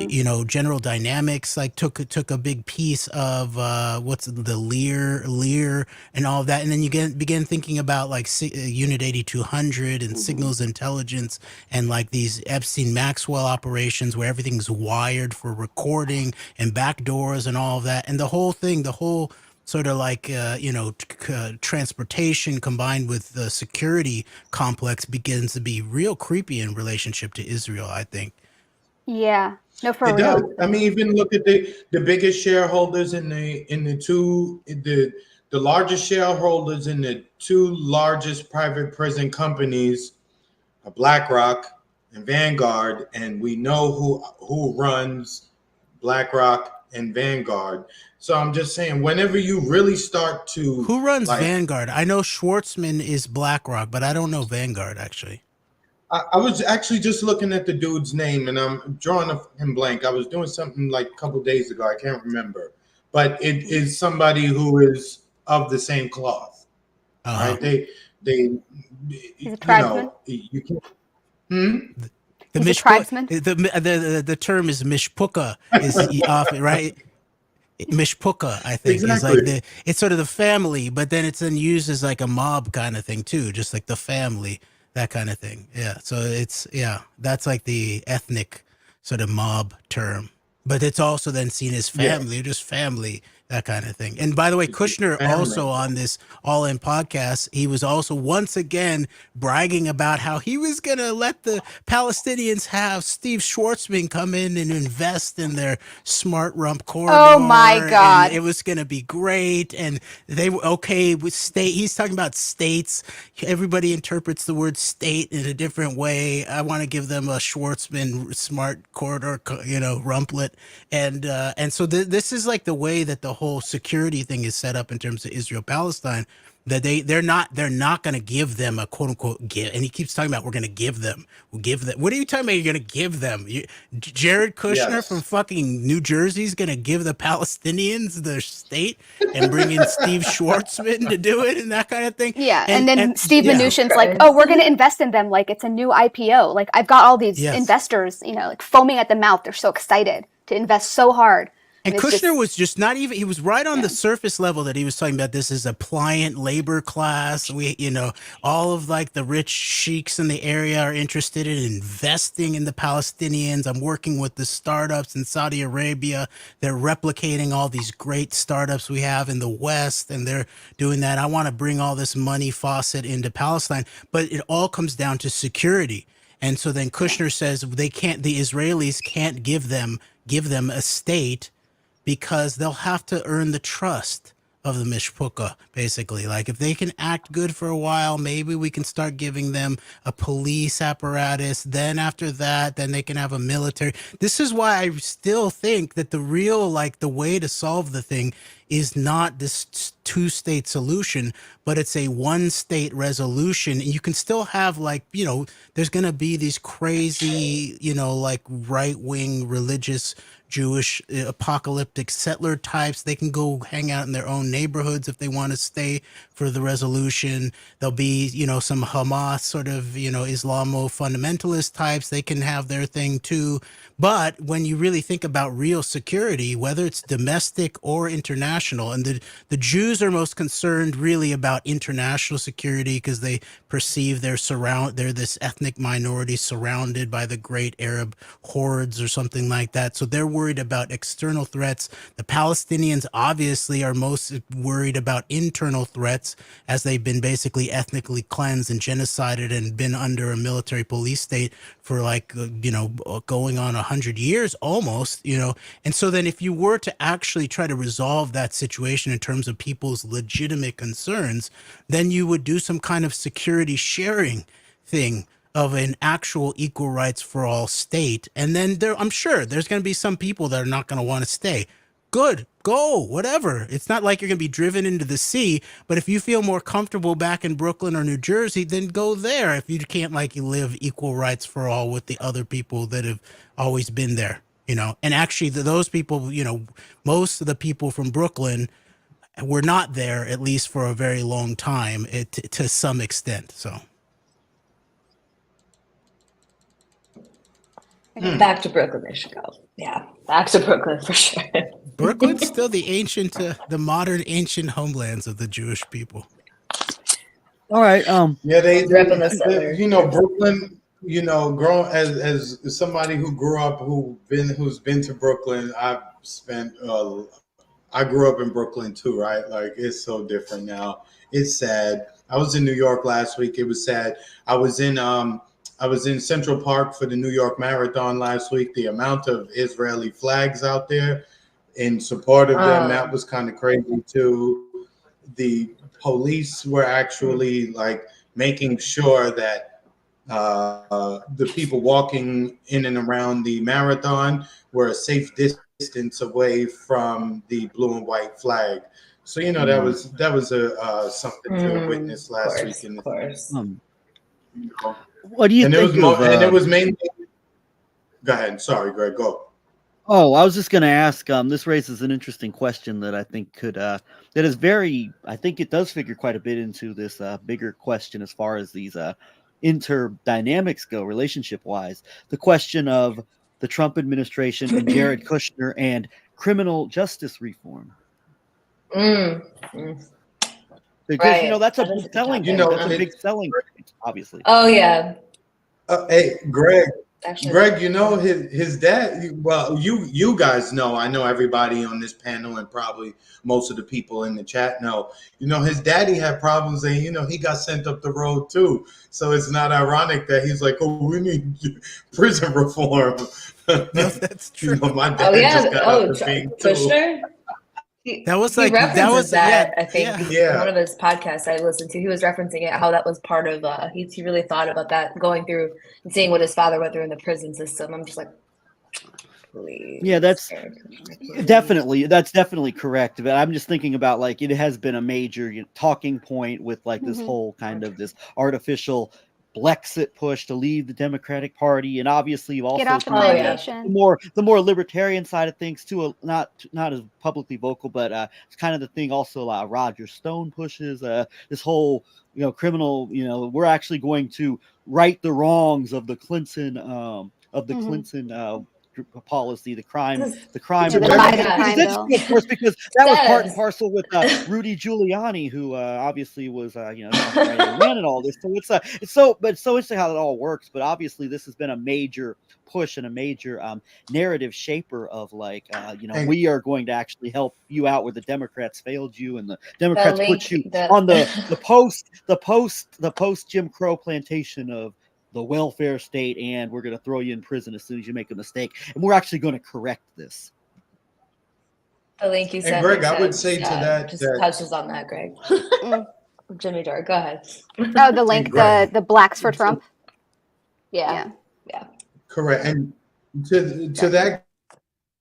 you know, General Dynamics like took a big piece of what's the Lear and all of that, and then you begin thinking about like Unit 8200 and signals intelligence and like these Epstein Maxwell operations where everything's wired for recording and backdoors and all of that, and the whole thing, the whole sort of like you know, transportation combined with the security complex begins to be real creepy in relationship to Israel, I think. Yeah. No, for It does. real. I mean, even look at the biggest shareholders in the largest shareholders in the two largest private prison companies are BlackRock and Vanguard, and we know who runs BlackRock and Vanguard. So I'm just saying, whenever you really start to Who runs like, Vanguard? I know Schwartzman is BlackRock, but I don't know Vanguard actually. I was actually just looking at the dude's name, and I'm drawing a fucking blank. I was doing something like a couple days ago. I can't remember, but it is somebody who is of the same cloth, Uh-huh. right? They, He's a you tribesman. know, you can't. Hmm? The He's a mishpuk, tribesman. the term is mishpuka is off, right? Mishpuka, I think, is like Exactly. it's sort of the family, but then it's then used as like a mob kind of thing too, just like the family, that kind of thing. Yeah. So it's, yeah, that's like the ethnic sort of mob term, but it's also then seen as Yes, family, just family, that kind of thing. And by the way, Kushner family. also on this All In podcast, he was also once again bragging about how he was going to let the Palestinians have Steve Schwartzman come in and invest in their smart rump Oh my corridor, and God. it was going to be great. And they were okay with state. He's talking about states. Everybody interprets the word state in a different way. I want to give them a Schwartzman smart corridor, you know, rumplet. And so this is like the way that the whole security thing is set up in terms of Israel Palestine, that they're not going to give them a quote unquote give. And he keeps talking about, we'll give them. What are you talking about? You're going to give them? Jared Kushner from Yes. fucking New Jersey is going to give the Palestinians their state and bring in Steve Schwartzman to do it and that kind of thing. Yeah. And then Steve yeah. Mnuchin's like, oh, we're going to invest in them like it's a new IPO. Like, I've got all these Yes. investors, you know, like foaming at the mouth. They're so excited to invest so hard. And it's Kushner just, was just not even, he was right on the surface level that he was talking about this is a pliant labor class. We, you know, all of like the rich sheiks in the area are interested in investing in the Palestinians. I'm working with the startups in Saudi Arabia. They're replicating all these great startups we have in the West, and they're doing that. I want to bring all this money faucet into Palestine, but it all comes down to security. And so then Kushner says the Israelis can't give them a state because they'll have to earn the trust of the Mishpucha, basically. Like, if they can act good for a while, maybe we can start giving them a police apparatus. Then after that, then they can have a military. This is why I still think that the real, like, the way to solve the thing is not this two-state solution, but it's a one-state resolution. And you can still have, like, you know, there's going to be these crazy, you know, like right-wing religious Jewish apocalyptic settler types. They can go hang out in their own neighborhoods if they want to stay for the resolution. There'll be, you know, some Hamas sort of, you know, Islamo fundamentalist types. They can have their thing too. But when you really think about real security, whether it's domestic or international, and the Jews are most concerned really about international security because they perceive they're this ethnic minority surrounded by the great Arab hordes or something like that. So they're worried about external threats. The Palestinians obviously are most worried about internal threats, as they've been basically ethnically cleansed and genocided and been under a military police state for like, you know, going on 100 years almost, you know. And so then if you were to actually try to resolve that situation in terms of people's legitimate concerns, then you would do some kind of security sharing thing of an actual equal rights for all state. And then I'm sure there's going to be some people that are not going to want to stay. good, go, whatever. It's not like you're going to be driven into the sea, but if you feel more comfortable back in Brooklyn or New Jersey, then go there. If you can't like you live equal rights for all with the other people that have always been there, you know. And actually those people, you know, most of the people from Brooklyn were not there, at least for a very long time, to some extent. So Back to Brooklyn they should go. Yeah, back to Brooklyn for sure. Brooklyn's still the ancient, the modern ancient homelands of the Jewish people. All right. Yeah, Repping the settler. you know, Brooklyn. You know, grown as somebody who grew up, who's been to Brooklyn. I grew up in Brooklyn too, right? Like it's so different now. It's sad. I was in New York last week. It was sad. I was in Central Park for the New York Marathon last week. The amount of Israeli flags out there in support of them, that was kind of crazy too. The police were actually like making sure that the people walking in and around the marathon were a safe distance away from the blue and white flag. So you know that was something to witness last week. Of course. You know, What do you and think and it was mainly. Go ahead. Sorry, Greg. Go. Oh, I was just going to ask. This raises an interesting question that I think that is very. I think it does figure quite a bit into this bigger question as far as these interdynamics go, relationship-wise. The question of the Trump administration and Jared Kushner and criminal justice reform. Because Right. you know that's a That is big a selling. good You know, That's a big selling point, obviously. Oh yeah. Hey, Greg. Actually, Greg, you know his dad. Well, you guys know. I know everybody on this panel and probably most of the people in the chat know. You know his daddy had problems, and you know he got sent up the road too. So it's not ironic that he's like, "Oh, we need prison reform." No, that's true. You know, my dad oh yeah. just got out the thing too. Kushner. That was He like references that was that, yeah, I think yeah. in one of his podcasts I listened to. He was referencing it, how that was part of he really thought about that, going through and seeing what his father went through in the prison system. I'm just like, please. Yeah, that's Jared Kushner, please. definitely correct. But I'm just thinking about like it has been a major talking point with like this whole kind of this artificial Brexit push to leave the Democratic Party, and obviously you've also Get off the Oh, yeah. plantation. the more libertarian side of things too. Not as publicly vocal, but it's kind of the thing also Roger Stone pushes this whole criminal. We're actually going to right the wrongs of the Clinton policy, the crime Yeah, the the Biden crime bill. of course, because that was part and Says. parcel with Rudy Giuliani, who obviously was Trump's right-hand man and all this. So it's so interesting how it all works. But obviously, this has been a major push and a major narrative shaper of like we are going to actually help you out where the Democrats failed you, and the Democrats put you on the post Jim Crow plantation of the welfare state, and we're going to throw you in prison as soon as you make a mistake, and we're actually going to correct this. The link you And sent. Greg, I would say to that just that- touches on that, Greg. Jimmy Dore, go ahead. Oh, the link, Greg. the blacks for Trump. Yeah. Correct. And to that,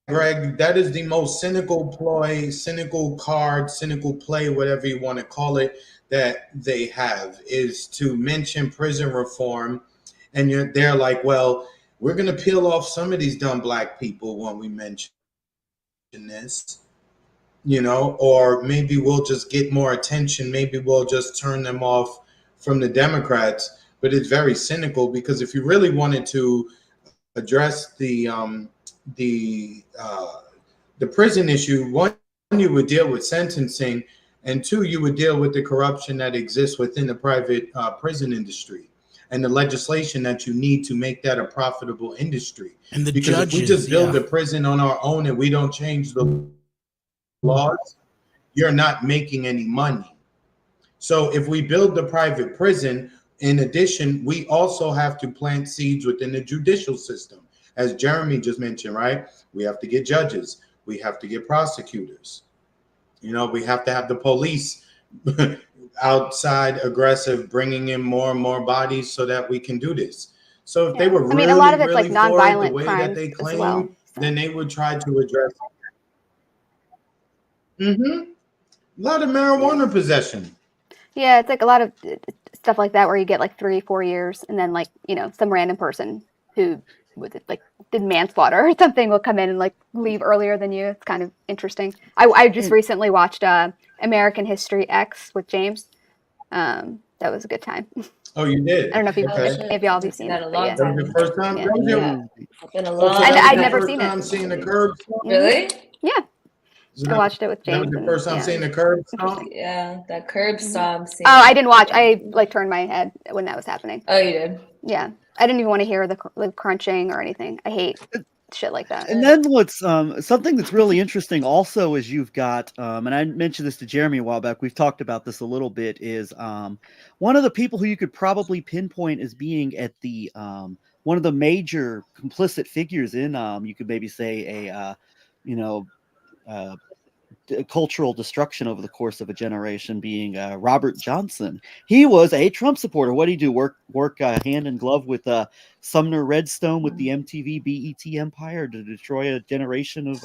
Greg, that is the most cynical ploy, cynical card, cynical play, whatever you want to call it, that they have, is to mention prison reform. And they're like, well, we're going to peel off some of these dumb black people when we mention this, or maybe we'll just get more attention. Maybe we'll just turn them off from the Democrats. But it's very cynical, because if you really wanted to address the prison issue, one, you would deal with sentencing, and two, you would deal with the corruption that exists within the private prison industry and the legislation that you need to make that a profitable industry. And the Because judges, if we just build a prison on our own and we don't change the laws, you're not making any money. So if we build the private prison, in addition, we also have to plant seeds within the judicial system. As Jeremy just mentioned, right? We have to get judges. We have to get prosecutors. We have to have the police outside aggressive, bringing in more and more bodies so that we can do this. So if they were really, a lot of it's really like for it the nonviolent way crimes that they as claim, well. then they would try to address it. A lot of marijuana possession. Yeah, it's like a lot of stuff like that where you get like 3-4 years, and then like some random person who did manslaughter or something will come in and like leave earlier than you. It's kind of interesting. I just recently watched American History X with James. That was a good time. Oh, you did? I don't know if any of y'all have seen that it. a long Yeah. That was your first time? Yeah. That was your, It's been a oh, long so that was I'd your never first seen time it. seeing the curb stomp? Really? Yeah. So I watched it with That was James. your first time seeing the curb stomp? Yeah, that curb stomp scene. Oh, I didn't watch. I like turned my head when that was happening. Oh, you did? Yeah. I didn't even want to hear the crunching or anything. I hate shit like that. And then what's something that's really interesting also is you've got and I mentioned this to Jeremy a while back. We've talked about this a little bit. Is one of the people who you could probably pinpoint as being at the one of the major complicit figures in you could maybe say a cultural destruction over the course of a generation being Robert Johnson. He was a Trump supporter. What did he do? Work hand in glove with Sumner Redstone with the MTV BET empire to destroy a generation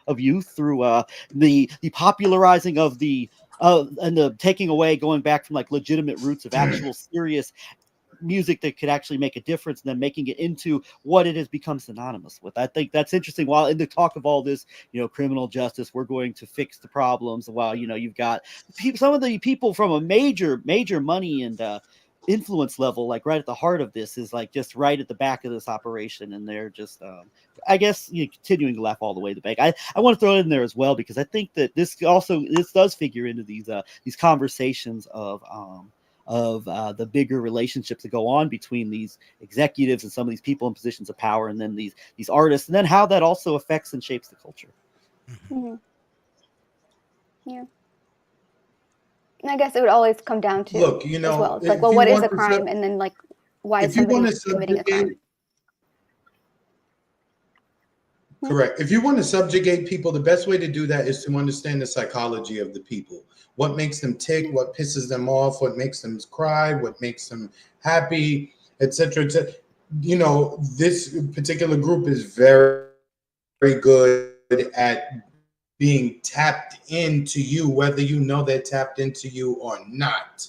of youth through the popularizing of the and the taking away, going back from like legitimate roots of actual serious music that could actually make a difference, and then making it into what it has become synonymous with. I think that's interesting. While in the talk of all this, criminal justice, we're going to fix the problems. While you've got some of the people from a major money and influence level, like right at the heart of this, is like just right at the back of this operation, and they're just I guess continuing to laugh all the way to the bank. I want to throw it in there as well, because I think that this does figure into these conversations of the bigger relationships that go on between these executives and some of these people in positions of power, and then these artists, and then how that also affects and shapes the culture. Mm-hmm. Yeah. And I guess it would always come down to, look, as well. It's like, well, what is a crime, and then like, why is somebody committing a crime? Correct. If you want to subjugate people, the best way to do that is to understand the psychology of the people. What makes them tick, what pisses them off, what makes them cry, what makes them happy, etc. This particular group is very, very good at being tapped into you, whether you know they're tapped into you or not.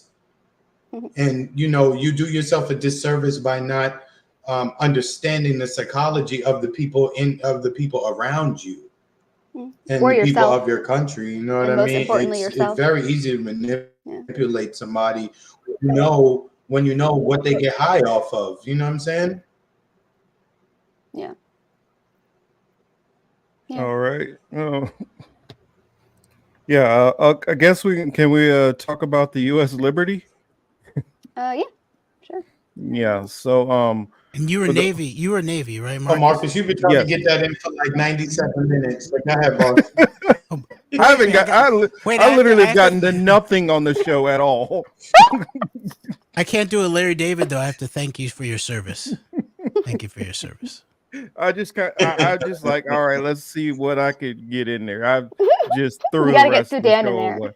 And you do yourself a disservice by not understanding the psychology of the people around you and or the people yourself. of your country. You know what And I most mean? importantly, It's yourself. very easy to manipulate somebody when you know what they get high off of. You know what I'm saying? Yeah. All right. Yeah. I guess can we talk about the U.S. Liberty? Yeah. Sure. Yeah. So And you were Navy, right, Marcus? Oh, Marcus, you've been trying to get that in for like 97 minutes. Like, go ahead, boss. I haven't got. I literally have gotten to nothing on the show at all. I can't do a Larry David though. I have to thank you for your service. Thank you for your service. I just like, all right, let's see what I could get in there. I just threw You the gotta get rest of the Sudan in show there. away.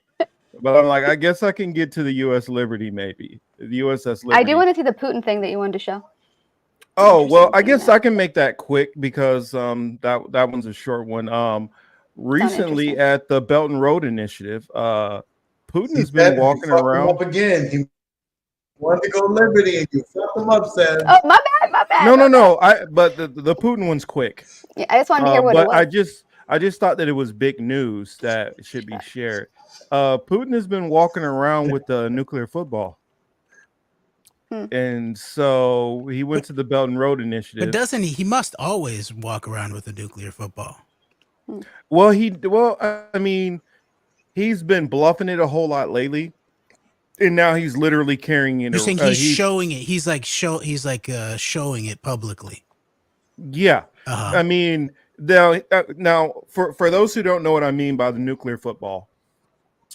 But I'm like, I guess I can get to the U.S. Liberty, maybe the USS Liberty. I do want to see the Putin thing that you wanted to show. Oh well, I guess I can make that quick because that one's a short one. Recently at the Belt and Road Initiative, Putin has been walking around. Up again. He wanted to go Liberty, and you fucked him up, Sam. Oh, my bad. No. But the Putin one's quick. Yeah, I just wanted to hear what it was. I just thought that it was big news that should be shared. Putin has been walking around with the nuclear football. And so he went to the Belt and Road Initiative. But doesn't he? He must always walk around with a nuclear football. Well, I mean, he's been bluffing it a whole lot lately, and now he's literally carrying it. You're saying he's showing it. He's like showing it publicly. Yeah, I mean, now for those who don't know what I mean by the nuclear football,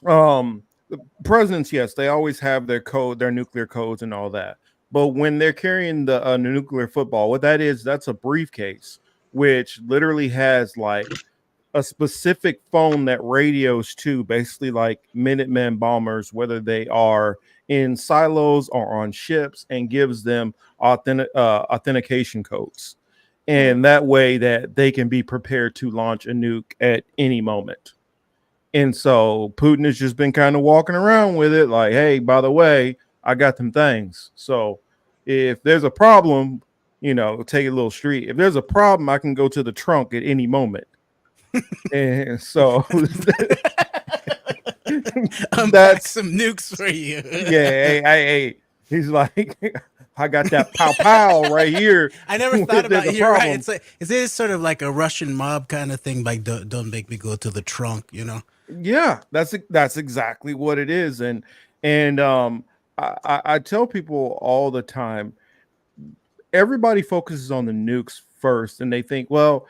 the presidents, yes, they always have their nuclear codes and all that. But when they're carrying the nuclear football, what that is, that's a briefcase, which literally has like a specific phone that radios to basically like Minutemen bombers, whether they are in silos or on ships, and gives them authentication codes. And that way that they can be prepared to launch a nuke at any moment. And so Putin has just been kind of walking around with it like, hey, by the way, I got them things. So if there's a problem, take a little street. If there's a problem, I can go to the trunk at any moment. And so Unpack that's some nukes for you. hey, he's like, I got that pow right here. I never thought about it. You're problem. right. It's like, is it sort of like a Russian mob kind of thing? Like, don't make me go to the trunk, Yeah, that's exactly what it is. And I tell people all the time, everybody focuses on the nukes first, and they think, well,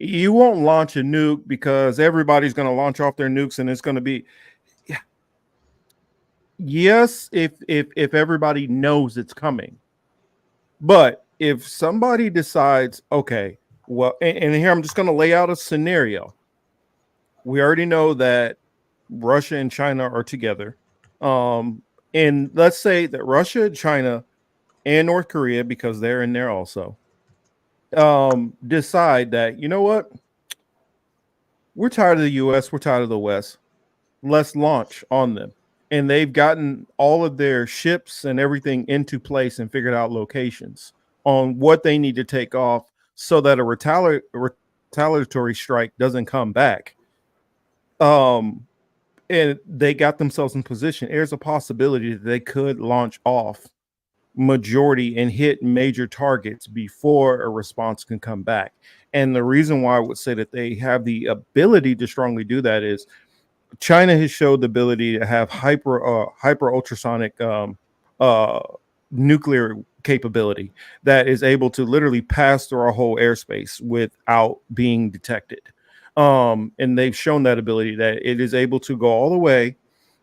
you won't launch a nuke because everybody's going to launch off their nukes, and it's going to be, yes, if everybody knows it's coming. But if somebody decides, okay, well, and here I'm just going to lay out a scenario. We already know that Russia and China are together. And let's say that Russia, China, and North Korea, because they're in there also, decide that, you know what? We're tired of the US, we're tired of the West. Let's launch on them. And they've gotten all of their ships and everything into place and figured out locations on what they need to take off so that a retaliatory strike doesn't come back. And they got themselves in position. There's a possibility that they could launch off majority and hit major targets before a response can come back. And the reason why I would say that they have the ability to strongly do that is China has showed the ability to have hyper ultrasonic nuclear capability that is able to literally pass through our whole airspace without being detected. And they've shown that ability, that it is able to go all the way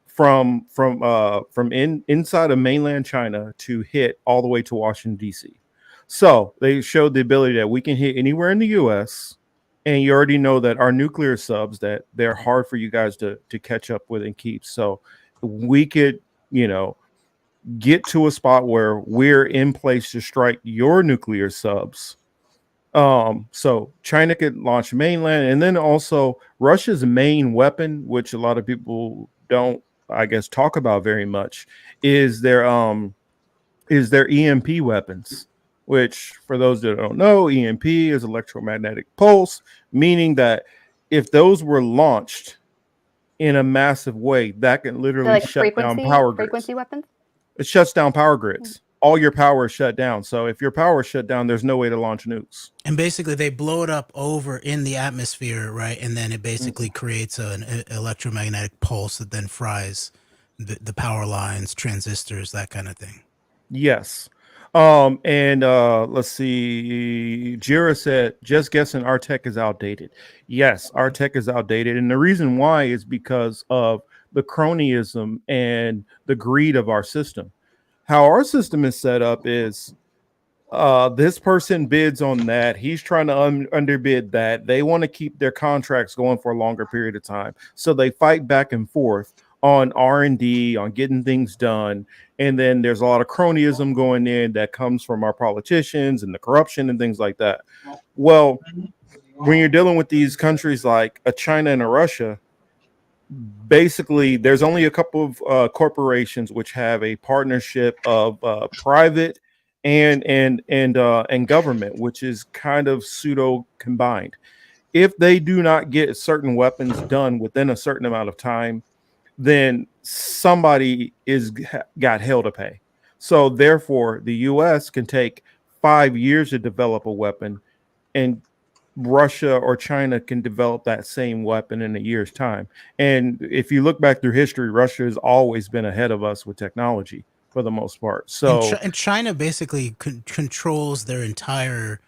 from inside of mainland China to hit all the way to Washington, D.C. So they showed the ability that we can hit anywhere in the U.S., and you already know that our nuclear subs, that they're hard for you guys to catch up with and keep. So we could, get to a spot where we're in place to strike your nuclear subs. So China could launch mainland, and then also Russia's main weapon, which a lot of people don't, I guess, talk about very much, is their EMP weapons. Which, for those that don't know, EMP is electromagnetic pulse, meaning that if those were launched in a massive way, that can literally like shut down power grids. frequency weapons? It shuts down power grids. All your power is shut down. So if your power is shut down, there's no way to launch nukes. And basically, they blow it up over in the atmosphere, right? And then it basically creates an electromagnetic pulse that then fries the power lines, transistors, that kind of thing. Yes. And let's see. Jira said, just guessing our tech is outdated. Yes, our tech is outdated. And the reason why is because of the cronyism and the greed of our system. How our system is set up is this person bids on that. He's trying to underbid that. They want to keep their contracts going for a longer period of time. So they fight back and forth on R&D, on getting things done. And then there's a lot of cronyism going in that comes from our politicians and the corruption and things like that. Well, when you're dealing with these countries like a China and a Russia, basically there's only a couple of corporations which have a partnership of private and government, which is kind of pseudo combined. If they do not get certain weapons done within a certain amount of time, then somebody got hell to pay. So therefore, the U.S. can take 5 years to develop a weapon, and Russia or China can develop that same weapon in a year's time. And if you look back through history, Russia has always been ahead of us with technology for the most part. So and China basically controls their entire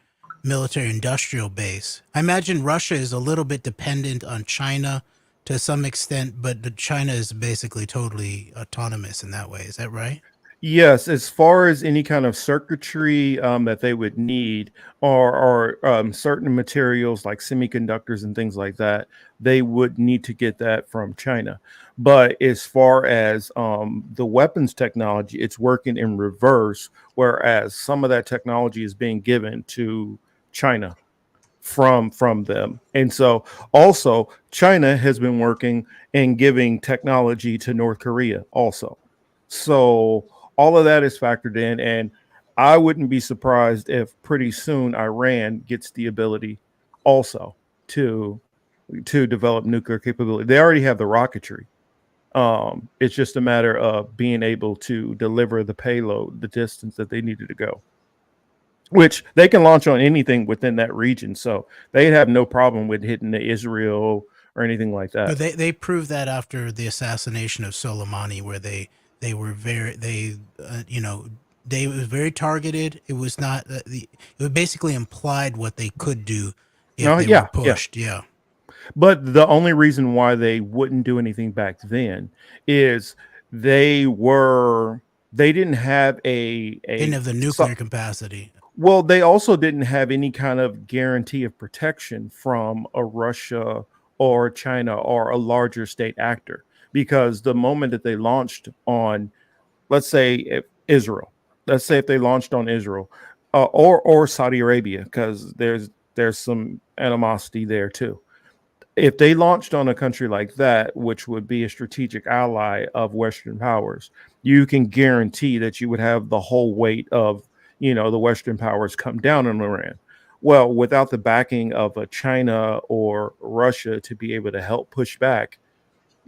military industrial base. I imagine Russia is a little bit dependent on China to some extent, but China is basically totally autonomous in that way. Is that right? Yes, as far as any kind of circuitry that they would need, or certain materials like semiconductors and things like that, they would need to get that from China. But as far as the weapons technology, it's working in reverse, whereas some of that technology is being given to China from them. And so also China has been working and giving technology to North Korea also. So all of that is factored in, and I wouldn't be surprised if pretty soon Iran gets the ability also to develop nuclear capability. They already have the rocketry. It's just a matter of being able to deliver the payload the distance that they needed to go, which they can launch on anything within that region. So they'd have no problem with hitting the Israel or anything like No, that. they proved that after the assassination of Soleimani, where they were very they was very targeted. It was not it basically implied what they could do if No, they were yeah. pushed. Yeah. But the only reason why they wouldn't do anything back then is they didn't have Didn't have the nuclear capacity. well, they also didn't have any kind of guarantee of protection from a Russia or China or a larger state actor, because the moment that they launched on, let's say if Israel, let's say if they launched on Israel, or Saudi Arabia, because there's some animosity there too. If they launched on a country like that, which would be a strategic ally of Western powers, you can guarantee that you would have the whole weight of, the Western powers come down on Iran. Well, without the backing of a China or Russia to be able to help push back,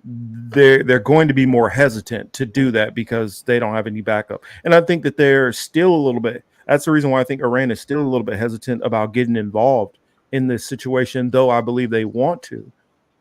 they're going to be more hesitant to do that because they don't have any backup. And I think that they're still a little bit. That's the reason why I think Iran is still a little bit hesitant about getting involved in this situation, though I believe they want to,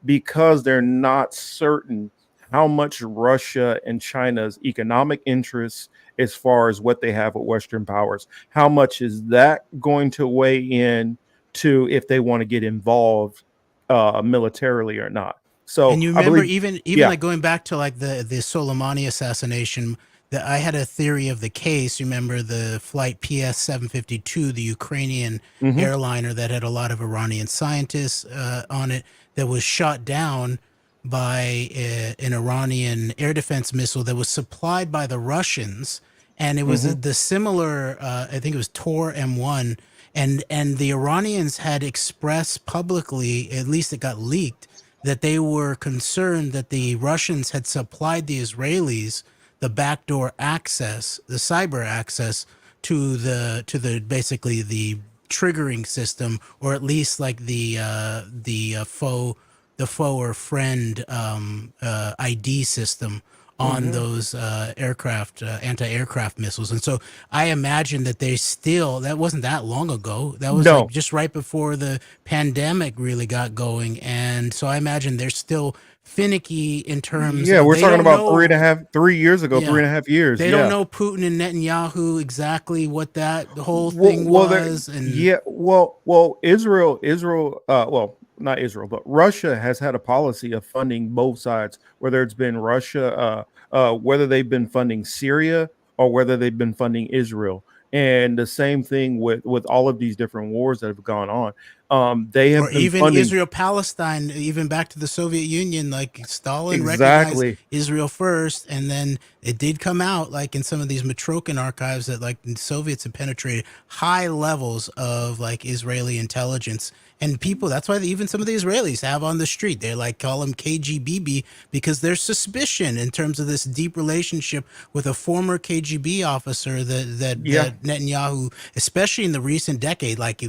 because they're not certain how much Russia and China's economic interests, as far as what they have with Western powers, how much is that going to weigh in to if they want to get involved militarily or not. So And you I remember believe, even yeah. like going back to like the Soleimani assassination, that I had a theory of the case. You remember the flight PS 752, the Ukrainian Mhm. airliner that had a lot of Iranian scientists on it, that was shot down by an Iranian air defense missile that was supplied by the Russians, and it was Mhm. the similar. I think it was Tor M1, and the Iranians had expressed publicly, at least it got leaked, that they were concerned that the Russians had supplied the Israelis the backdoor access, the cyber access to the basically the triggering system, or at least like the foe or friend ID system on Mhm. those aircraft, anti-aircraft missiles. And so I imagine that that wasn't that long ago. That was like No. just right before the pandemic really got going. And so I imagine they're still finicky in terms Yeah, of, we're they talking don't about know. 3.5 years ago, Yeah. 3.5 years. They don't Yeah. know Putin and Netanyahu exactly what that whole Well, thing well, was. And yeah. Well, Israel. Well, not Israel, but Russia has had a policy of funding both sides. Whether it's been Russia, whether they've been funding Syria or whether they've been funding Israel, and the same thing with all of these different wars that have gone on. They or have been even funding Israel Palestine, even back to the Soviet Union, like Stalin recognized exactly. Israel first, and then it did come out like in some of these Matrokin archives that like the Soviets had penetrated high levels of like Israeli intelligence. And people, that's why even some of the Israelis have on the street, they like call him KGB, because there's suspicion in terms of this deep relationship with a former KGB officer Yeah. that Netanyahu, especially in the recent decade, like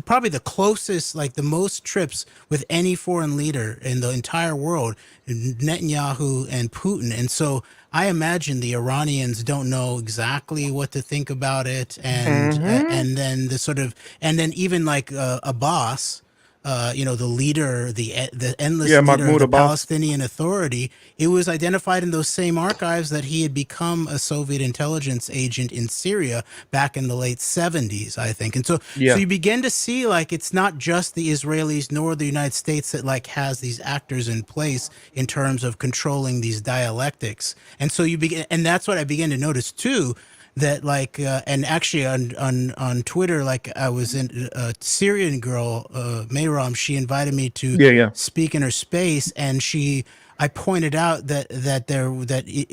probably the closest, like the most trips with any foreign leader in the entire world, Netanyahu and Putin. And so I imagine the Iranians don't know exactly what to think about it. Hmm. And then and then even like Abbas, the leader, the endless Yeah, leader of Mahmoud the Abbas. Palestinian Authority, it was identified in those same archives that he had become a Soviet intelligence agent in Syria back in the late 70s, I think. And so Yeah. you begin to see like it's not just the Israelis nor the United States that like has these actors in place in terms of controlling these dialectics. And so you begin, and that's what I began to notice too, that like and actually on Twitter, like I was in a Syrian girl, Mayram, she invited me to Yeah. Yeah. speak in her space, and she I pointed out that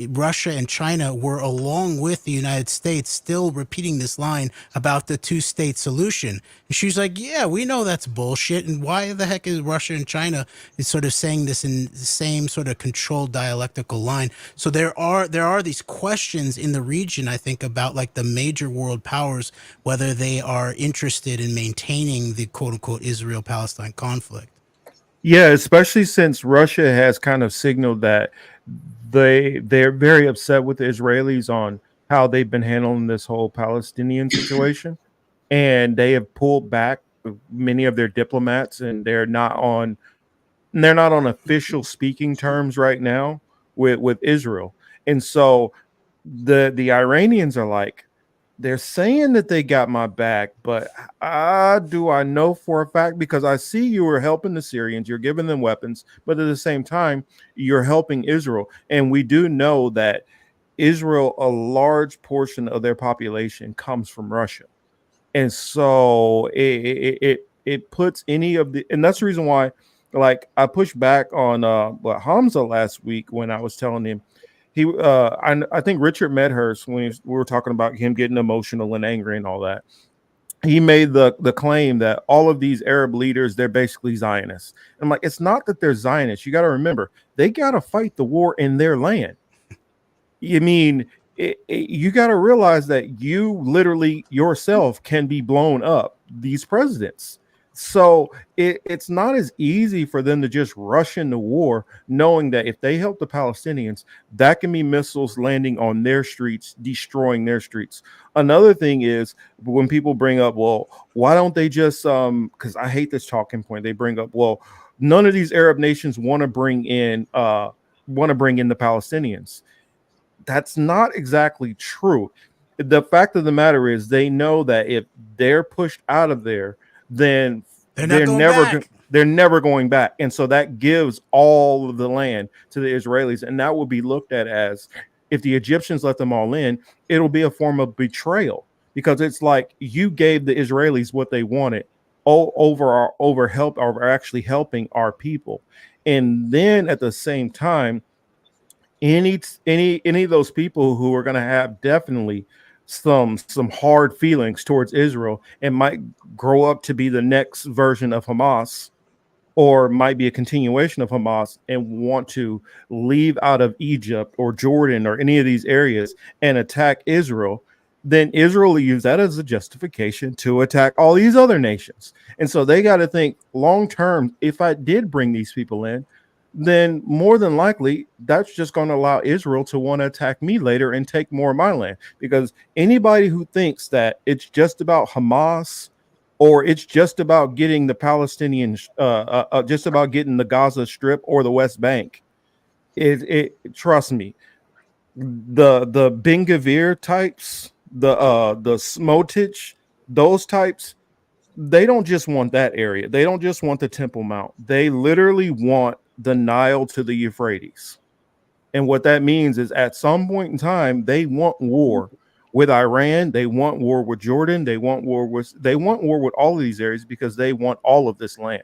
Russia and China were, along with the United States, still repeating this line about the two-state solution. And she's like, "Yeah, we know that's bullshit. And why the heck is Russia and China is sort of saying this in the same sort of controlled dialectical line?" So there are these questions in the region, I think, about like the major world powers, whether they are interested in maintaining the quote-unquote Israel-Palestine conflict. Yeah, especially since Russia has kind of signaled that they're very upset with the Israelis on how they've been handling this whole Palestinian situation, and they have pulled back many of their diplomats, and they're not on official speaking terms right now with Israel. And so the Iranians are like, they're saying that they got my back, but do I know for a fact? Because I see you were helping the Syrians, you're giving them weapons, but at the same time, you're helping Israel. And we do know that Israel, a large portion of their population comes from Russia. And so it puts any of the, and that's the reason why, like, I pushed back on Hamza last week when I was telling him I think Richard Medhurst, when we were talking about him getting emotional and angry and all that, he made the claim that all of these Arab leaders, they're basically Zionists. I'm like, it's not that they're Zionists. You got to remember, they got to fight the war in their land. You mean, you got to realize that you literally yourself can be blown up, these presidents. So it's not as easy for them to just rush into war, knowing that if they help the Palestinians, that can be missiles landing on their streets, destroying their streets. Another thing is when people bring up, well, why don't they just, because I hate this talking point, they bring up, well, none of these Arab nations want to bring in the Palestinians. That's not exactly true. The fact of the matter is they know that if they're pushed out of there, then they're never going back. And so that gives all of the land to the Israelis. And that will be looked at as, if the Egyptians let them all in, it'll be a form of betrayal, because it's like you gave the Israelis what they wanted over actually helping our people. And then at the same time, any of those people who are going to have definitely some hard feelings towards Israel and might grow up to be the next version of Hamas, or might be a continuation of Hamas, and want to leave out of Egypt or Jordan or any of these areas and attack Israel, then Israel will use that as a justification to attack all these other nations. And so they got to think long term, if I did bring these people in, then more than likely that's just going to allow Israel to want to attack me later and take more of my land. Because anybody who thinks that it's just about Hamas, or it's just about getting the Palestinians, just about getting the Gaza Strip or the West Bank, trust me, the Ben Gvir types, the Smotrich, those types, they don't just want that area. They don't just want the Temple Mount. They literally want the Nile to the Euphrates. And what that means is at some point in time, they want war with Iran. They want war with Jordan. They want war with all of these areas, because they want all of this land.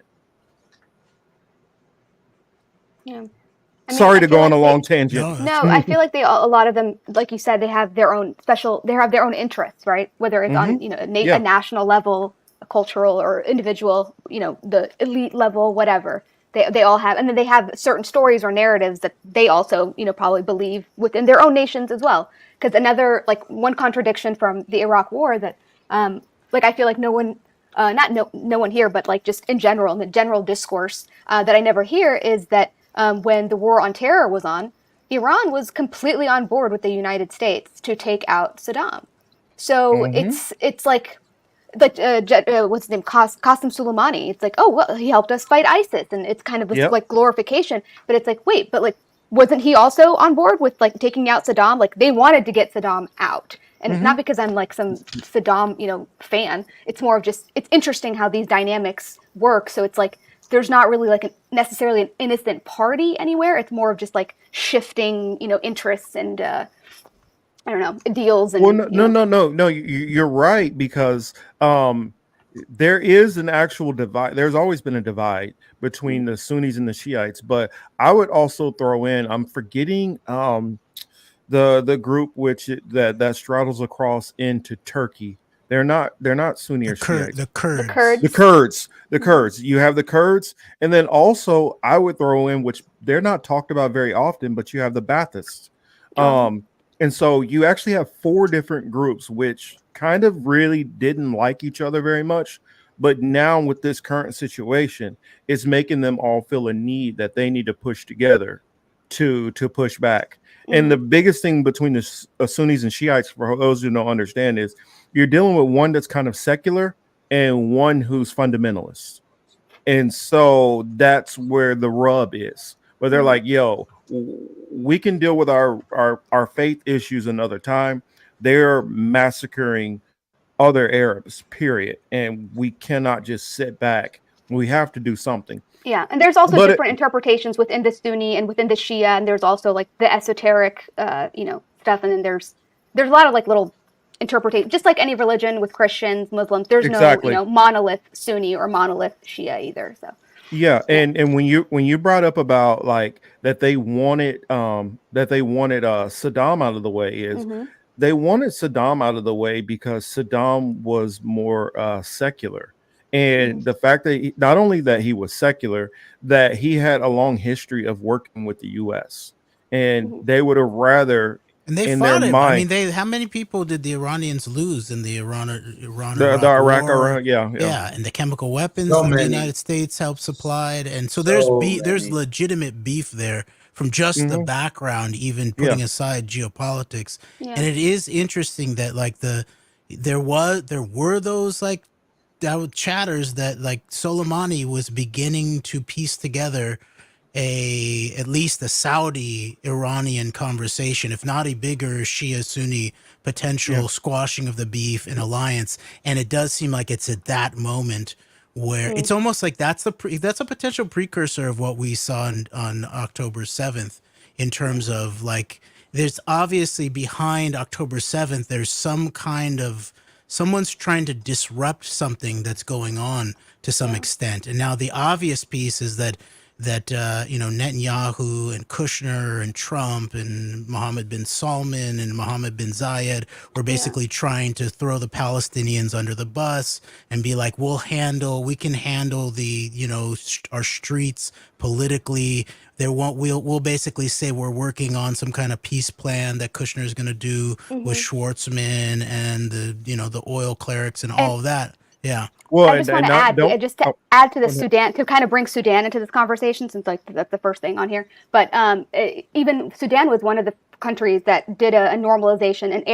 Yeah. Sorry to go on a long tangent. No, I feel like a lot of them, like you said, they have their own interests, right? Whether it's on, a national level, a cultural or individual, the elite level, whatever. They all have, and then they have certain stories or narratives that they also, probably believe within their own nations as well. Because one contradiction from the Iraq War that, I feel like no one, no one here, but just in general, in the general discourse that I never hear is that when the war on terror was on, Iran was completely on board with the United States to take out Saddam. So it's like what's his name, Qasem Soleimani. It's like, oh well, he helped us fight ISIS, and it's kind of this glorification. But it's like, wait, but wasn't he also on board with taking out Saddam? They wanted to get Saddam out, and it's not because I'm some Saddam fan. It's more of just, it's interesting how these dynamics work. So it's there's not really necessarily an innocent party anywhere. It's more of just shifting interests and I don't know, deals. And well, no, you're right, because there is an actual divide. There's always been a divide between the Sunnis and the Shiites, but I would also throw in, I'm forgetting the group that straddles across into Turkey. They're not Sunni or Shiite. The Kurds. The Kurds. You have the Kurds, and then also I would throw in, which they're not talked about very often, but you have the Baathists. And so you actually have 4 different groups which kind of really didn't like each other very much, but now with this current situation, it's making them all feel a need that they need to push together to push back. And the biggest thing between the Sunnis and Shiites, for those who don't understand, is you're dealing with one that's kind of secular and one who's fundamentalist. And so that's where the rub is. But they're like, yo, we can deal with our faith issues another time. They're massacring other Arabs, period. And we cannot just sit back. We have to do something. Yeah, and there's also different interpretations within the Sunni and within the Shia, and there's also like the esoteric, stuff, and then there's a lot of like little interpretation, just like any religion with Christians, Muslims. There's no monolith Sunni or monolith Shia either. So yeah, and when you brought up about like that they wanted Saddam out of the way, is they wanted Saddam out of the way because Saddam was more secular. And the fact that not only that he was secular, that he had a long history of working with the U.S. And they would have rather, and they in fought their him. mind, I mean, how many people did the Iranians lose in the Iraq Iraq, yeah, and the chemical weapons So that the many. United States helped supplied, and so So there's many. legitimate beef there from just the background, even putting aside geopolitics. Yeah. And it is interesting that like there were those like chatters that like Soleimani was beginning to piece together at least a Saudi Iranian conversation, if not a bigger Shia Sunni potential squashing of the beef and alliance. And it does seem like it's at that moment where it's almost like that's a potential precursor of what we saw on October 7th, in terms of like, there's obviously behind October 7th, there's some kind of, someone's trying to disrupt something that's going on to some extent. And now the obvious piece is that Netanyahu and Kushner and Trump and Mohammed bin Salman and Mohammed bin Zayed were basically trying to throw the Palestinians under the bus and be like, we can handle the, our streets politically. We'll basically say we're working on some kind of peace plan that Kushner is going to do with Schwartzman and the oil clerks and all of that. Yeah. Well, I just want to add to the Sudan, to kind of bring Sudan into this conversation, since like that's the first thing on here. But even Sudan was one of the countries that did a normalization and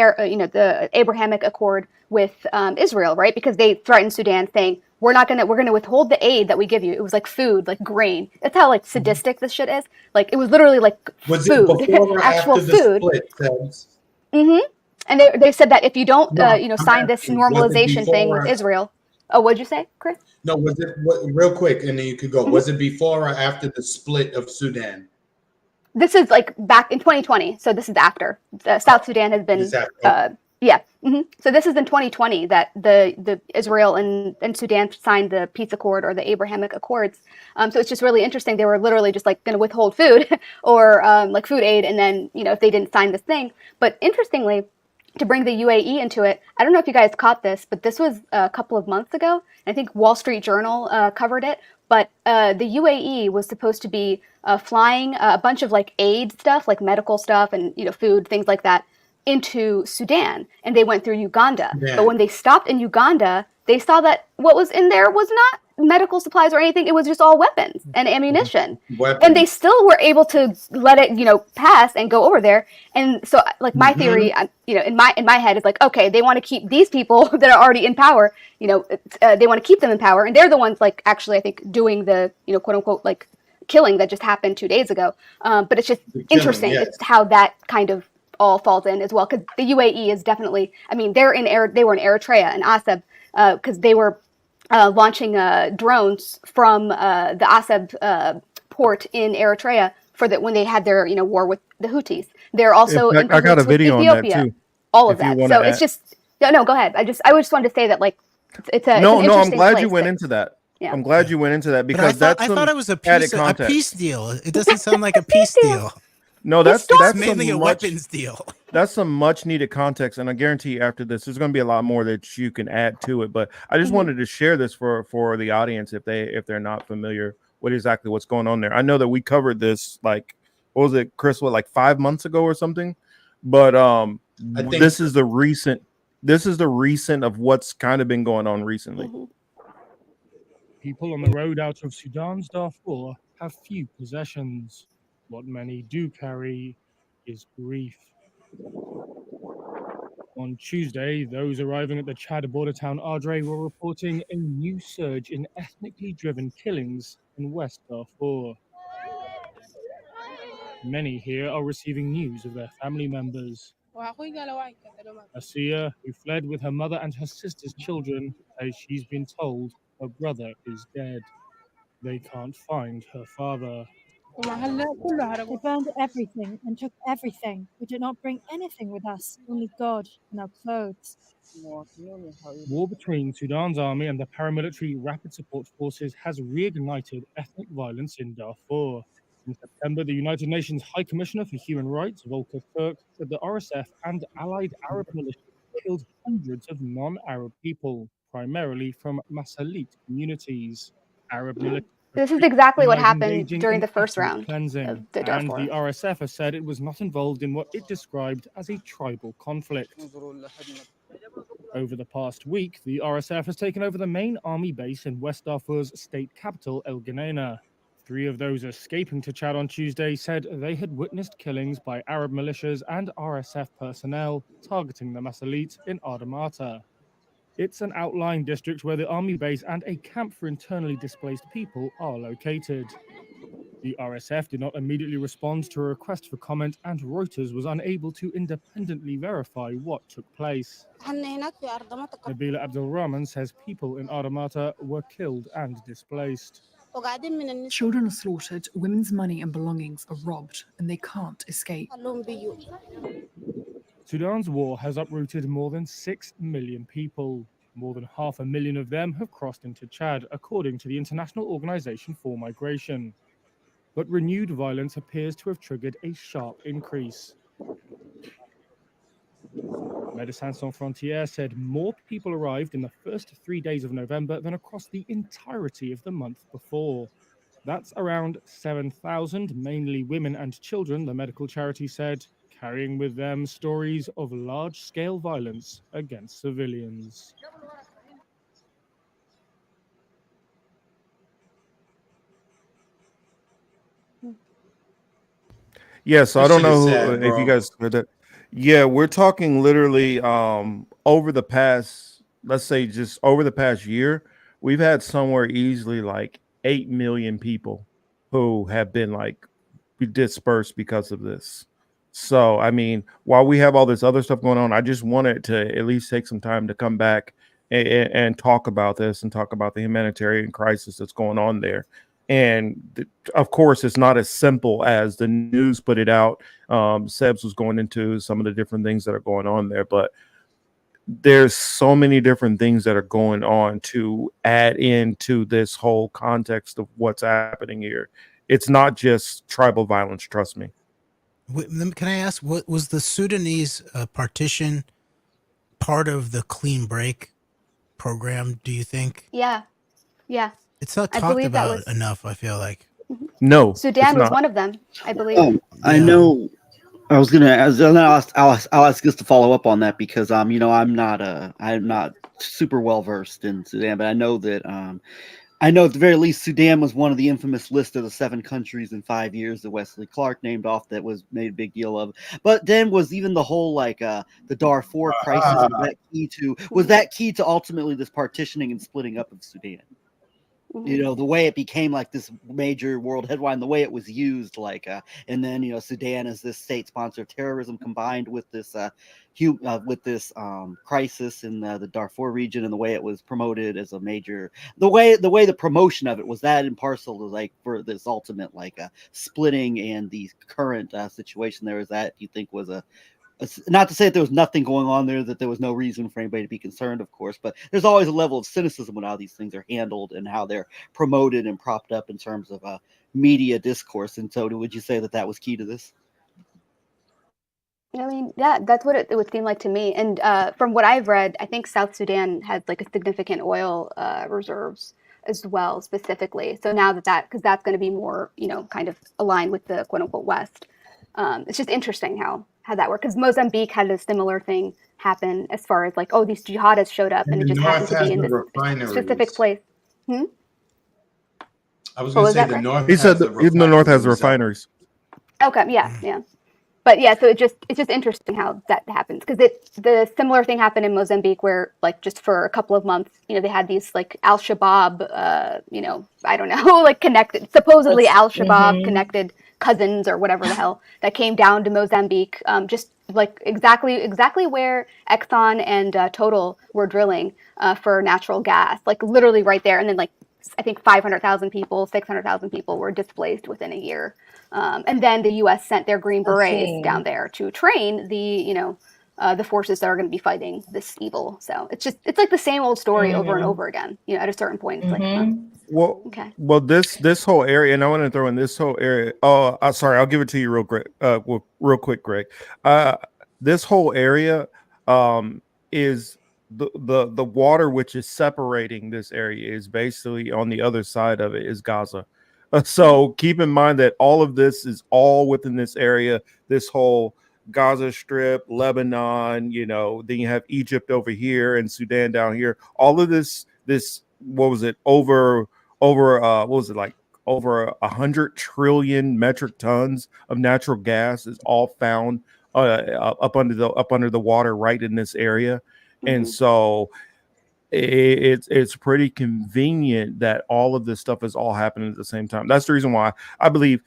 the Abrahamic Accord with Israel, right? Because they threatened Sudan, saying we're going to withhold the aid that we give you. It was like food, like grain. That's how like sadistic this shit is. Like it was literally like Was food, it before or actual after the food. split, Sebs? And they said that if you don't, No, sign this asking, was it normalization thing before- with Israel. Oh, what'd you say, Chris? No, was it real quick, and then you could go. Was it before or after the split of Sudan? This is like back in 2020, so this is after. South Sudan has been, Is that- So this is in 2020 that the Israel and Sudan signed the peace accord or the Abrahamic Accords. So it's just really interesting. They were literally just like going to withhold food or like food aid, and then if they didn't sign this thing. But interestingly, to bring the UAE into it, I don't know if you guys caught this, but this was a couple of months ago. I think Wall Street Journal covered it. But the UAE was supposed to be flying a bunch of like aid stuff, like medical stuff and food, things like that, into Sudan, and they went through Uganda. Yeah. But when they stopped in Uganda, they saw that what was in there was not medical supplies or anything. It was just all weapons and ammunition. And they still were able to let it, pass and go over there. And so, like, my theory, in my head is like, okay, they want to keep these people that are already in power. They want to keep them in power, and they're the ones, like, actually, I think, doing the, quote unquote, like, killing that just happened 2 days ago. But it's just interesting. Yes. It's how that kind of all falls in as well, because the UAE is definitely, they were in Eritrea and Asab, because they were launching drones from the Asab port in Eritrea when they had their war with the Houthis. They're also I got a video on that too. All of that. So it's just no. Go ahead. I just wanted to say that, like, It's an I'm interesting glad place you went to- into that. Yeah. I'm glad you went into that But I because that's thought some it was a added peace context. deal. It doesn't sound like a peace deal. deal. No, He's It's that's mainly a some weapons deal. that's some much needed context, and I guarantee you after this there's going to be a lot more that you can add to it. But I just Mhm. wanted to share this for the audience if they're not familiar with exactly what's going on there. I know that we covered this like what was it, Chris? What, like 5 months ago or something? But I think this is the recent. This is the recent of what's kind of been going on recently. Mhm. People on the road out of Sudan's Darfur have few possessions. What many do carry is grief. On Tuesday, those arriving at the Chad border town Ardre were reporting a new surge in ethnically driven killings in West Darfur. Many here are receiving news of their family members. Asiya, who fled with her mother and her sister's children, says she's been told her brother is dead. They can't find her father. They burned everything and took everything. We did not bring anything with us, only God and our clothes. War between Sudan's army and the paramilitary Rapid Support Forces has reignited ethnic violence in Darfur. In September, the United Nations High Commissioner for Human Rights, Volker Turk, said the RSF and allied Arab militias killed hundreds of non-Arab people, primarily from Masalit communities. Arab militias This is exactly what denied happened engaging during in the first ethnic round cleansing, of the and Darfur. the RSF has said it was not involved in what it described as a tribal conflict. Over the past week, the RSF has taken over the main army base in West Darfur's state capital, El Geneina. 3 of those escaping to Chad on Tuesday said they had witnessed killings by Arab militias and RSF personnel targeting the Masalit in Ardamata. It's an outlying district where the army base and a camp for internally displaced people are located. The RSF did not immediately respond to a request for comment, and Reuters was unable to independently verify what took place. Nabila Abdulrahman says people in Ardamata were killed and displaced. Children are slaughtered, women's money and belongings are robbed, and they can't escape. Sudan's war has uprooted more than 6 million people. More than 500,000 of them have crossed into Chad, according to the International Organization for Migration. But renewed violence appears to have triggered a sharp increase. Médecins Sans Frontières said more people arrived in the first 3 days of November than across the entirety of the month before. That's around 7,000, mainly women and children, the medical charity said, carrying with them stories of large-scale violence against civilians. Yeah, so I This don't shit is know sad, if you bro. guys heard that. Yeah, we're talking literally over the past, let's say just over the past year, we've had somewhere easily like 8 million people who have been like dispersed because of this. So, I mean, while we have all this other stuff going on, I just wanted to at least take some time to come back and talk about this and talk about the humanitarian crisis that's going on there. And of course, it's not as simple as the news put it out. Sebs was going into some of the different things that are going on there, but there's so many different things that are going on to add into this whole context of what's happening here. It's not just tribal violence, trust me. Can I ask, what was the Sudanese partition part of the clean break program, do you think? Yeah. It's not I talked believe that about was enough, I feel like. No, it's Sudan was not. one of them, I believe. I Yeah. know. I'll ask us to follow up on that because you know, I'm not super well versed in Sudan, but I know that I know at the very least Sudan was one of the infamous list of the 7 countries in 5 years that Wesley Clark named off that was made a big deal of. But then was even the whole like the Darfur crisis, was that key to ultimately this partitioning and splitting up of Sudan? You know, the way it became like this major world headline, the way it was used, like and then, you know, Sudan is this state sponsor of terrorism combined with this crisis in the Darfur region, and the way it was promoted as a major, the way the promotion of it was that in parcel to like for this ultimate like splitting and the current situation there, is that you think was a not to say that there was nothing going on there, that there was no reason for anybody to be concerned, of course, but there's always a level of cynicism with how these things are handled and how they're promoted and propped up in terms of media discourse. And so would you say that that was key to this? I mean, yeah, that's what it would seem like to me. And from what I've read, I think South Sudan had like a significant oil reserves as well, specifically. So now because that's going to be more, kind of aligned with the quote unquote West. It's just interesting how that worked, because Mozambique had a similar thing happen as far as like, oh, these jihadists showed up and it the just happened North to be has in the this specific refineries. place. I was What going to was say that, the Greg? North He said has the that even the North has the refineries. refineries. Okay, yeah. But yeah, so it's just interesting how that happens, because the similar thing happened in Mozambique, where like just for a couple of months, they had these like Al-Shabaab, I don't know, like connected, supposedly Al-Shabaab connected cousins or whatever the hell that came down to Mozambique, just like exactly where Exxon and Total were drilling for natural gas, like literally right there, and then like I think 500,000 people, 600,000 people were displaced within a year. And then the U.S. sent their Green Berets down there to train the forces that are going to be fighting this evil. So it's like the same old story over and over again. At a certain point, it's like, Well, okay. well, this whole area, and I want to throw in this whole area. Oh, sorry, I'll give it to you real quick, Greg. This whole area is the water which is separating this area is basically on the other side of it is Gaza. So keep in mind that all of this is all within this area. This whole Gaza Strip, Lebanon, then you have Egypt over here and Sudan down here. All of this what was it over what was it, like over 100 trillion metric tons of natural gas is all found up under the water right in this area. And so it's pretty convenient that all of this stuff is all happening at the same time. That's the reason why I believe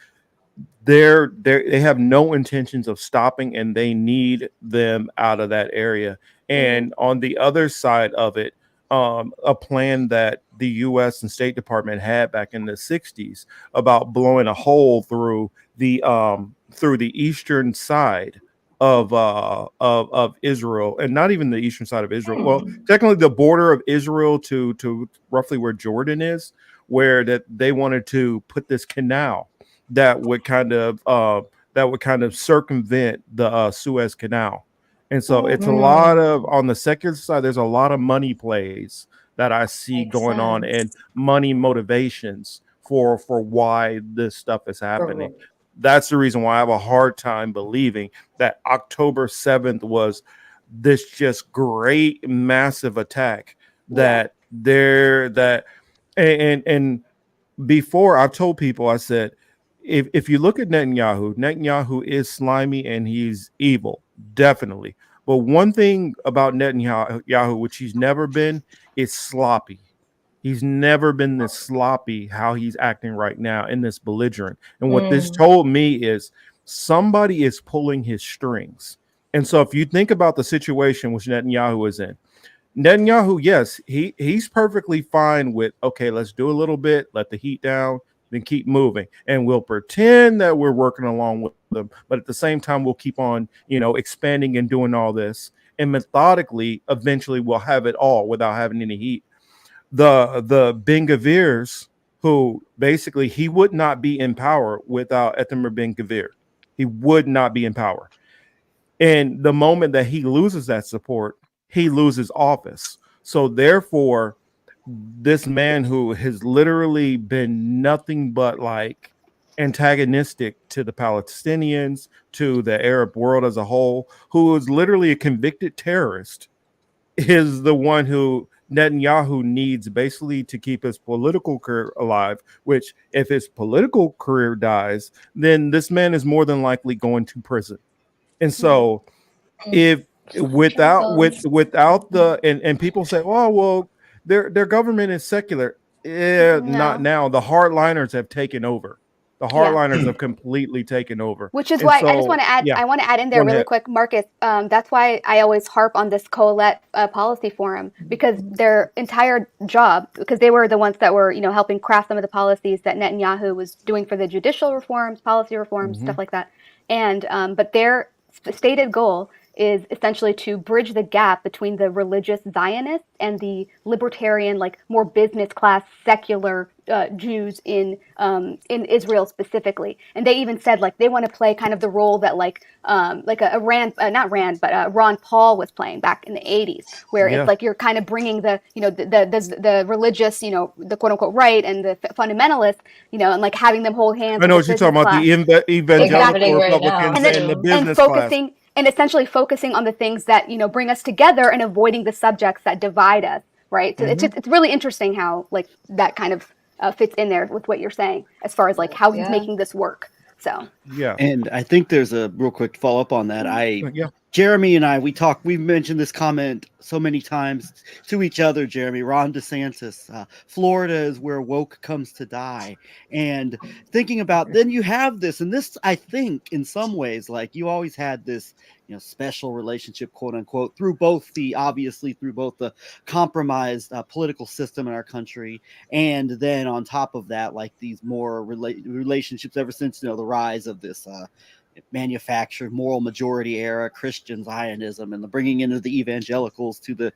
they have no intentions of stopping, and they need them out of that area. And on the other side of it, a plan that the U.S. and State Department had back in the 60s about blowing a hole through the eastern side of Israel, and not even the eastern side of Israel. Well, technically the border of Israel to roughly where Jordan is, where that they wanted to put this canal that would kind of circumvent the Suez Canal. And so it's a lot of, on the secular side, there's a lot of money plays that I see going on, and money motivations for why this stuff is happening. That's the reason why I have a hard time believing that October 7th was this just great massive attack that and before I've told people, I said, if you look at Netanyahu is slimy and he's evil, definitely. But one thing about Netanyahu, which he's never been, is sloppy. He's never been this sloppy how he's acting right now, in this belligerent. And what this told me is somebody is pulling his strings. And so if you think about the situation which Netanyahu is in, Netanyahu, yes, he's perfectly fine with, okay, let's do a little bit, let the heat down, then keep moving, and we'll pretend that we're working along with them, but at the same time we'll keep on expanding and doing all this, and methodically eventually we'll have it all without having any heat. The Ben Gavirs, who basically he would not be in power without Itamar Ben Gvir. He would not be in power. And the moment that he loses that support, he loses office. So therefore, this man who has literally been nothing but like antagonistic to the Palestinians, to the Arab world as a whole, who is literally a convicted terrorist, is the one who Netanyahu needs basically to keep his political career alive, which if his political career dies, then this man is more than likely going to prison. And so if without the and people say, oh well, their government is secular. Not now. The hardliners have taken over. The hardliners have completely taken over. Which is why I just want to add. I want to add in there really quick, Marcus. That's why I always harp on this Colette policy forum, because their entire job, because they were the ones that were helping craft some of the policies that Netanyahu was doing for the judicial reforms, policy reforms, stuff like that. And but their stated goal is essentially to bridge the gap between the religious Zionists and the libertarian, like more business class, secular Jews in Israel specifically. And they even said like they want to play kind of the role that like a Rand, not Rand, but Ron Paul was playing back in the 80s, where Yeah. it's like you're kind of bringing the the religious, the quote unquote right and the fundamentalists, and like having them hold hands. I know with what the you're talking business about, class. the evangelical happening right now, Republicans And and the too. business and class. focusing and essentially focusing on the things that bring us together and avoiding the subjects that divide us, right? So it's really interesting how like that kind of fits in there with what you're saying as far as like how he's Yeah. making this work. So Yeah. And I think there's a real quick follow up on that. Yeah. Jeremy and I, we've mentioned this comment so many times to each other, Jeremy. Ron DeSantis, Florida is where woke comes to die. And thinking about, then you have this, and this, I think, in some ways, like you always had this, special relationship, quote unquote, through both the compromised political system in our country, and then on top of that, like these more relationships ever since, the rise of this manufactured moral majority era Christian Zionism and the bringing in of the evangelicals to the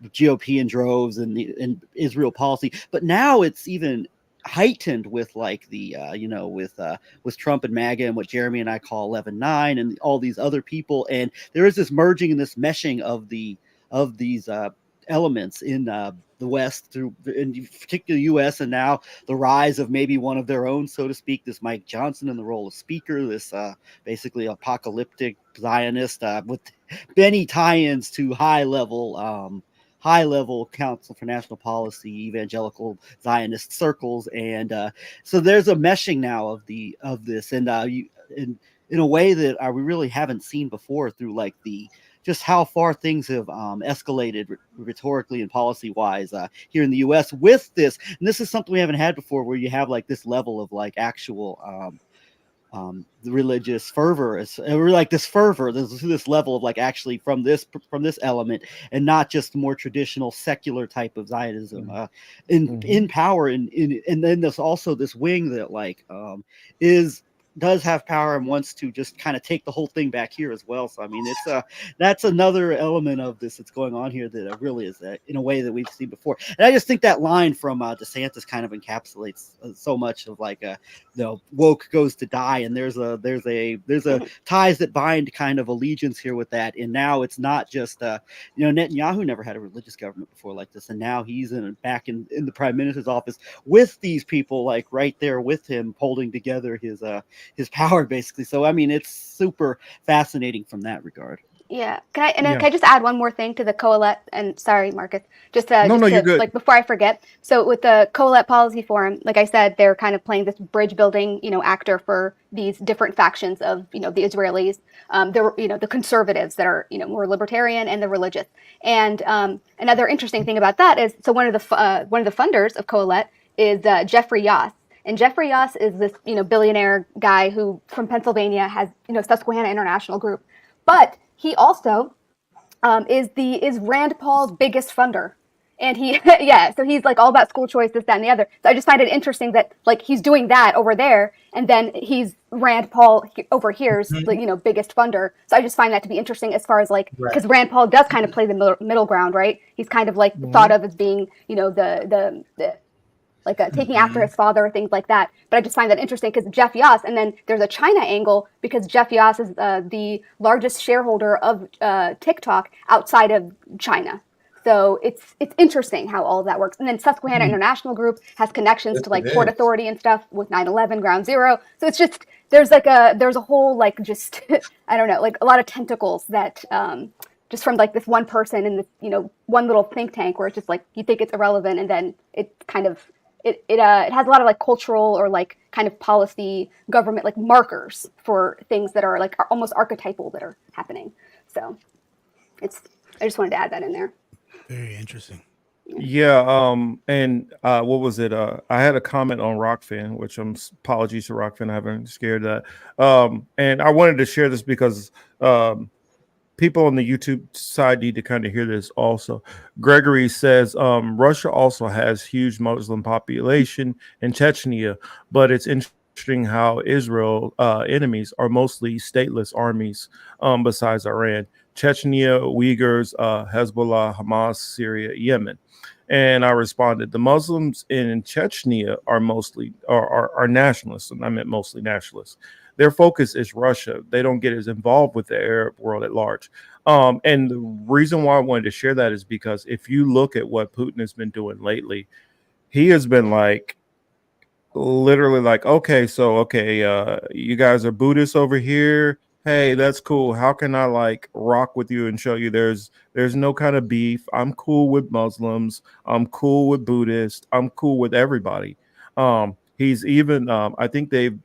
GOP in droves and Israel policy. But now it's even heightened with like the with Trump and MAGA and what Jeremy and I call 11-9 and all these other people, and there is this merging and this meshing of these elements in the West, through in particular U.S., and now the rise of maybe one of their own, so to speak, this Mike Johnson in the role of speaker, this basically apocalyptic Zionist with many tie-ins to high level Council for National Policy, evangelical Zionist circles, and so there's a meshing now of this, and in a way that we really haven't seen before, through like just how far things have escalated rhetorically and policy wise here in the U.S. with this. And this is something we haven't had before, where you have like this level of like actual the religious fervor, or like this fervor, this level of like actually from this element, and not just the more traditional secular type of Zionism in power, and then there's also this wing that like does have power and wants to just kind of take the whole thing back here as well. So I mean, it's that's another element of this that's going on here that really is in a way that we've seen before. And I just think that line from DeSantis kind of encapsulates so much of like woke goes to die, and there's a ties that bind kind of allegiance here with that. And now it's not just Netanyahu never had a religious government before like this, and now he's back in the prime minister's office with these people like right there with him, holding together his power basically. So I mean, it's super fascinating from that regard. Yeah. Can I just add one more thing to the Coalette? And sorry, Marcus, you're good. Like before I forget. So with the Coalette Policy Forum, like I said, they're kind of playing this bridge building, actor for these different factions of, the Israelis, the conservatives that are, more libertarian, and the religious. And another interesting thing about that is, so one of the funders of Coalette is Jeffrey Yoss. And Jeffrey Yoss is this, billionaire guy who from Pennsylvania has, Susquehanna International Group, but he also is Rand Paul's biggest funder. And so he's like all about school choice, this, that, and the other. So I just find it interesting that like he's doing that over there, and then he's Rand Paul over here's biggest funder. So I just find that to be interesting as far as like, because Rand Paul does kind of play the middle ground, right? He's kind of like thought of as being the taking after his father, things like that. But I just find that interesting because Jeff Yoss, and then there's a China angle because Jeff Yoss is the largest shareholder of TikTok outside of China. So it's interesting how all of that works. And then Susquehanna International Group has connections to like Port Authority and stuff with 9/11, Ground Zero. So it's just there's a whole like just I don't know, like a lot of tentacles that just from like this one person in this one little think tank where it's just like you think it's irrelevant, and then it kind of it has a lot of like cultural or like kind of policy government like markers for things that are like almost archetypal that are happening. So I just wanted to add that in there. Very interesting. Yeah. And what was it? I had a comment on Rockfin, which apologies to Rockfin. I haven't scared that. And I wanted to share this because people on the YouTube side need to kind of hear this also. Gregory says Russia also has huge Muslim population in Chechnya, but it's interesting how Israel enemies are mostly stateless armies besides Iran. Chechnya, Uyghurs, Hezbollah, Hamas, Syria, Yemen. And I responded, the Muslims in Chechnya are nationalists, and I meant mostly nationalists. Their focus is Russia. They don't get as involved with the Arab world at large. And the reason why I wanted to share that is because if you look at what Putin has been doing lately, he has been like literally like, okay, you guys are Buddhists over here. Hey, that's cool. How can I like rock with you and show you there's no kind of beef. I'm cool with Muslims. I'm cool with Buddhists. I'm cool with everybody. He's even I think they've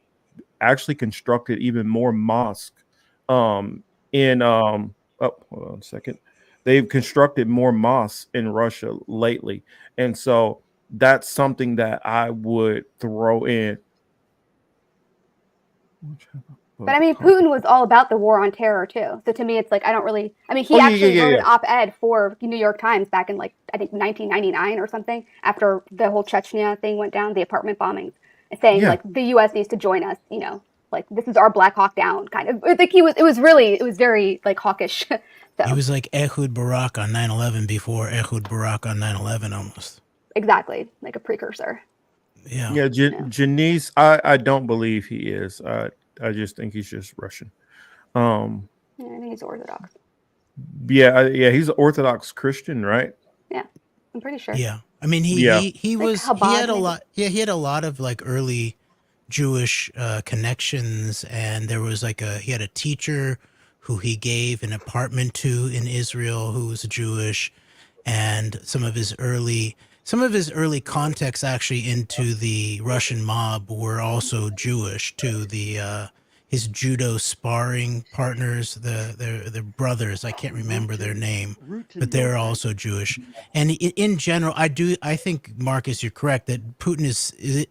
actually constructed even more mosques in oh, hold on a second. They've constructed more mosques in Russia lately. And so that's something that I would throw in. But I mean, Putin was all about the war on terror too. So to me, it's like I don't really. I mean, he actually wrote an op-ed for New York Times back in like I think 1999 or something after the whole Chechnya thing went down, the apartment bombings, saying like the U.S. needs to join us. You know, like this is our Black Hawk Down kind of. I think it was very like hawkish. So. He was like Ehud Barak on 9/11 before Ehud Barak on 9/11 almost. Exactly, like a precursor. Yeah. Janice, I don't believe he is. I just think he's just Russian. I think he's Orthodox. Yeah, he's an Orthodox Christian, right? Yeah, I'm pretty sure. Yeah, I mean he was Chabad, he had a lot. Yeah, he had a lot of like early Jewish connections, and there was like he had a teacher who he gave an apartment to in Israel who was Jewish, and some of his early contacts actually into the Russian mob were also Jewish too. His judo sparring partners, the brothers, I can't remember their name, but they're also Jewish. And in general, I think Marcus, you're correct that Putin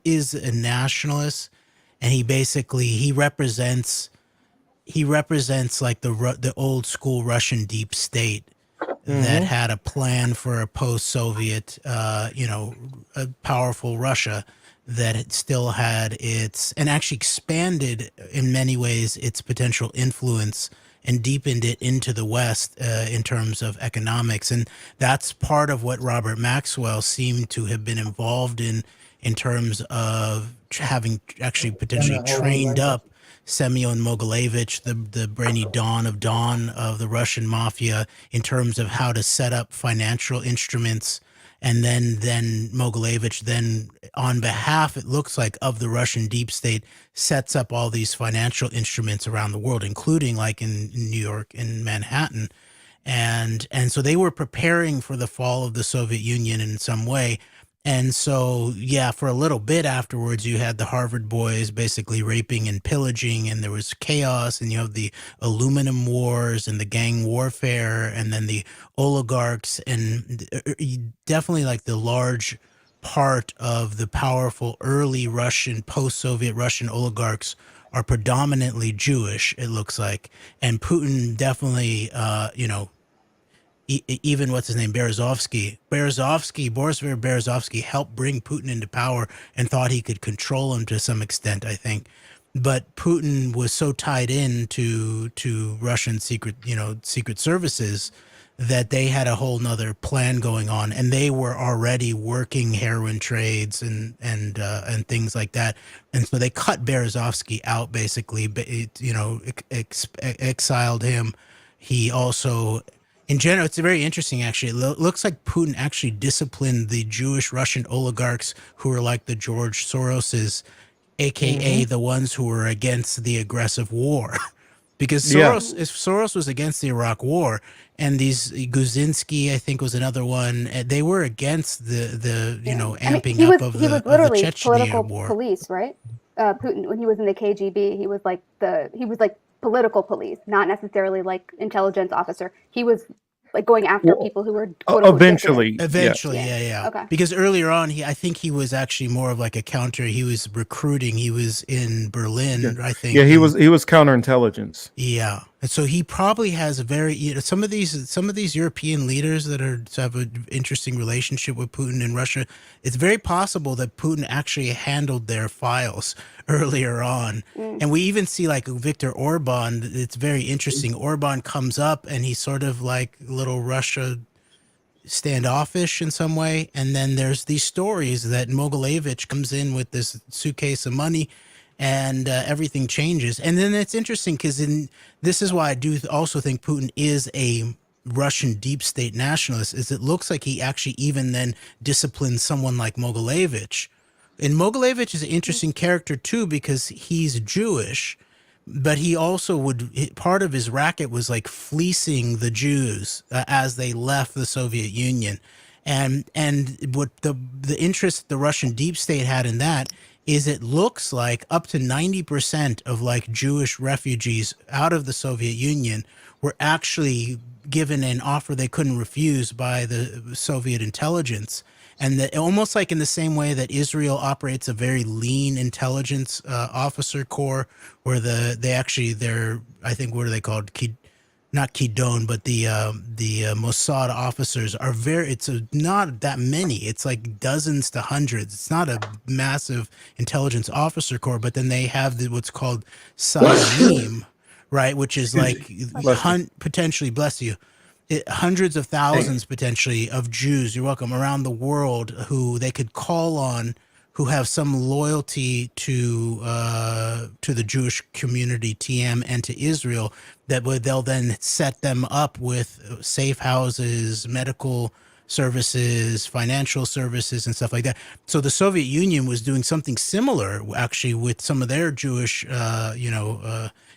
is a nationalist, and he represents like the old school Russian deep state that had a plan for a post-Soviet, a powerful Russia that it still had and actually expanded in many ways its potential influence and deepened it into the West in terms of economics. And that's part of what Robert Maxwell seemed to have been involved in terms of having actually potentially trained up Semyon Mogilevich, the brainy Don of the Russian mafia, in terms of how to set up financial instruments. And then Mogilevich then, on behalf, it looks like, of the Russian deep state, sets up all these financial instruments around the world, including like in New York and Manhattan. And so they were preparing for the fall of the Soviet Union in some way. And so, yeah, for a little bit afterwards, you had the Harvard boys basically raping and pillaging, and there was chaos, and you have the aluminum wars and the gang warfare, and then the oligarchs, and definitely like the large part of the powerful early Russian, post-Soviet Russian oligarchs are predominantly Jewish, it looks like. And Putin definitely, even what's his name, Boris Berezovsky helped bring Putin into power and thought he could control him to some extent, I think. But Putin was so tied in to Russian secret services that they had a whole nother plan going on, and they were already working heroin trades and things like that. And so they cut Berezovsky out, basically, exiled him. He also, in general, it's very interesting, actually. It looks like Putin actually disciplined the Jewish Russian oligarchs who were like the George Soroses, aka the ones who were against the aggressive war. Because Soros was against the Iraq War, and these Guzinski, I think, was another one. They were against the amping up of the Chechnya war. Police, right? Putin, when he was in the KGB, he was like political police, not necessarily like intelligence officer. He was like going after people who were eventually, yeah. Okay. Because earlier on, I think he was actually more of like a counter. He was recruiting. He was in Berlin, I think. Yeah, he was counterintelligence. Yeah, And so he probably has a very, some of these European leaders that have an interesting relationship with Putin and Russia. It's very possible that Putin actually handled their files earlier on. And we even see like Viktor Orban. It's very interesting. Orban comes up and he's sort of like little Russia standoffish in some way. And then there's these stories that Mogilevich comes in with this suitcase of money and everything changes. And then it's interesting because this is why I do also think Putin is a Russian deep state nationalist, is it looks like he actually even then disciplines someone like Mogilevich. And Mogilevich is an interesting character too, because he's Jewish, but he also part of his racket was like fleecing the Jews as they left the Soviet Union. And what the interest the Russian deep state had in that is it looks like up to 90% of like Jewish refugees out of the Soviet Union were actually given an offer they couldn't refuse by the Soviet intelligence. And that almost like in the same way that Israel operates a very lean intelligence officer corps, where they're I think what are they called? Not Kidon, but the Mossad officers are it's not that many. It's like dozens to hundreds. It's not a massive intelligence officer corps, but then they have what's called Sayanim, right? Which is like potentially, bless you, hundreds of thousands potentially of Jews, you're welcome, around the world who they could call on, who have some loyalty to the Jewish community, TM, and to Israel, they'll then set them up with safe houses, medical services, financial services, and stuff like that. So the Soviet Union was doing something similar, actually, with some of their Jewish,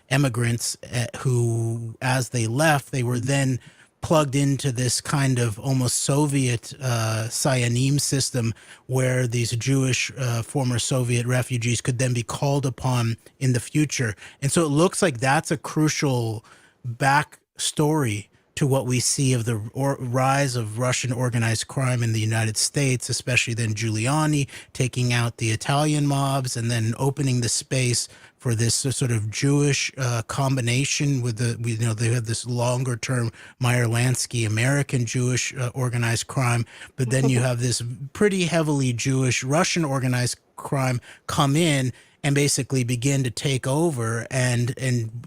immigrants who, as they left, they were then plugged into this kind of almost Soviet Sayanim system, where these Jewish former Soviet refugees could then be called upon in the future. And so it looks like that's a crucial backstory to what we see of the rise of Russian organized crime in the United States, especially then Giuliani taking out the Italian mobs and then opening the space for this sort of Jewish combination with they have this longer term Meyer Lansky American Jewish organized crime, but then you have this pretty heavily Jewish Russian organized crime come in and basically begin to take over, and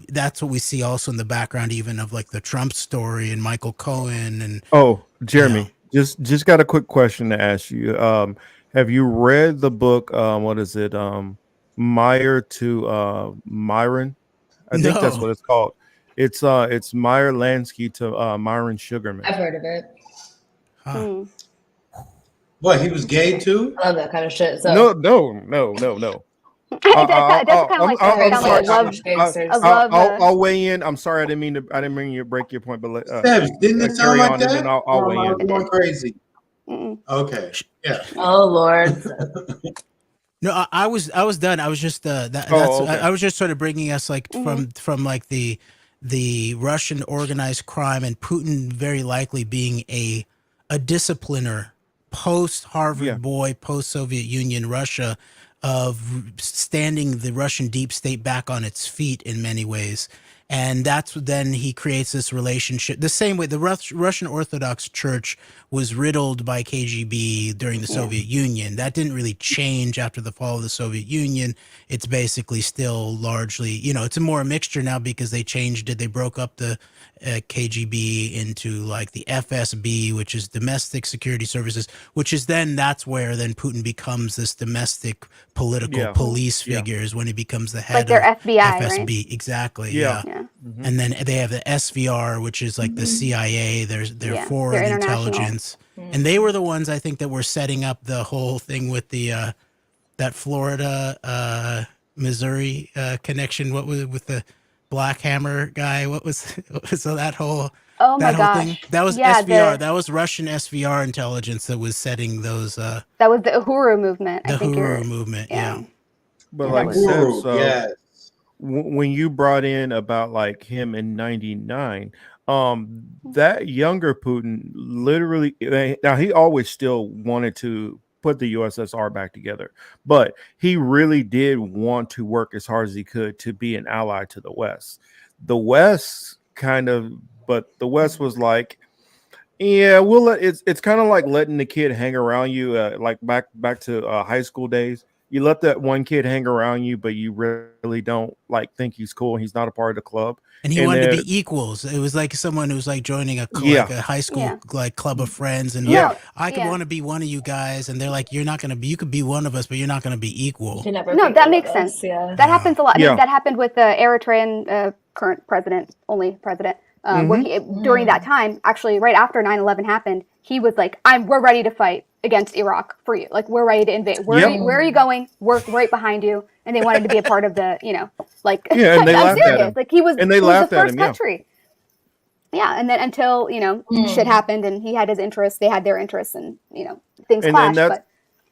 that's what we see also in the background, even of like the Trump story and Michael Cohen and. Oh, Jeremy, just got a quick question to ask you. Have you read the book? What is it? Meyer to Myron. I think that's what it's called. It's Meyer Lansky to Myron Sugarman. I've heard of it. Huh. What, he was gay too? I love that kind of shit. So. No. I'll weigh in. I'm sorry, I didn't mean to break your point, but didn't it sound like that? And then I'll weigh in. I'm going crazy. Okay. Yeah. Oh Lord. No, I was done. I was just okay. I was just sort of bringing us like from like the Russian organized crime and Putin very likely being a discipliner post Harvard boy, post Soviet Union Russia, of standing the Russian deep state back on its feet in many ways. And that's then he creates this relationship the same way the Russian Orthodox Church was riddled by KGB during the Soviet Union. That didn't really change after the fall of the Soviet Union. It's basically still largely, it's a mixture now because they changed it. They broke up the KGB into like the FSB, which is domestic security services, which is that's where then Putin becomes this domestic political police figures when he becomes the head like their of FBI, FSB. right? Exactly. Yeah. Mm-hmm. And then they have the SVR, which is like the CIA, their foreign intelligence. And they were the ones, I think, that were setting up the whole thing with the that Florida Missouri connection. What was it with the Black Hammer guy? What was that whole thing? That was SVR. That was Russian SVR intelligence that was setting those. That was the Uhuru movement. The Uhuru movement. Yeah. But like Uhuru, so when you brought in about like him in '99. That younger Putin literally, now he always still wanted to put the USSR back together, but he really did want to work as hard as he could to be an ally to the West. the West kind of, but the West was like, yeah, we'll let it's kind of like letting the kid hang around you, like back to high school days. You let that one kid hang around you, but you really don't like think he's cool. And he's not a part of the club, And he and wanted to then be equals. It was like someone who was like joining yeah, like a high school Yeah. like club of friends, and yeah, like No. I could Yeah. want to be one of you guys, and they're like, you're not gonna be. You could be one of us, but you're not gonna be You equal. can never No, be that one makes of sense. us. Yeah. That happens a lot. I mean, yeah. that happened with the Eritrean current president, only president, where Hmm. he during that time, actually, right after 9/11 happened, he was like, we're ready to fight against Iraq for you. Like, we're ready to invade. Yep. Where are you going? We're right behind you." And they wanted to be a part of the, like, Yeah, and they I'm laughed at serious. him. Like, he was And they the laughed at first him. Yeah. country. Yeah, and then until shit happened, and he had his interests, they had their interests, and things And then clashed.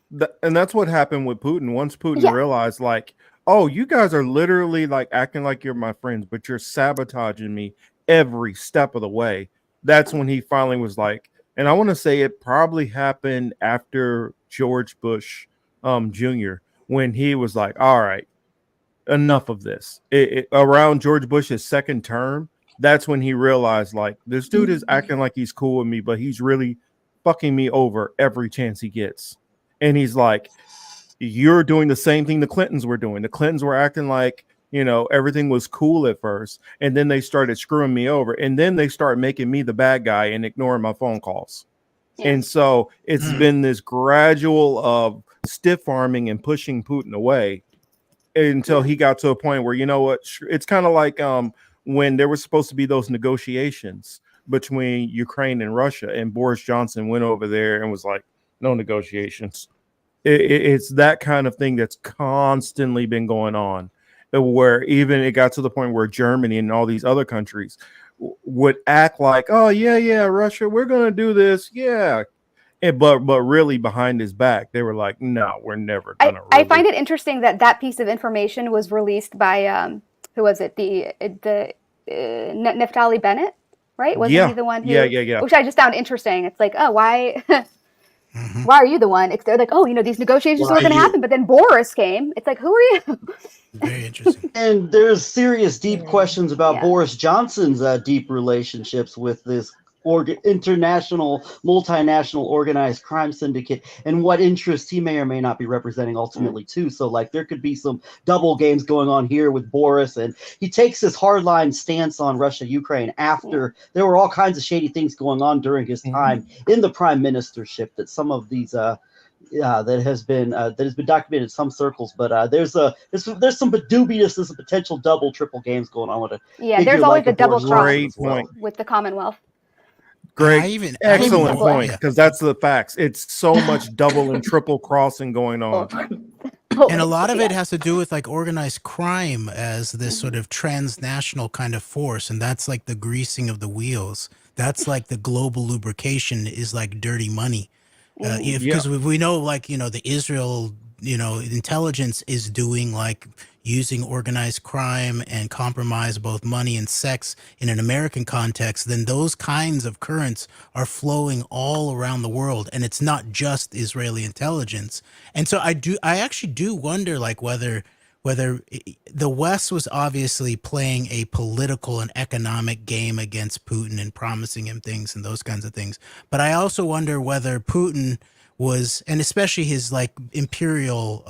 But that's what happened with Putin. Once Putin yeah, realized, like, oh, you guys are literally like acting like you're my friends, but you're sabotaging me every step of the way. That's when he finally was like, and I want to say it probably happened after George Bush, Jr., when he was like, all right, enough of this. Around George Bush's second term, that's when he realized, like, this dude is acting like he's cool with me, but he's really fucking me over every chance he gets. And he's like, you're doing the same thing the Clintons were doing. The Clintons were acting like, everything was cool at first, and then they started screwing me over, and then they started making me the bad guy and ignoring my phone calls. yeah, And so it's been this gradual of stiff arming and pushing Putin away until he got to a point where, you know what, it's kind of like when there was supposed to be those negotiations between Ukraine and Russia, and Boris Johnson went over there and was like, no negotiations. It's that kind of thing that's constantly been going on, where even it got to the point where Germany and all these other countries would act like, oh yeah, Russia, we're gonna do this, yeah. But really behind his back, they were like, no, we're never gonna I really. find it interesting that piece of information was released by who was it, the Naftali Bennett, right? Wasn't he the one who? Yeah. Which I just found interesting. It's like, oh, why? Mhm. Why are you the one? They're like, oh, these negotiations Why were going to you? happen, but then Boris came. It's like, who are you? Very interesting. And there's serious, deep questions about Yeah. Boris Johnson's deep relationships with this international, multinational organized crime syndicate, and what interests he may or may not be representing ultimately too. So like there could be some double games going on here with Boris, and he takes this hardline stance on Russia, Ukraine after there were all kinds of shady things going on during his time in the prime ministership. That some of these that has been documented in some circles, but there's some dubious, there's a potential double, triple games going on with it. Yeah, there's always the double cross Great point. with the Commonwealth. Great, I excellent double point, yeah. because that's the facts. It's so much double and triple crossing going on. And a lot of it has to do with like organized crime as this sort of transnational kind of force. And that's like the greasing of the wheels. That's like the global lubrication is like dirty money. Because we know, like, the Israel, intelligence is doing like using organized crime and compromise both money and sex in an American context, then those kinds of currents are flowing all around the world. And it's not just Israeli intelligence. And so I actually do wonder, like, whether the West was obviously playing a political and economic game against Putin and promising him things and those kinds of things. But I also wonder whether Putin was, and especially his like imperial,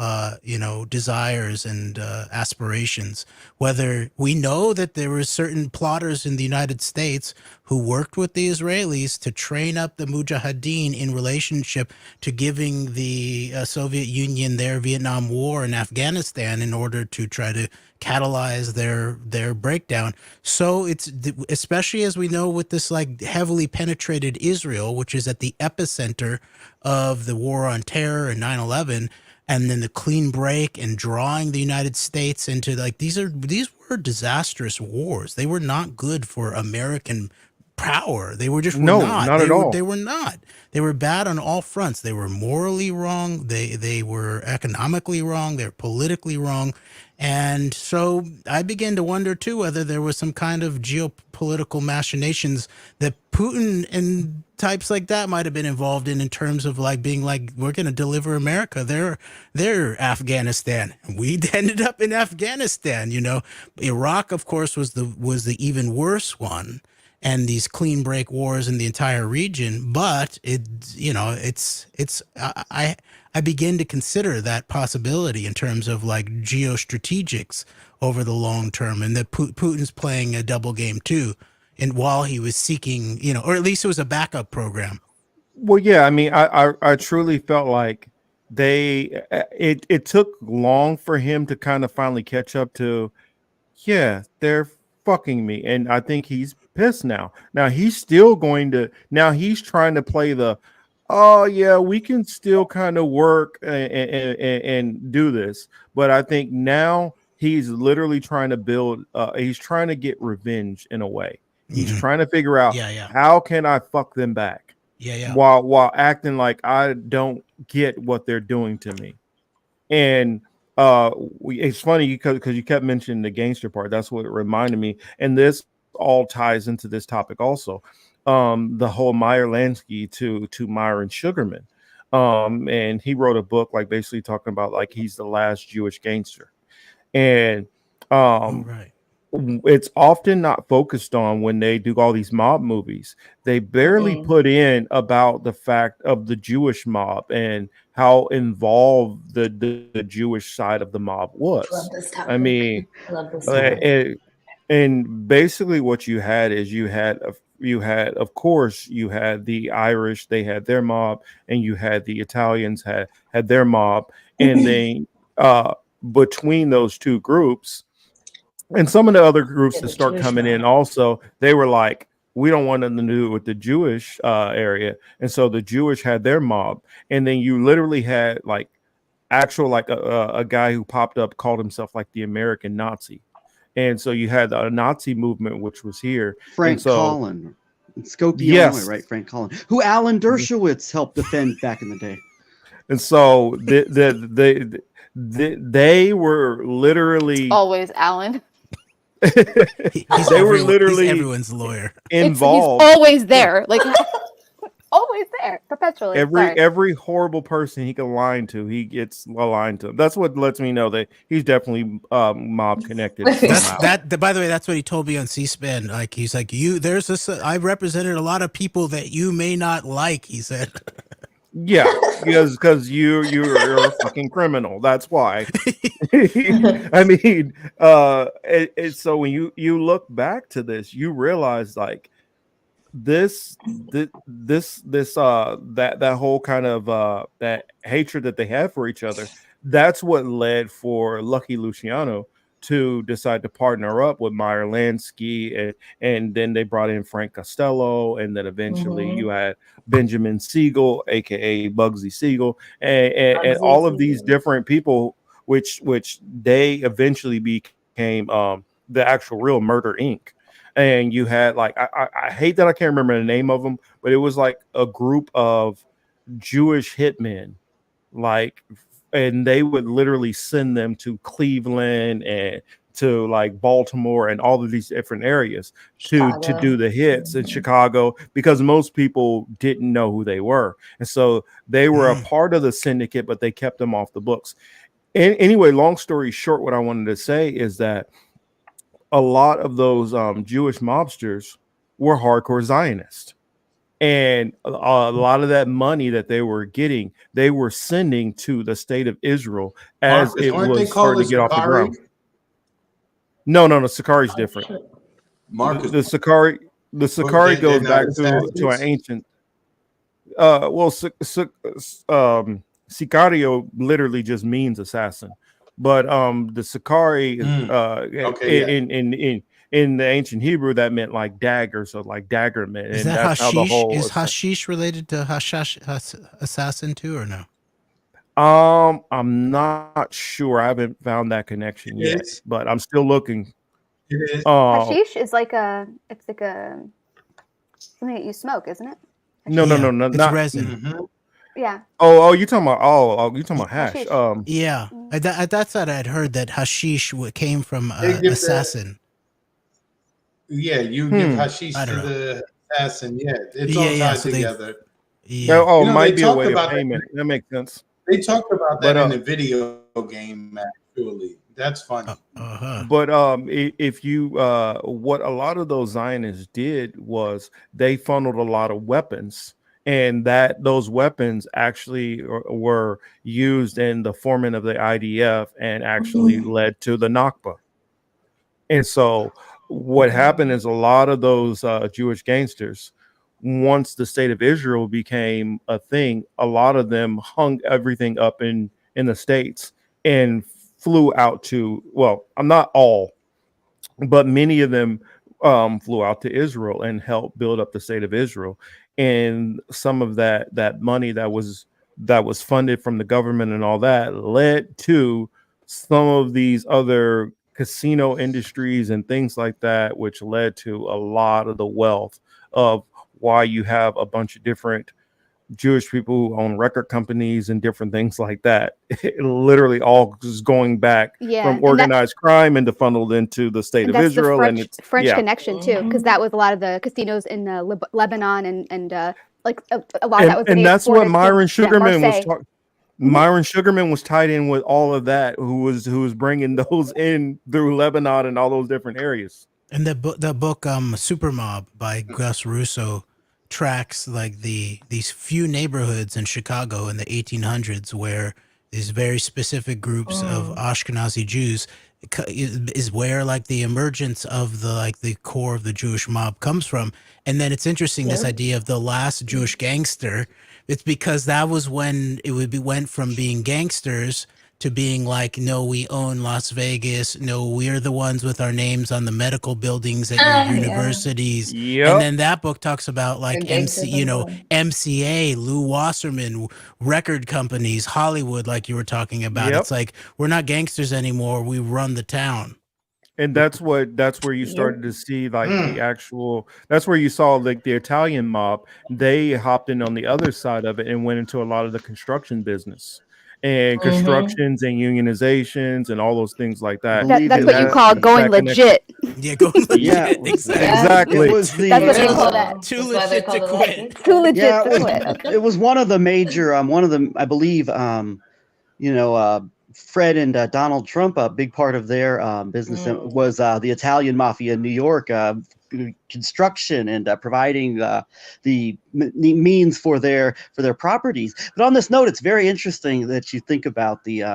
desires and aspirations, whether we know that there were certain plotters in the United States who worked with the Israelis to train up the Mujahideen in relationship to giving the Soviet Union their Vietnam War and Afghanistan in order to try to catalyze their breakdown. So it's especially as we know with this like heavily penetrated Israel, which is at the epicenter of the war on terror and 9/11, and then the clean break and drawing the United States into like these were disastrous wars. They were not good for American power. They were just were No, not. not at all. They were not. They were bad on all fronts. They were morally wrong. They were economically wrong. They're politically wrong. And so I began to wonder too whether there was some kind of geopolitical machinations that Putin and types like that might have been involved in terms of like being like, we're going to deliver America. They're Afghanistan. We ended up in Afghanistan. You know, Iraq, of course, was the even worse one, and these clean break wars in the entire region. But I begin to consider that possibility in terms of like geostrategics over the long term, and that Putin's playing a double game too, and while he was seeking, or at least it was a backup program. Well, yeah, I mean, I truly felt like it took long for him to kind of finally catch up to, yeah, they're fucking me. And I think he's pissed now. Now he's trying to play the, oh yeah, we can still kind of work and do this. But I think now he's literally trying to he's trying to get revenge in a way. He's trying to figure out, how can I fuck them back? While acting like I don't get what they're doing to me. And it's funny because you kept mentioning the gangster part. That's what it reminded me. And this all ties into this topic also. The whole Meyer Lansky to Myron Sugarman. And he wrote a book like basically talking about like he's the last Jewish gangster. And it's often not focused on when they do all these mob movies. They barely put in about the fact of the Jewish mob and how involved the Jewish side of the mob was. Love this topic. I mean, I love this topic. and basically what you had is you had of course you had the Irish, they had their mob, and you had the Italians had their mob, and they between those two groups and some of the other groups that start coming in also, they were like, we don't want nothing to do with the Jewish area. And so the Jewish had their mob. And then you literally had like actual like a guy who popped up, called himself like the American Nazi. And so you had a Nazi movement, which was here. Frank Collin. In Skokie, Illinois, right? Frank Collin, who Alan Dershowitz helped defend back in the day. And so they were literally always Alan. They were literally everyone's lawyer involved. He's always there, like always there, perpetually. Every horrible person he can lie to, he gets aligned to. That's what lets me know that he's definitely mob connected. By the way, that's what he told me on C-SPAN. Like he's like, there's this. I represented a lot of people that you may not like. He said. Yeah, because you're a fucking criminal. That's why. I mean, so when you look back to this, you realize like that whole kind of that hatred that they have for each other. That's what led for Lucky Luciano to decide to partner up with Meyer Lansky, and then they brought in Frank Costello, and then eventually you had Benjamin Siegel, aka Bugsy Siegel, and all of these different people, which they eventually became the actual real Murder Inc. And you had like I hate that I can't remember the name of them, but it was like a group of Jewish hitmen, like. And they would literally send them to Cleveland and to like Baltimore and all of these different areas to do the hits in Chicago, because most people didn't know who they were. And so they were a part of the syndicate, but they kept them off the books. And anyway, long story short, what I wanted to say is that a lot of those Jewish mobsters were hardcore Zionists. And a lot of that money that they were getting, they were sending to the state of Israel as it was starting to get off the ground. No, Sakari's different. Marcus, the Sakari goes back to an ancient. Sicario literally just means assassin, but the Sakari in the ancient Hebrew, that meant like daggers, or like daggermen. Is that hashish? Is hashish related to hashash assassin too, or no? I'm not sure. I haven't found that connection yet, but I'm still looking. Hashish is it's like something that you smoke, isn't it? No, Yeah, no, it's not. resin. Mhm. Yeah. Oh, you talking about? Oh, you talking about hash? Hashish. Yeah, that's what I'd heard, that hashish came from They give the assassin. you give Hmm. hashish I to don't know. the assassin. Yeah, it's Yeah, all yeah. tied So they, together. yeah. Oh, You know, might they be a talked way of about that. payment. That makes sense. They talked about that But in the video game. Actually, that's funny. Uh-huh. But if you what a lot of those Zionists did was they funneled a lot of weapons, and that those weapons actually were used in the forming of the IDF and actually led to the Nakba. And so what happened is a lot of those Jewish gangsters, once the state of Israel became a thing, a lot of them hung everything up in the States and flew out to, well, I'm not all, but many of them flew out to Israel and helped build up the state of Israel. And some of that money that was funded from the government and all that led to some of these other casino industries and things like that, which led to a lot of the wealth of why you have a bunch of different Jewish people who own record companies and different things like that. It literally all is going back Yeah, from and that organized crime and funneled into the state and of that's the Israel. And French it's French yeah, connection too, because that was a lot of the casinos in Lebanon and like a lot of that was and being that's what exported to Myron Sugarman was Marseille. talking. Mhm. Myron Sugarman was tied in with all of that, who was bringing those in through Lebanon and all those different areas. And the book Super Mob by Gus Russo tracks like these few neighborhoods in Chicago in the 1800s where these very specific groups of Ashkenazi Jews is where like the emergence of the core of the Jewish mob comes from. And then it's interesting, this idea of the last Jewish gangster. It's because that was when went from being gangsters to being like, no, we own Las Vegas. No, we're the ones with our names on the medical buildings at your Yeah. universities. And Yep. then that book talks about like They're gangsters MCA, Lou Wasserman, record companies, Hollywood, like you were talking about. Yep. It's like, we're not gangsters anymore. We run the town. And that's where you started to see like the Mm. actual, that's where you saw like the Italian mob. They hopped in on the other side of it and went into a lot of the construction business and constructions and unionizations and all those things like that. Believe That's in what you that. call that going connection. legit. Yeah, go Yeah, legit. it was- Exactly. It was the That's what they Real call though. that. Too That's why they legit call to it quit. legit. Too legit Yeah, to quit. it was one of the major, one of the, I believe, Fred and Donald Trump, a big part of their business was the Italian mafia in New York, construction and providing the means for their properties. But on this note, it's very interesting that you think about the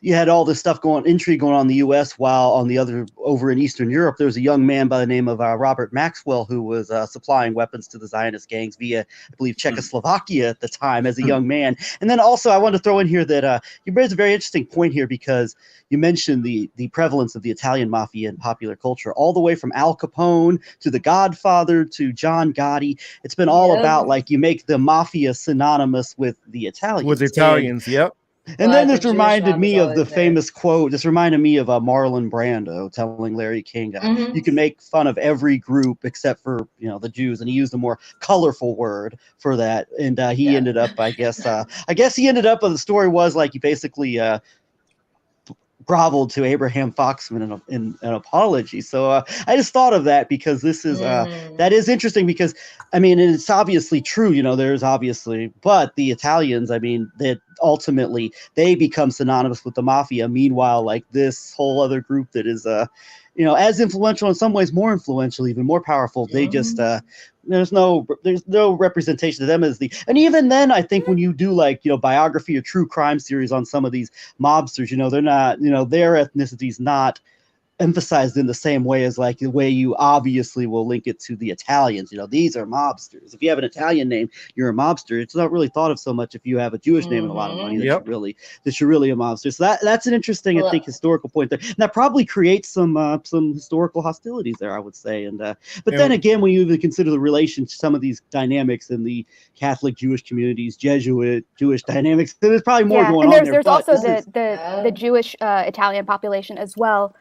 you had all this stuff intrigue going on in the U.S. while on the other, over in Eastern Europe, there was a young man by the name of Robert Maxwell who was supplying weapons to the Zionist gangs via, I believe, Czechoslovakia at the time as a young man. And then also I want to throw in here that you raised a very interesting point here, because you mentioned the prevalence of the Italian mafia in popular culture, all the way from Al Capone to The Godfather to John Gotti. It's been all about like you make the mafia synonymous with the Italians. With Italians, yep. And then the this Jewish reminded mob me is of the always there. famous quote. This reminded me of Marlon Brando telling Larry King, "You can make fun of every group except for the Jews," and he used a more colorful word for that. And he ended up, I guess he ended up. The story was like he basically groveled to Abraham Foxman in an apology. So I just thought of that because this is that is interesting, because I mean it's obviously true, there's obviously, but the Italians, I mean, that ultimately they become synonymous with the mafia. Meanwhile, like this whole other group that is as influential, in some ways more influential, even more powerful, they just there's no representation of them as and even then I think when you do like biography or true crime series on some of these mobsters, they're not, their ethnicity is not emphasized in the same way as like the way you obviously will link it to the Italians. These are mobsters. If you have an Italian name, you're a mobster. It's not really thought of so much if you have a Jewish name and a lot of money that you're really a mobster. So that's an interesting, I think, historical point there. And that probably creates some historical hostilities there, I would say. And but then again, when you even consider the relation to some of these dynamics in the Catholic Jewish communities, Jesuit Jewish dynamics, there's probably more going on there. There's also the Jewish Italian population as well.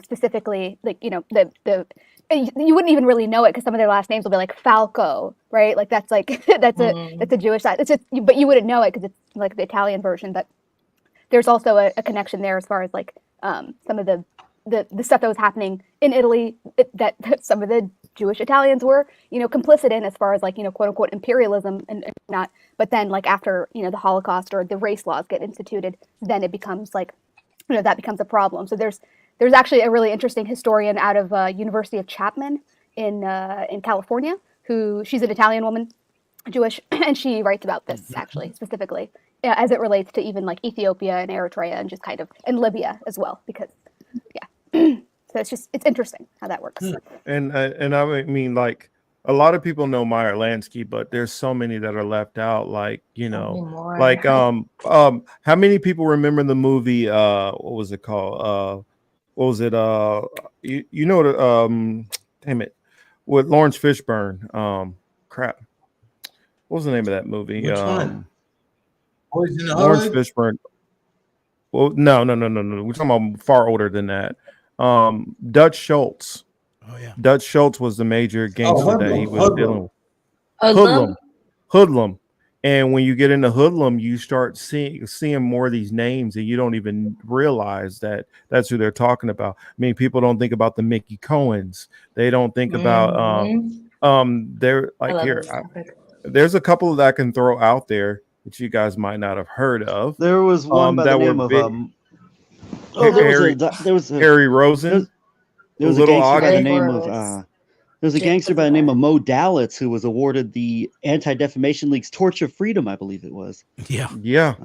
Specifically, like the you wouldn't even really know it because some of their last names will be like Falco, right? Like that's like that's a Jewish side. It's just, but you wouldn't know it because it's like the Italian version. But there's also a connection there as far as like some of the stuff that was happening in Italy that some of the Jewish Italians were, complicit in, as far as like, quote unquote imperialism and not. But then like after, the Holocaust or the race laws get instituted, then it becomes like, that becomes a problem. So there's actually a really interesting historian out of University of Chapman in California, she's an Italian woman, Jewish, and she writes about this actually specifically as it relates to even like Ethiopia and Eritrea and just kind of, and Libya as well, because so it's interesting how that works. And I mean, like, a lot of people know Meyer Lansky, but there's so many that are left out. Like, like how many people remember the movie? What was it called? What was it? Damn it, with Lawrence Fishburne. Crap. What was the name of that movie? Which one? Boys in the Lawrence Hood? Fishburne. Well, no. We're talking about far older than that. Dutch Schultz. Oh yeah. Dutch Schultz was the major gangster that he was dealing with. Hoodlum. And when you get into Hoodlum, you start seeing more of these names, and you don't even realize that that's who they're talking about. I mean, people don't think about the Mickey Cohens. They don't think about they're like here. There's a couple that I can throw out there that you guys might not have heard of. There was one by the name of there was Harry Rosen. There was a gangster by the name of there's a gangster by the name of Mo Dalitz who was awarded the Anti-Defamation League's Torch of Freedom, I believe it was. Yeah.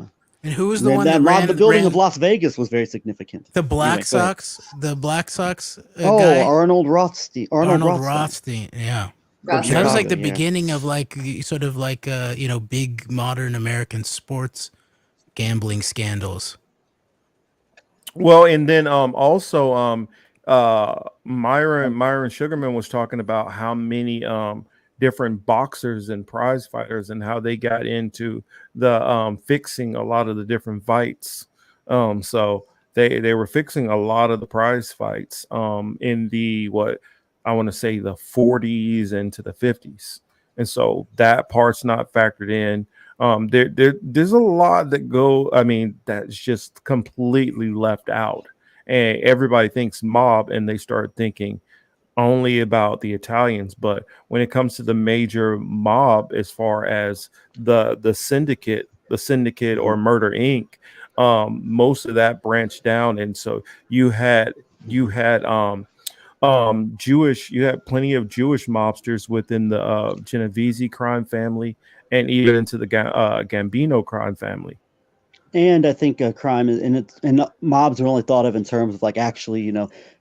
And who was the one that ran the building ran of Las Vegas was very significant. The Black Sox, guy? Arnold Rothstein. Arnold Rothstein, yeah. That Chicago, was like the beginning of like sort of like big modern American sports gambling scandals. Well, and then also Myron Sugarman was talking about how many different boxers and prize fighters and how they got into the fixing a lot of the different fights. So they were fixing a lot of the prize fights in the what I want to say the 40s into the 50s. And so that part's not factored in. There's a lot that's just completely left out. And everybody thinks mob and they start thinking only about the Italians. But when it comes to the major mob, as far as the syndicate or Murder Inc., most of that branched down. And so you had plenty of Jewish mobsters within the Genovese crime family and even into the Gambino crime family. And I think crime and mobs are only thought of in terms of like actually,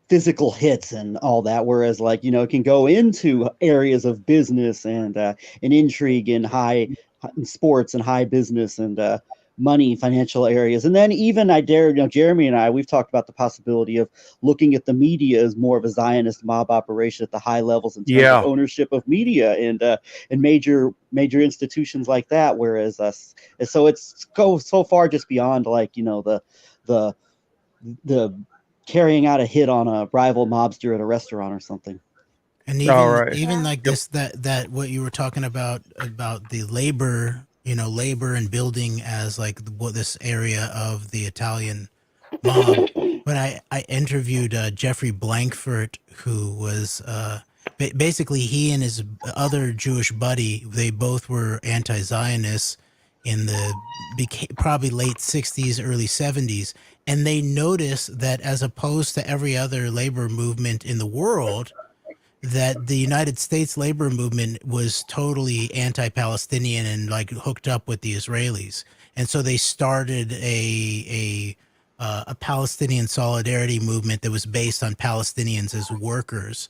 physical hits and all that. Whereas like, it can go into areas of business and intrigue in in sports and high business and money, financial areas. And then even Jeremy and I, we've talked about the possibility of looking at the media as more of a Zionist mob operation at the high levels in terms of ownership of media and major institutions like that. Whereas so it's go so far just beyond like, the carrying out a hit on a rival mobster at a restaurant or something. And even like this, that what you were talking about the labor and building as like this area of the Italian mob. But I interviewed Jeffrey Blankfurt, who was basically he and his other Jewish buddy, they both were anti-Zionists in the probably late 60s, early 70s. And they noticed that as opposed to every other labor movement in the world, that the United States labor movement was totally anti-Palestinian and like hooked up with the Israelis. And so they started a Palestinian solidarity movement that was based on Palestinians as workers,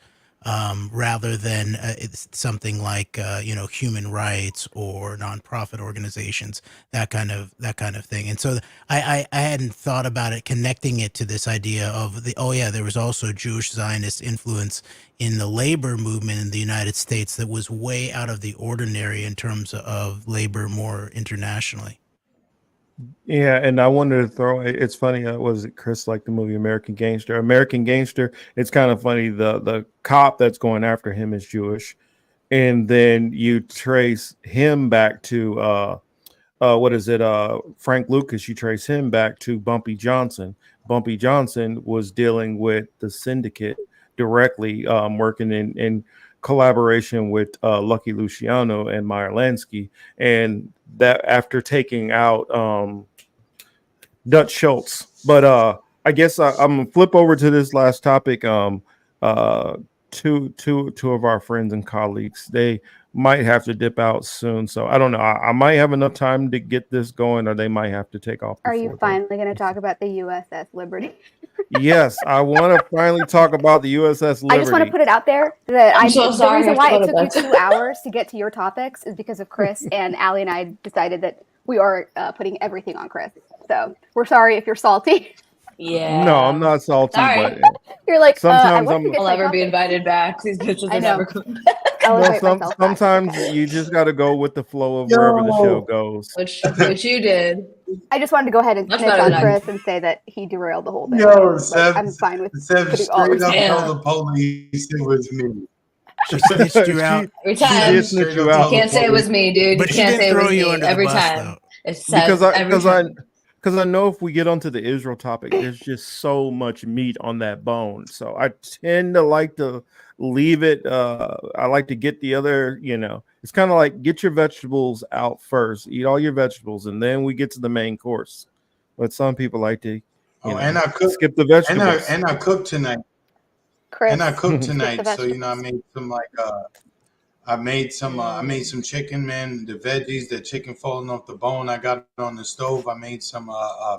rather than something like human rights or nonprofit organizations, that kind of thing. And so I hadn't thought about it, connecting it to this idea of there was also Jewish Zionist influence in the labor movement in the United States that was way out of the ordinary in terms of labor more internationally. Yeah, and I wanted to throw. It's funny. Was it Chris like the movie American Gangster? American Gangster. It's kind of funny. The cop that's going after him is Jewish, and then you trace him back to what is it? Frank Lucas. You trace him back to Bumpy Johnson. Bumpy Johnson was dealing with the syndicate directly, working in collaboration with Lucky Luciano and Meyer Lansky, and that after taking out Dutch Schultz. But I guess I'm gonna flip over to this last topic. Uh, two of our friends and colleagues, they might have to dip out soon, so I don't know. I might have enough time to get this going, or they might have to take off. Are you Before finally going to talk about the USS Liberty? Yes, I want to finally talk about the USS Liberty. I just want to put it out there that I'm so sorry, the reason I why have it to took go you to 2 hours to get to your topics is because of Chris and Allie and I decided that we are putting everything on Chris. So we're sorry if you're salty. Yeah. No, I'm not salty, Sorry. but You're like, I sometimes want to get I'll to my never be topics. invited back. These bitches I are know. never coming back. I'll no, invite myself back. sometimes Okay. you just got to go with the flow of wherever the show Yo, goes. Which you did. I just wanted to go ahead and Much snitch better on than I Chris and say that he derailed the whole thing. yo, Like, Seb, I'm fine with Seb putting all straight up Damn. told the police it was me. She snitched you out, Every She time. did snitch Straight you up out. told the Can't say it was police. me, dude. but You she can't didn't say it was throw you me. under Every the bus, time. though. It's because Seb every time. I know if we get onto the Israel topic, there's just so much meat on that bone. So I tend to like to leave it. I like to get the other, it's kind of like get your vegetables out first, eat all your vegetables, and then we get to the main course. But some people like to, And I cooked, skip the vegetables. and I cooked tonight. Chris. And I cooked skip the tonight, so I vegetables. made some I made some chicken, man. The veggies, the chicken falling off the bone. I got it on the stove. I made some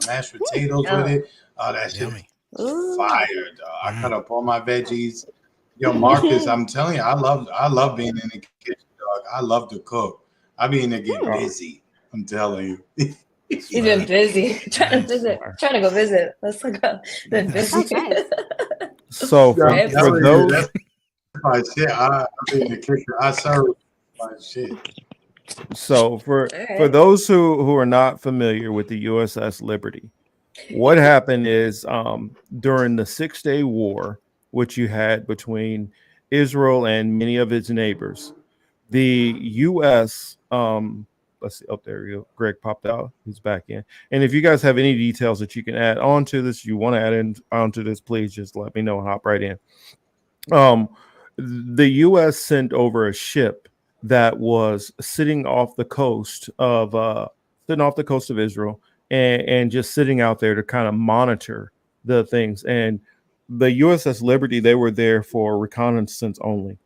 mashed potatoes with it. That shit Yummy. Ooh. fire, dog. I cut up all my veggies. Yo, Marcus, I'm telling you, I love being in the kitchen, dog. I love to cook. I be in there getting busy. I'm telling you. He's been busy. Trying to visit. Smart. Trying to go visit. Let's go. Been busy. Sounds nice. So Yeah, for those, that's my shit. I be in the kitchen. I serve my shit. so for Alright. those who are not familiar with the USS Liberty, what happened is during the 6-Day War, which you had between Israel and many of its neighbors, the U.S. Let's see, there you go. Greg popped out. He's back in. And if you guys have any details that you can add on to this, you want to add in onto this, please just let me know and hop right in. The U.S. sent over a ship that was sitting off the coast of Israel and just sitting out there to kind of monitor the things. And the USS Liberty, they were there for reconnaissance only.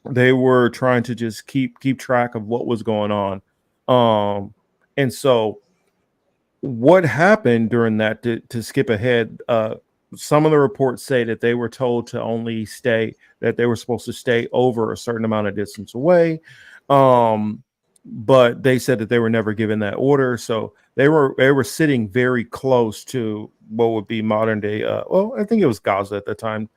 They were trying to just keep track of what was going on. And so what happened during that, to skip ahead, some of the reports say that they were told to only stay, that they were supposed to stay over a certain amount of distance away. But they said that they were never given that order. So they were sitting very close to what would be modern day. Well, I think it was Gaza at the time.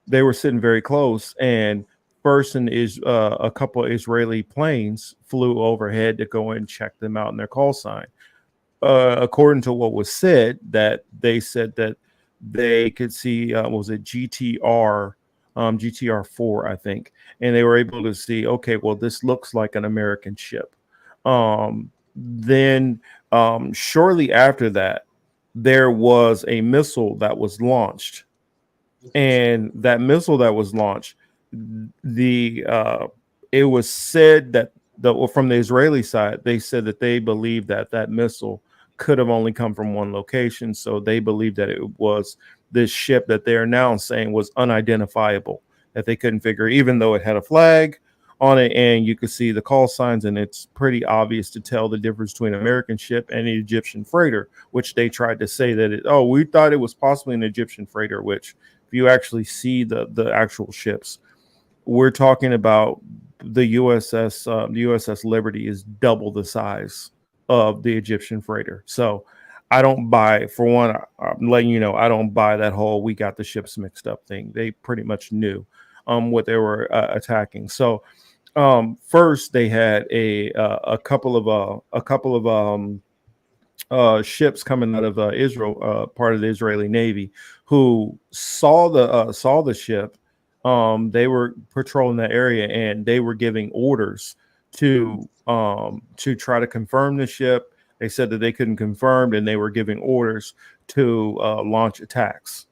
They were sitting very close, and first a couple of Israeli planes flew overhead to go and check them out in their call sign. According to what was said, that they said that they could see was it GTR 4, I think, and they were able to see, okay, well, this looks like an American ship. Then shortly after that, there was a missile that was launched, and that missile that was launched, it was said that from the Israeli side, they said that they believed that that missile could have only come from one location. So they believed that it was this ship that they're now saying was unidentifiable, that they couldn't figure, even though it had a flag on it and you could see the call signs, and it's pretty obvious to tell the difference between an American ship and an Egyptian freighter, which they tried to say that we thought it was possibly an Egyptian freighter, which if you actually see the actual ships, we're talking about the USS Liberty is double the size of the Egyptian freighter. So I don't buy, for one, I'm letting you know, I don't buy that whole "we got the ships mixed up" thing. They pretty much knew what they were attacking. So first they had a couple of ships coming out of Israel, part of the Israeli Navy, who saw the ship. They were patrolling that area, and they were giving orders to try to confirm the ship. They said that they couldn't confirm, and they were giving orders to launch attacks.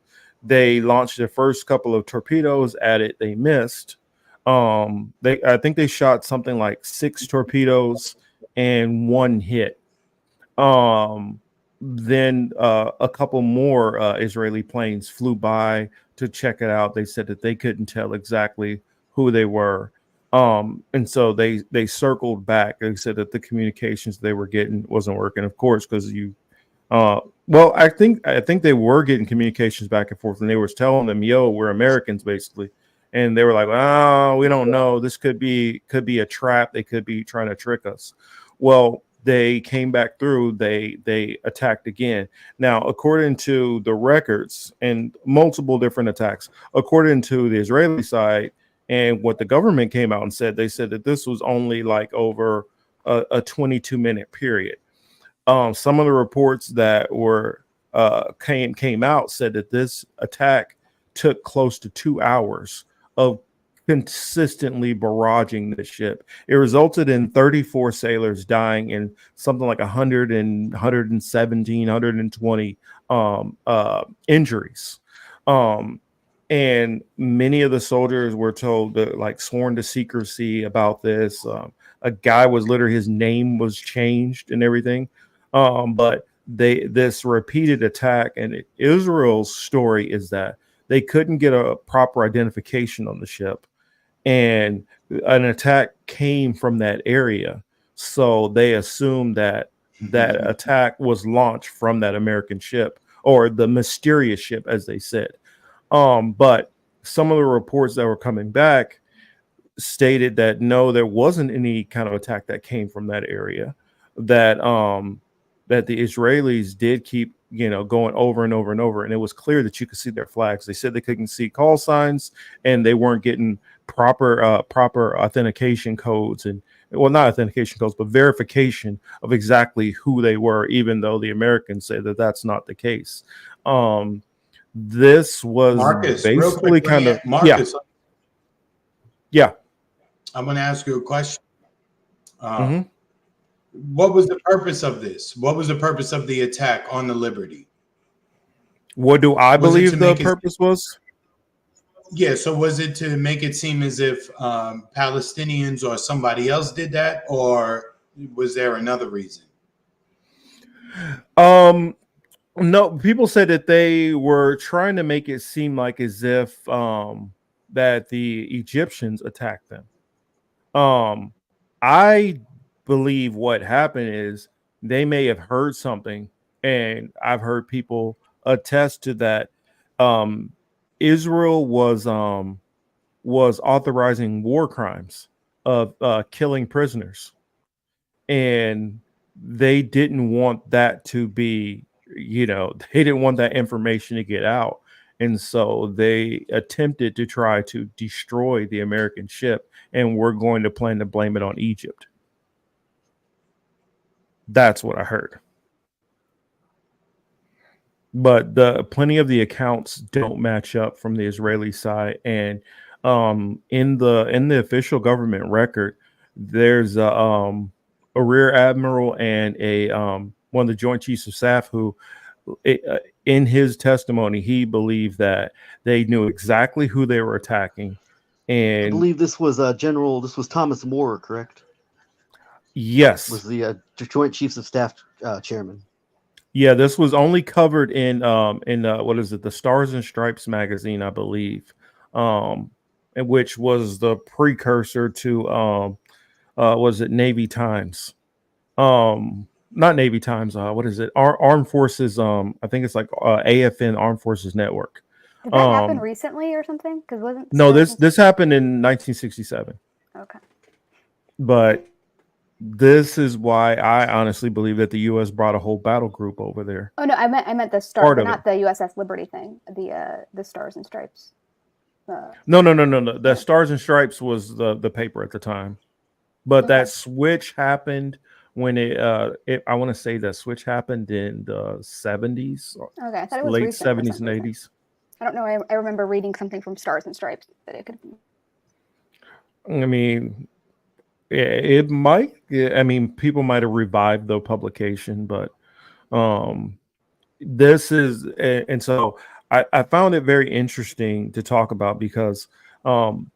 They launched the first couple of torpedoes at it. They missed. I think they shot something like 6 torpedoes and 1 hit. Then a couple more Israeli planes flew by to check it out. They said that they couldn't tell exactly who they were. And so they circled back. They said that the communications they were getting wasn't working, of course, because well, I think they were getting communications back and forth, and they were telling them, "Yo, we're Americans," basically, and they were like, "Oh, we don't know. This could be a trap. They could be trying to trick us." Well, they came back through. They attacked again. Now, according to the records and multiple different attacks, according to the Israeli side and what the government came out and said, they said that this was only like over a 22-minute period. Some of the reports that were came out said that this attack took close to 2 hours of consistently barraging the ship. It resulted in 34 sailors dying and something like 117, 120 injuries. And many of the soldiers were told that, like, sworn to secrecy about this. A guy was literally, his name was changed and everything. But this repeated attack, and Israel's story is that they couldn't get a proper identification on the ship, and an attack came from that area. So they assumed that that attack was launched from that American ship, or the mysterious ship, as they said. But some of the reports that were coming back stated that no, there wasn't any kind of attack that came from that area. That that the Israelis did keep, going over and over and over, and it was clear that you could see their flags. They said they couldn't see call signs, and they weren't getting proper authentication codes, and, well, not authentication codes, but verification of exactly who they were, even though the Americans say that that's not the case. This was Marcus, real basically quick, kind of Marcus. Yeah. I'm going to ask you a question. Mhm. What was the purpose of this? What was the purpose of the attack on the Liberty? What do I Was it believe to the make it- purpose was? Yeah, so was it to make it seem as if Palestinians or somebody else did that, or was there another reason? No, people said that they were trying to make it seem like as if that the Egyptians attacked them. I believe what happened is they may have heard something, and I've heard people attest to that. Israel was authorizing war crimes of killing prisoners, and they didn't want that to be, they didn't want that information to get out, and so they attempted to try to destroy the American ship, and we're going to plan to blame it on Egypt. That's what I heard. But plenty of the accounts don't match up from the Israeli side, and in the official government record, there's a rear admiral and a one of the Joint Chiefs of Staff who, in his testimony, he believed that they knew exactly who they were attacking, I and believe this was General. This was Thomas Moore, correct? yes, Was the Joint Chiefs of Staff chairman. yeah, this was only covered in what is it, the Stars and Stripes magazine, I believe, and which was the precursor to was it Navy Times? Not Navy Times. What is it? Armed Forces. I think it's like AFN, Armed Forces Network. Did that happen recently or something? Because wasn't No, Stars this happened in 1967. okay. But this is why I honestly believe that the U.S. brought a whole battle group over there. Oh no, I meant the Stars, Part but of not the USS Liberty thing. The Stars and Stripes. No. The Stars and Stripes was the paper at the time, but that switch happened when I want to say that switch happened in the 70s, Okay, I thought it was late recent for 70s some and reason. 80s. I don't know. I remember reading something from Stars and Stripes that it could. I mean, it might. I mean, people might have revived the publication, but um, this is, and so I found it very interesting to talk about because um,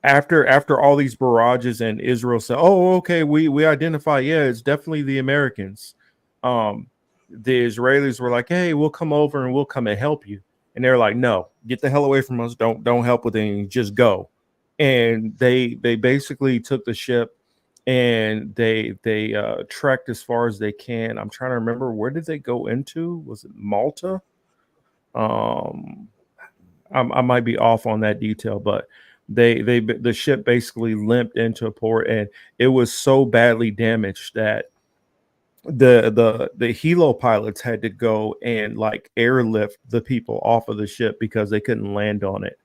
after all these barrages and Israel said, "Oh, okay, we identify, yeah, it's definitely the Americans." Um, the Israelis were like, "Hey, we'll come over and we'll come and help you," and they're like, "No, get the hell away from us! Don't help with anything, just go." And they basically took the ship and they trekked as far as they can. I'm trying to remember, where did they go into? Was it Malta? Um, I might be off on that detail, but the ship basically limped into a port, and it was so badly damaged that the helo pilots had to go and like airlift the people off of the ship because they couldn't land on it.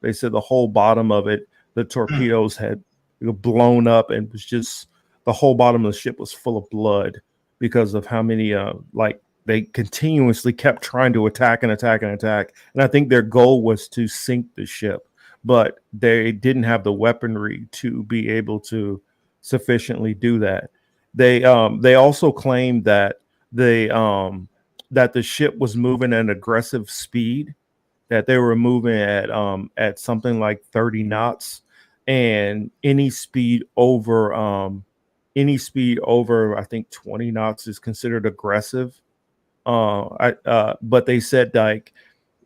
They said the whole bottom of it, the torpedoes had blown up, and was just the whole bottom of the ship was full of blood because of how many like they continuously kept trying to attack and attack and attack. And I think their goal was to sink the ship, but they didn't have the weaponry to be able to sufficiently do that. They also claimed that that the ship was moving at an aggressive speed, that they were moving at something like 30 knots, and any speed over I think 20 knots is considered aggressive. But they said like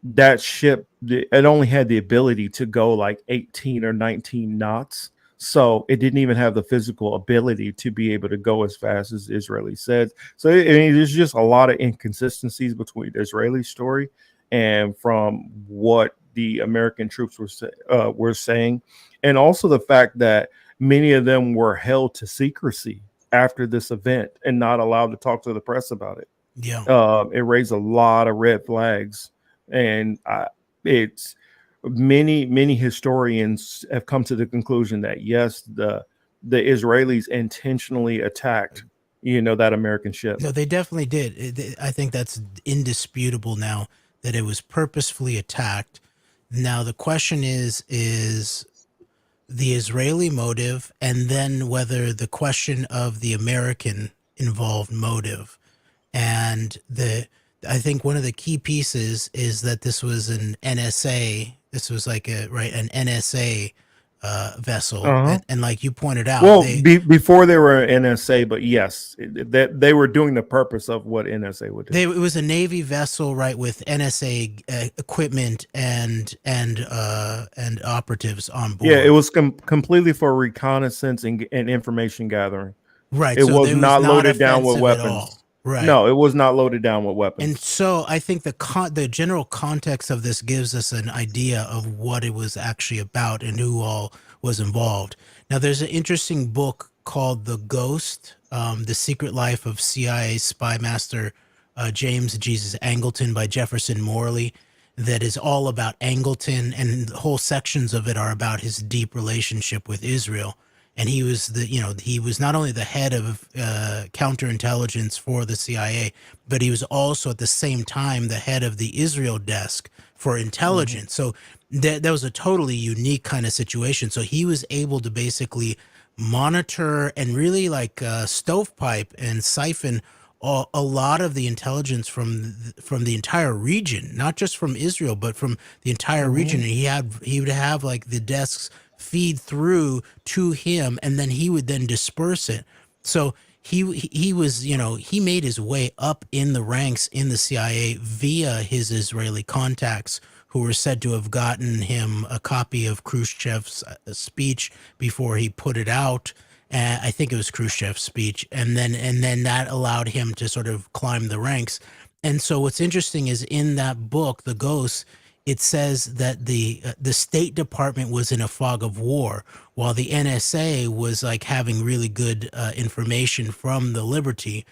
that ship, it only had the ability to go like 18 or 19 knots. So it didn't even have the physical ability to be able to go as fast as the Israeli said. So I mean, there's just a lot of inconsistencies between the Israeli story and from what the American troops were saying, and also the fact that many of them were held to secrecy after this event and not allowed to talk to the press about it. Yeah. It raised a lot of red flags, and it's many historians have come to the conclusion that yes, the Israelis intentionally attacked, that American ship. No, they definitely did. I think that's indisputable now that it was purposefully attacked. Now the question is the Israeli motive, and then whether the question of the American involved motive. And I think one of the key pieces is that this was an NSA. This was like an NSA vessel, Uh-huh. and like you pointed out, Well, before they were NSA, but yes, that they were doing the purpose of what NSA would do. it was a Navy vessel, right, with NSA equipment and operatives on board. Yeah, it was completely for reconnaissance and information gathering. Right, It so was not loaded down with offensive at weapons. all. Right. No, it was not loaded down with weapons. And so I think the general context of this gives us an idea of what it was actually about and who all was involved. Now, there's an interesting book called The Ghost, The Secret Life of CIA Spy Master James Jesus Angleton by Jefferson Morley, that is all about Angleton, and whole sections of it are about his deep relationship with Israel. And he was he was not only the head of counterintelligence for the CIA, but he was also at the same time the head of the Israel desk for intelligence. So that was a totally unique kind of situation. So he was able to basically monitor and really like stovepipe and siphon a lot of the intelligence from the entire region, not just from Israel, but from the entire region. And he would have like the desks feed through to him, and then he would then disperse it. So he was, he made his way up in the ranks in the CIA via his Israeli contacts, who were said to have gotten him a copy of Khrushchev's speech before he put it out. I think it was Khrushchev's speech, and then that allowed him to sort of climb the ranks. And so what's interesting is in that book, The Ghost, it says that the State Department was in a fog of war, while the NSA was like having really good information from the Liberty.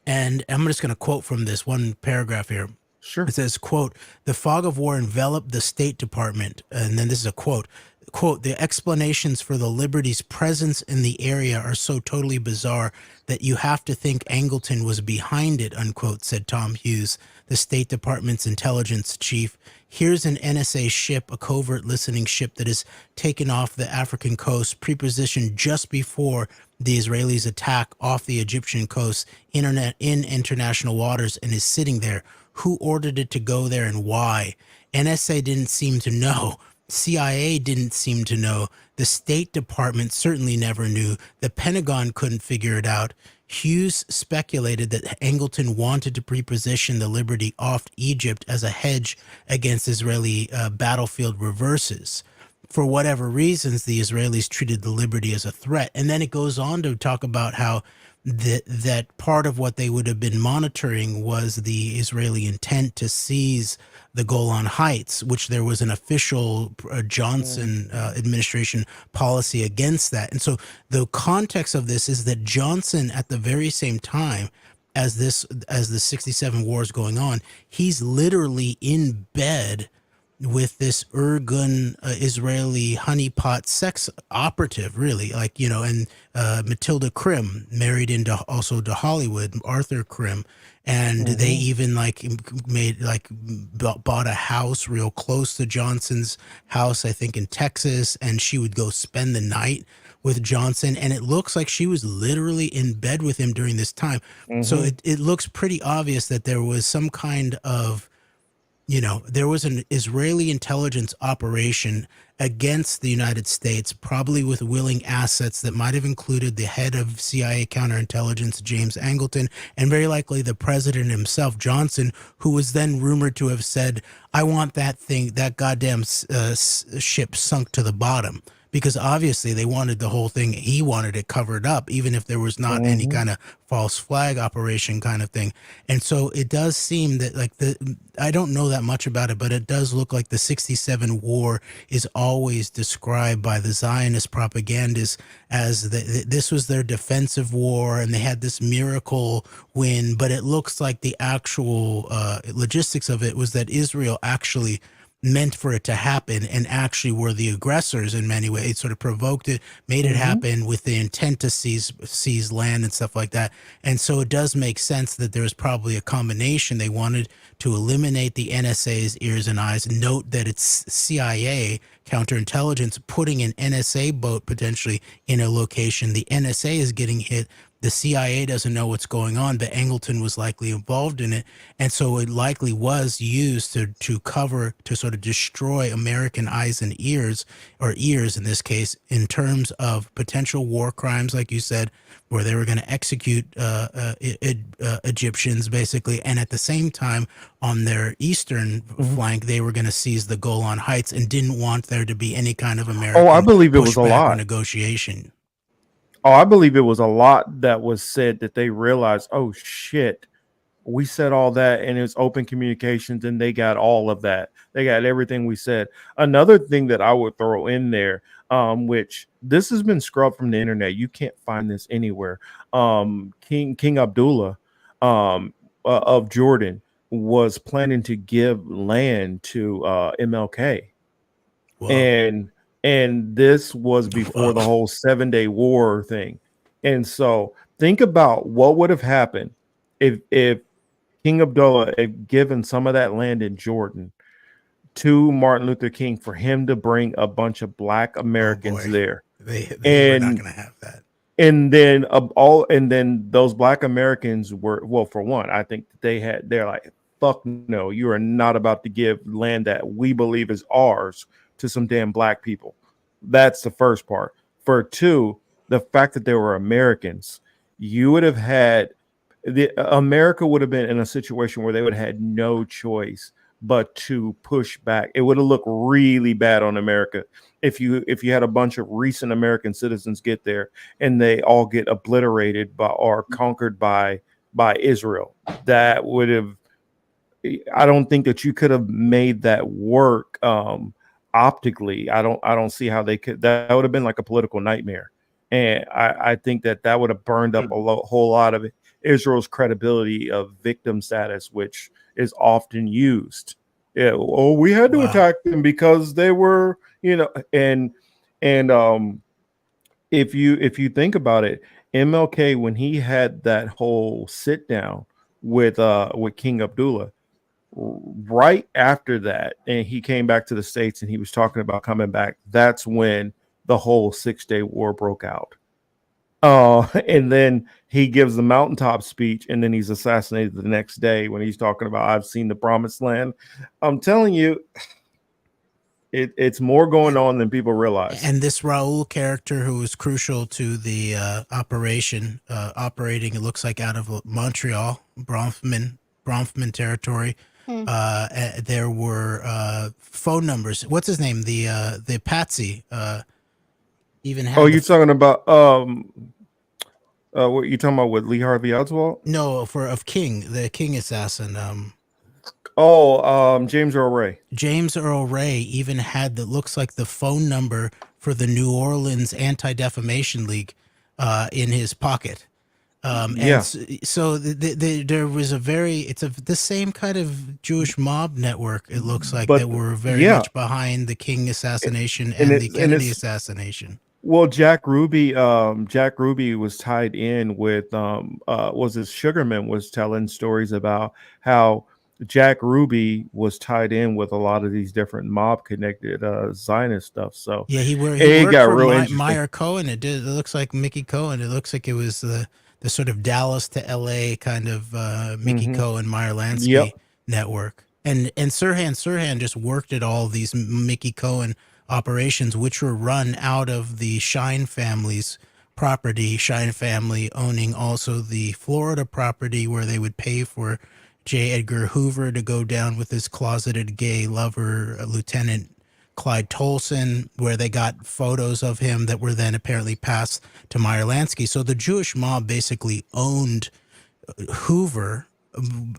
And I'm just going to quote from this one paragraph here. Sure. It says, quote, "The fog of war enveloped the State Department," and then this is a quote, quote, the explanations for the Liberty's presence in the area are so totally bizarre that you have to think Angleton was behind it, unquote, said Tom Hughes, the State Department's intelligence chief. Here's an NSA ship, a covert listening ship that is taken off the African coast, prepositioned just before the Israelis attack off the Egyptian coast in international waters, and is sitting there. Who ordered it to go there and why? NSA didn't seem to know. CIA didn't seem to know. The State Department certainly never knew. The Pentagon couldn't figure it out. Hughes speculated that Angleton wanted to preposition the Liberty off Egypt as a hedge against Israeli battlefield reverses. For whatever reasons, the Israelis treated the Liberty as a threat. And then it goes on to talk about how that part of what they would have been monitoring was the Israeli intent to seize the Golan Heights, which there was an official Johnson administration policy against that. And so the context of this is that Johnson, at the very same time as the 67 war is going on, he's literally in bed with this Irgun Israeli honeypot sex operative, really, like, and Matilda Krim, married into also to Hollywood, Arthur Krim. And they even bought a house real close to Johnson's house, I think in Texas, and she would go spend the night with Johnson. And it looks like she was literally in bed with him during this time. So it looks pretty obvious that there was some kind of, there was an Israeli intelligence operation against the United States, probably with willing assets that might have included the head of CIA counterintelligence, James Angleton, and very likely the president himself, Johnson, who was then rumored to have said, I want that goddamn ship sunk to the bottom. Because obviously they wanted the whole thing, he wanted it covered up, even if there was not any kind of false flag operation kind of thing. And so it does seem that I don't know that much about it, but it does look like the 67 war is always described by the Zionist propagandists as this was their defensive war and they had this miracle win. But it looks like the actual logistics of it was that Israel actually meant for it to happen and actually were the aggressors in many ways. It sort of provoked it, made it happen with the intent to seize land and stuff like that. And so it does make sense that there was probably a combination. They wanted to eliminate the NSA's ears and eyes. Note that it's CIA counterintelligence putting an NSA boat potentially in a location. The NSA is getting hit. The CIA doesn't know what's going on, but Angleton was likely involved in it. And so it likely was used to cover, to sort of destroy American eyes and ears, or ears in this case, in terms of potential war crimes, like you said, where they were going to execute Egyptians, basically. And at the same time, on their eastern flank, they were going to seize the Golan Heights and didn't want there to be any kind of American I believe it was a pushback lot. or negotiation. Oh, I believe it was a lot that was said that they realized, oh shit, we said all that, and it was open communications, and they got all of that. They got everything we said. Another thing that I would throw in there, which this has been scrubbed from the internet. You can't find this anywhere. King Abdullah of Jordan was planning to give land to MLK. Whoa. And this was before the whole 7-day war thing. And so think about what would have happened if King Abdullah had given some of that land in Jordan to Martin Luther King for him to bring a bunch of Black Americans there. They were not going to have that. And then those Black Americans were, well, for one, I think they're like, fuck no, you are not about to give land that we believe is ours to some damn Black people. That's the first part. For two, the fact that they were Americans, you would have had America would have been in a situation where they would have had no choice but to push back. It would have looked really bad on America if you had a bunch of recent American citizens get there and they all get obliterated or conquered by Israel. That would have, I don't think that you could have made that work optically. I don't see how they could. That would have been like a political nightmare, and I think that would have burned up a whole lot of Israel's credibility of victim status, which is often used. Yeah, we had to attack them because they were you know, and if you think about it, MLK, when he had that whole sit down with King Abdullah, right after that, and he came back to the States and he was talking about coming back, that's when the whole 6 Day War broke out. And then he gives the mountaintop speech, and then he's assassinated the next day when he's talking about I've seen the promised land. I'm telling you, it's more going on than people realize. And this Raul character, who was crucial to the operation, operating, it looks like out of Montreal, Bronfman territory. There were phone numbers. What's his name? The Patsy even had. Oh, you're talking about what you talking about with Lee Harvey Oswald? No, of King, the King assassin. James Earl Ray. James Earl Ray even had that looks like the phone number for the New Orleans Anti-Defamation League in his pocket. And so there was the same kind of Jewish mob network, it looks like, that were very much behind the King assassination and the Kennedy assassination. Well, Jack Ruby was tied in with was it Sugarman was telling stories about how Jack Ruby was tied in with a lot of these different mob connected Zionist stuff. So yeah, he worked got for real interesting. Meyer Cohen. It looks like Mickey Cohen. It looks like it was the sort of Dallas to LA kind of Mickey Cohen, Meyer Lansky network. And Sirhan just worked at all these Mickey Cohen operations, which were run out of the Shine family's property. Shine family owning also the Florida property, where they would pay for J. Edgar Hoover to go down with his closeted gay lover, Lieutenant Clyde Tolson, where they got photos of him that were then apparently passed to Meyer Lansky. So the Jewish mob basically owned Hoover,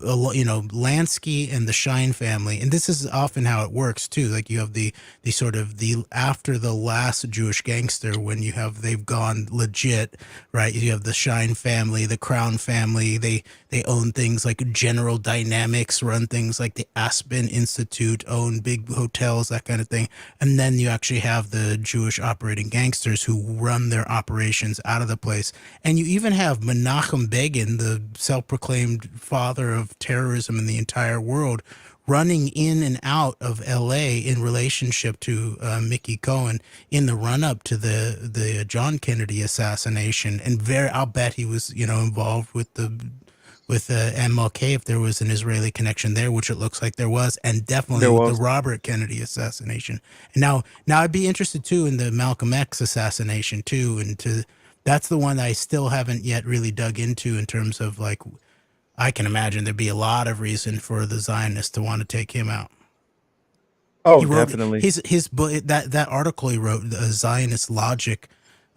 Lansky and the Shine family. And this is often how it works too. Like you have the sort of the after the last Jewish gangster, when they've gone legit, right? You have the Shine family, the Crown family. They own things like General Dynamics, run things like the Aspen Institute, own big hotels, that kind of thing. And then you actually have the Jewish operating gangsters who run their operations out of the place. And you even have Menachem Begin, the self-proclaimed father of terrorism in the entire world, running in and out of LA in relationship to Mickey Cohen in the run-up to the John Kennedy assassination. And I'll bet he was involved with MLK, if there was an Israeli connection there, which it looks like there was, and definitely with the Robert Kennedy assassination. And now I'd be interested too in the Malcolm X assassination too, and that's the one that I still haven't yet really dug into in terms of, like, I can imagine there'd be a lot of reason for the Zionists to want to take him out. Oh, definitely. His book, that article he wrote, Zionist Logic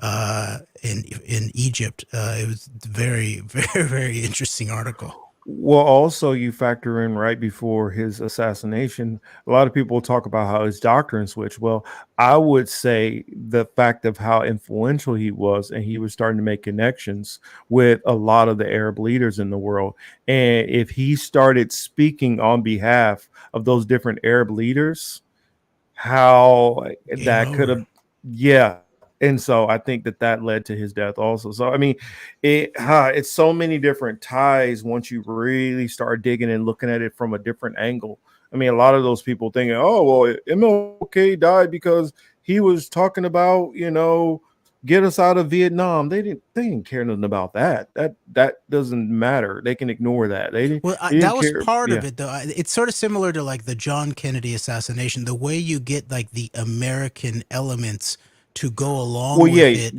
in Egypt. It was very, very, very interesting article. Well, also you factor in right before his assassination, a lot of people talk about how his doctrine switched. Well, I would say the fact of how influential he was, and he was starting to make connections with a lot of the Arab leaders in the world. And if he started speaking on behalf of those different Arab leaders, how that could have, and so I think that led to his death also. So, I mean, it's so many different ties once you really start digging and looking at it from a different angle. I mean, a lot of those people thinking, oh, well, MLK died because he was talking about, get us out of Vietnam. They didn't care nothing about that. That doesn't matter. They can ignore that. That was part of it, though. It's sort of similar to like the John Kennedy assassination. The way you get like the American elements to go along with it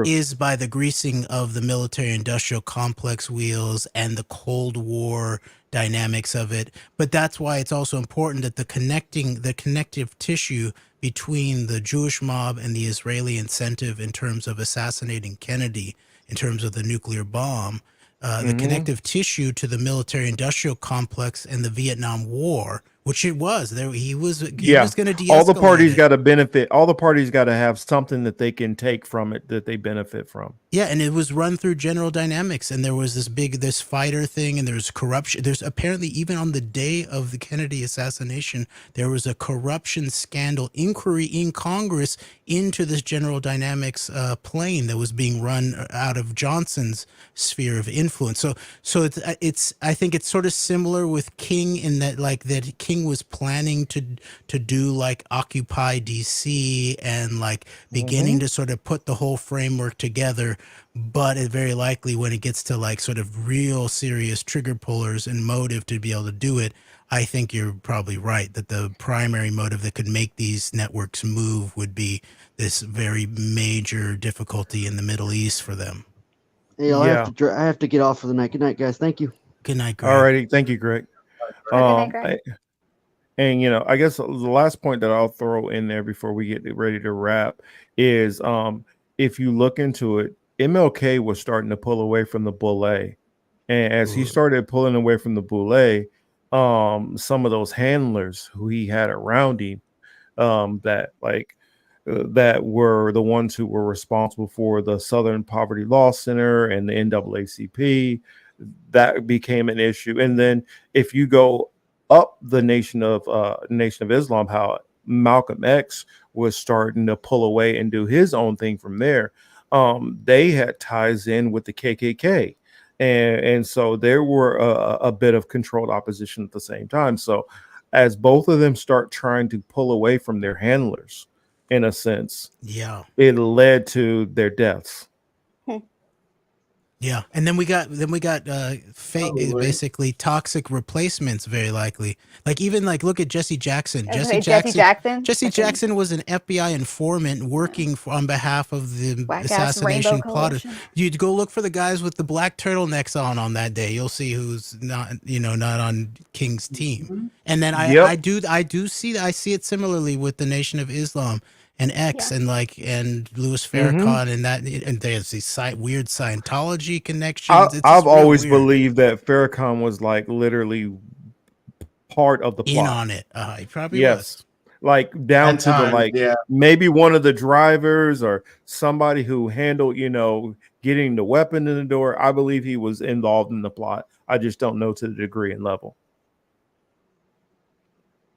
is by the greasing of the military-industrial complex wheels and the Cold War dynamics of it. But that's why it's also important that the connective tissue between the Jewish mob and the Israeli incentive in terms of assassinating Kennedy, in terms of the nuclear bomb, the connective tissue to the military-industrial complex and the Vietnam War, which it was. There he was going to de-escalate. All the parties got to benefit. All the parties got to have something that they can take from it that they benefit from. Yeah, and it was run through General Dynamics, and there was this fighter thing, and there's corruption. There's apparently, even on the day of the Kennedy assassination, there was a corruption scandal inquiry in Congress into this General Dynamics plane that was being run out of Johnson's sphere of influence. So it's I think it's sort of similar with King in that, like, that King was planning to do like Occupy DC and like beginning to sort of put the whole framework together. But it very likely, when it gets to like sort of real serious trigger pullers and motive to be able to do it, I think you're probably right that the primary motive that could make these networks move would be this very major difficulty in the Middle East for them. Hey, I have to get off for the night. Good night, guys. Thank you. Good night, Greg. All righty. Thank you, Greg. Good night, Greg. And, you know, I guess the last point that I'll throw in there before we get ready to wrap is if you look into it, MLK was starting to pull away from the Boule. And as he started pulling away from the Boule, some of those handlers who he had around him that were the ones who were responsible for the Southern Poverty Law Center and the NAACP, that became an issue. And then if you go up the Nation of Islam, how Malcolm X was starting to pull away and do his own thing from there. They had ties in with the KKK. And so there were a bit of controlled opposition at the same time. So as both of them start trying to pull away from their handlers, in a sense, it led to their deaths. Yeah, and then we got fake, basically toxic replacements, very likely. Like, even like, look at Jesse Jackson. Jesse Jackson was an FBI informant working on behalf of the assassination plotters. You'd go look for the guys with the black turtlenecks on that day. You'll see who's not on King's team. And then I see it similarly with the Nation of Islam and X and Louis Farrakhan and there's these weird Scientology connections. I've always believed that Farrakhan was like literally part of the plot. In on it. He probably was. Like down to maybe one of the drivers or somebody who handled, getting the weapon in the door. I believe he was involved in the plot. I just don't know to the degree and level.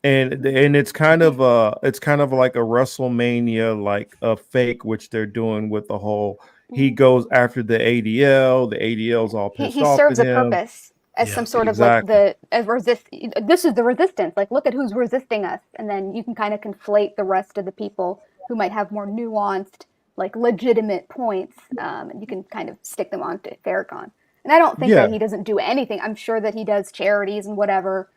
And it's kind of like a WrestleMania, like a fake, which they're doing with the whole. He goes after the ADL. The ADL's all pissed off. He serves at a him. purpose as some sort of like this is the resistance. Like, look at who's resisting us, and then you can kind of conflate the rest of the people who might have more nuanced, like legitimate points, and you can kind of stick them onto Farrakhan. And I don't think that he doesn't do anything. I'm sure that he does charities and whatever.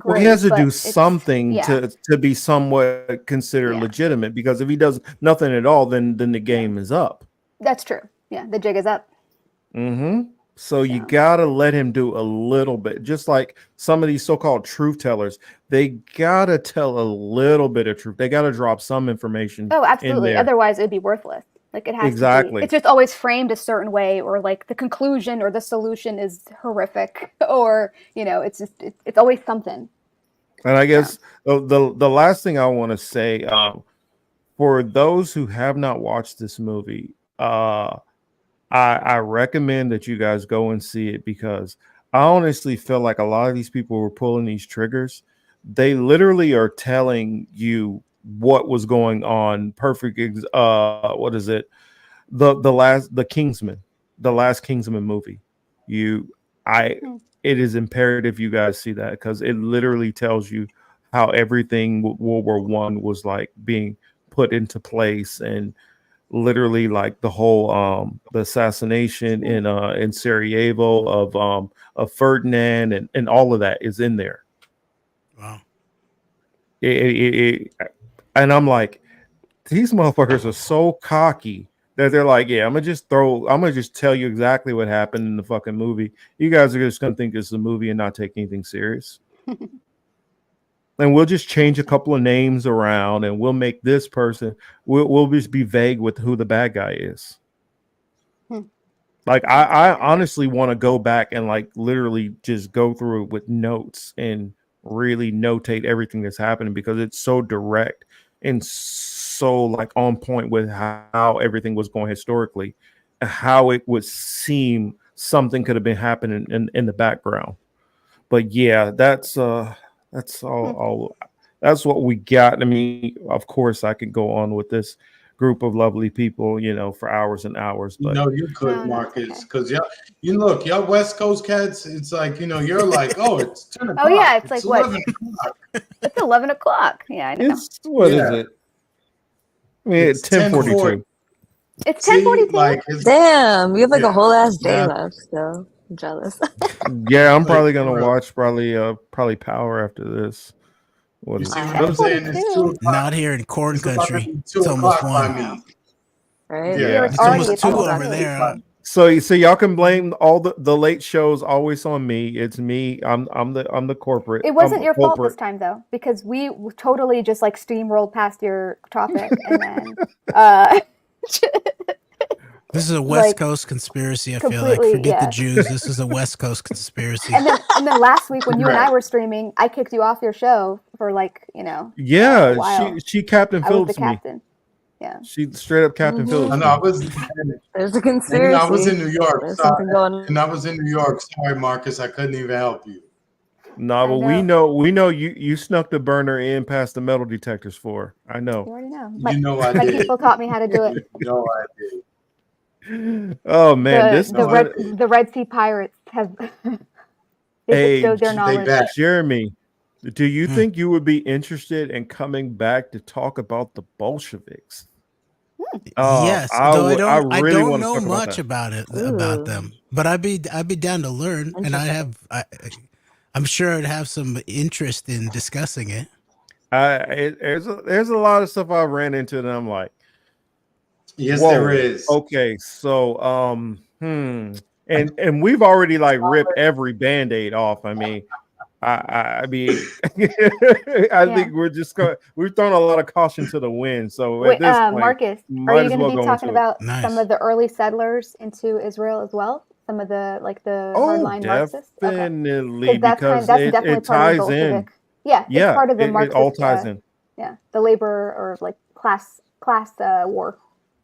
Well, he has to do something to be somewhat considered legitimate, because if he does nothing at all, then the game is up. That's true. Yeah, the jig is up. So you gotta let him do a little bit, just like some of these so-called truth tellers. They gotta tell a little bit of truth. They gotta drop some information. Oh, absolutely. Otherwise, it'd be wortherless. Like, it has to be. It's just always framed a certain way, or like the conclusion or the solution is horrific, or it's just it's always something. And I guess the last thing I want to say, for those who have not watched this movie, I recommend that you guys go and see it, because I honestly feel like a lot of these people who were pulling these triggers, they literally are telling you what was going on. Perfect. What is it? The last Kingsman movie. It is imperative you guys see that, because it literally tells you how everything World War I was like being put into place, and literally like the whole the assassination in Sarajevo of Ferdinand and all of that is in there. Wow. And I'm like, these motherfuckers are so cocky that they're like, I'm gonna just tell you exactly what happened in the fucking movie. You guys are just gonna think it's a movie and not take anything serious. And we'll just change a couple of names around, and we'll make this person. We'll just be vague with who the bad guy is. Like, I honestly want to go back and like literally just go through it with notes and really notate everything that's happening because it's so direct and so like on point with how everything was going historically, and how it would seem something could have been happening in the background. But yeah, that's all that's what we got. I mean, of course I could go on with this group of lovely people, for hours and hours, You but know you could, Marcus, because y'all West Coast cats. It's like you're like, oh, it's 10 o'clock. Oh yeah, it's like 11 o'clock. It's 11 o'clock. Yeah, I know. It's what is it? I mean, it's 10:42. It's 10:42. Like, Damn, you have like a whole ass day Yeah. left still. I'm jealous. Yeah, I'm probably for gonna real. watch probably Power after this. What You is see it? what I'm saying? It's 2 o'clock. Not here in corn It's about to country. be 2 It's almost o'clock by 1. me. Right? Yeah, It's almost 2 over there. So y'all can blame all the late shows always on me. It's me. I'm the corporate. It wasn't I'm your fault culprit. this time though, because we totally just like steamrolled past your topic and then This is a West like, Coast conspiracy. I feel like completely, forget the yeah. Jews. This is a West Coast conspiracy. and then last week when you and I Right. were streaming, I kicked you off your show for like, a Yeah, while. she Captain I was the Phillips me. captain. Yeah. She straight up Captain Phillips. I me. know I was. There's a And conspiracy. I was in New York. There's Sorry. something going on. And I was in New York. Sorry, Marcus. I couldn't even help you. No, but we know you snuck the burner in past the metal detectors for her. I You know. already know. You know I My did. people taught me how to do it. You know I did. Oh man, this the Red Sea Pirates have they bestowed their knowledge. back. Jeremy, do you think you would be interested in coming back to talk about the Bolsheviks? Yes, I though would- I really don't wanna know talk about much that. about them, but I'd be down to learn, and I'm sure I'd have some interest in discussing it. There's a lot of stuff I ran into that I'm like, Yes, whoa, there is. Okay, so and we've already like ripped every band-aid off. I mean, I mean, I think we've thrown a lot of caution to the wind. So Wait, at this point, Marcus, are might you as going to well be go talking into it. about some of the early settlers into Israel as well? Some of the the Oh, hardline Marxists? definitely, that's because that's it definitely part of the ties in. Bolshevik. Yeah, it's part of the it Marxist. all ties in. Yeah, the labor or like class war,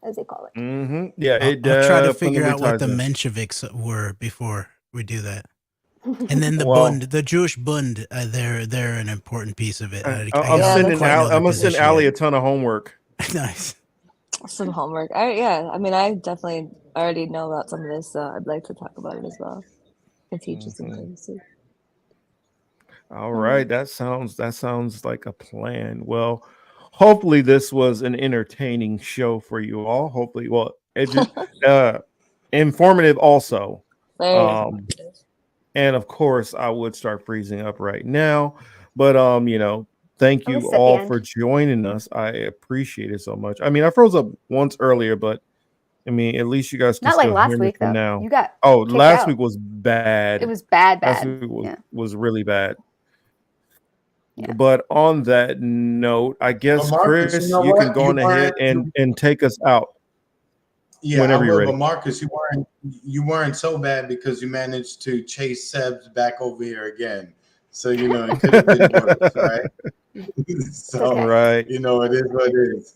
as they call it. Mm-hmm. Yeah, it I'll try to figure out what ties the in. Mensheviks were before we do that. And then the Well- Bund, the Jewish Bund, they're an important piece of it. I'm gonna send Allie a ton of homework. Nice. Some homework. I mean, I definitely already know about some of this, so I'd like to talk about it as well. And teach you some things too. All right, that sounds like a plan. Well, hopefully this was an entertaining show for you all. Hopefully, well, it just informative also. Very informative. And of course, I would start freezing up right now, but thank you all for joining us. I appreciate it so much. I mean, I froze up once earlier, but I mean, at least you guys can Not like still last hear me week for though. now. You got last out. week was bad. It was bad. Last week was really bad. But on that note, I guess Well, Marcus, Chris, you know you what? can go on ahead and take us out. Yeah, whenever I you're will, ready. but Marcus, you weren't so bad because you managed to chase Sebs back over here again. So it could have been worse, right? So right. it is what it is.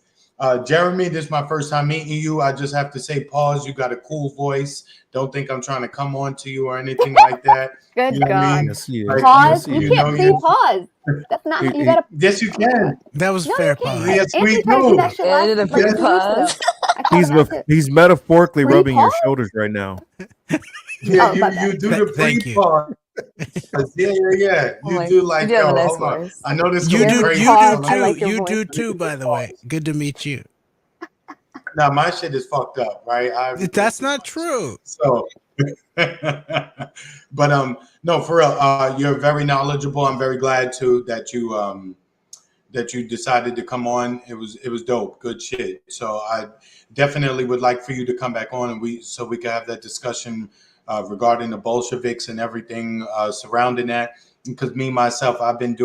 Jeremy, this is my first time meeting you. I just have to say, pause. You got a cool voice. Don't think I'm trying to come on to you or anything like that. Good You know what I God. mean? Yes, he is. Like, Pause. Yes, You he can't is. say pause. That's not. You gotta. Yes, you can. That was fair pause. Yes, Anthony we tried to do do. that shit Yeah, I did a last like 2 weeks pre-pause. ago. I called him out too. He's metaphorically rubbing your Pre-pause? shoulders right now. Yeah, Oh, my bad. you do the Thank you. pre-pause. Yeah. You do like, you do have a nice hold on. voice. I know this You is do, crazy. you Pause. do I too. like your You voice. do too. By the way, good to meet you. Now my shit is fucked up, right? That's not true. So, but no, for real, you're very knowledgeable. I'm very glad that you decided to come on. It was dope, good shit. So I definitely would like for you to come back on, and we can have that discussion regarding the Bolsheviks and everything surrounding that. Because me myself, I've been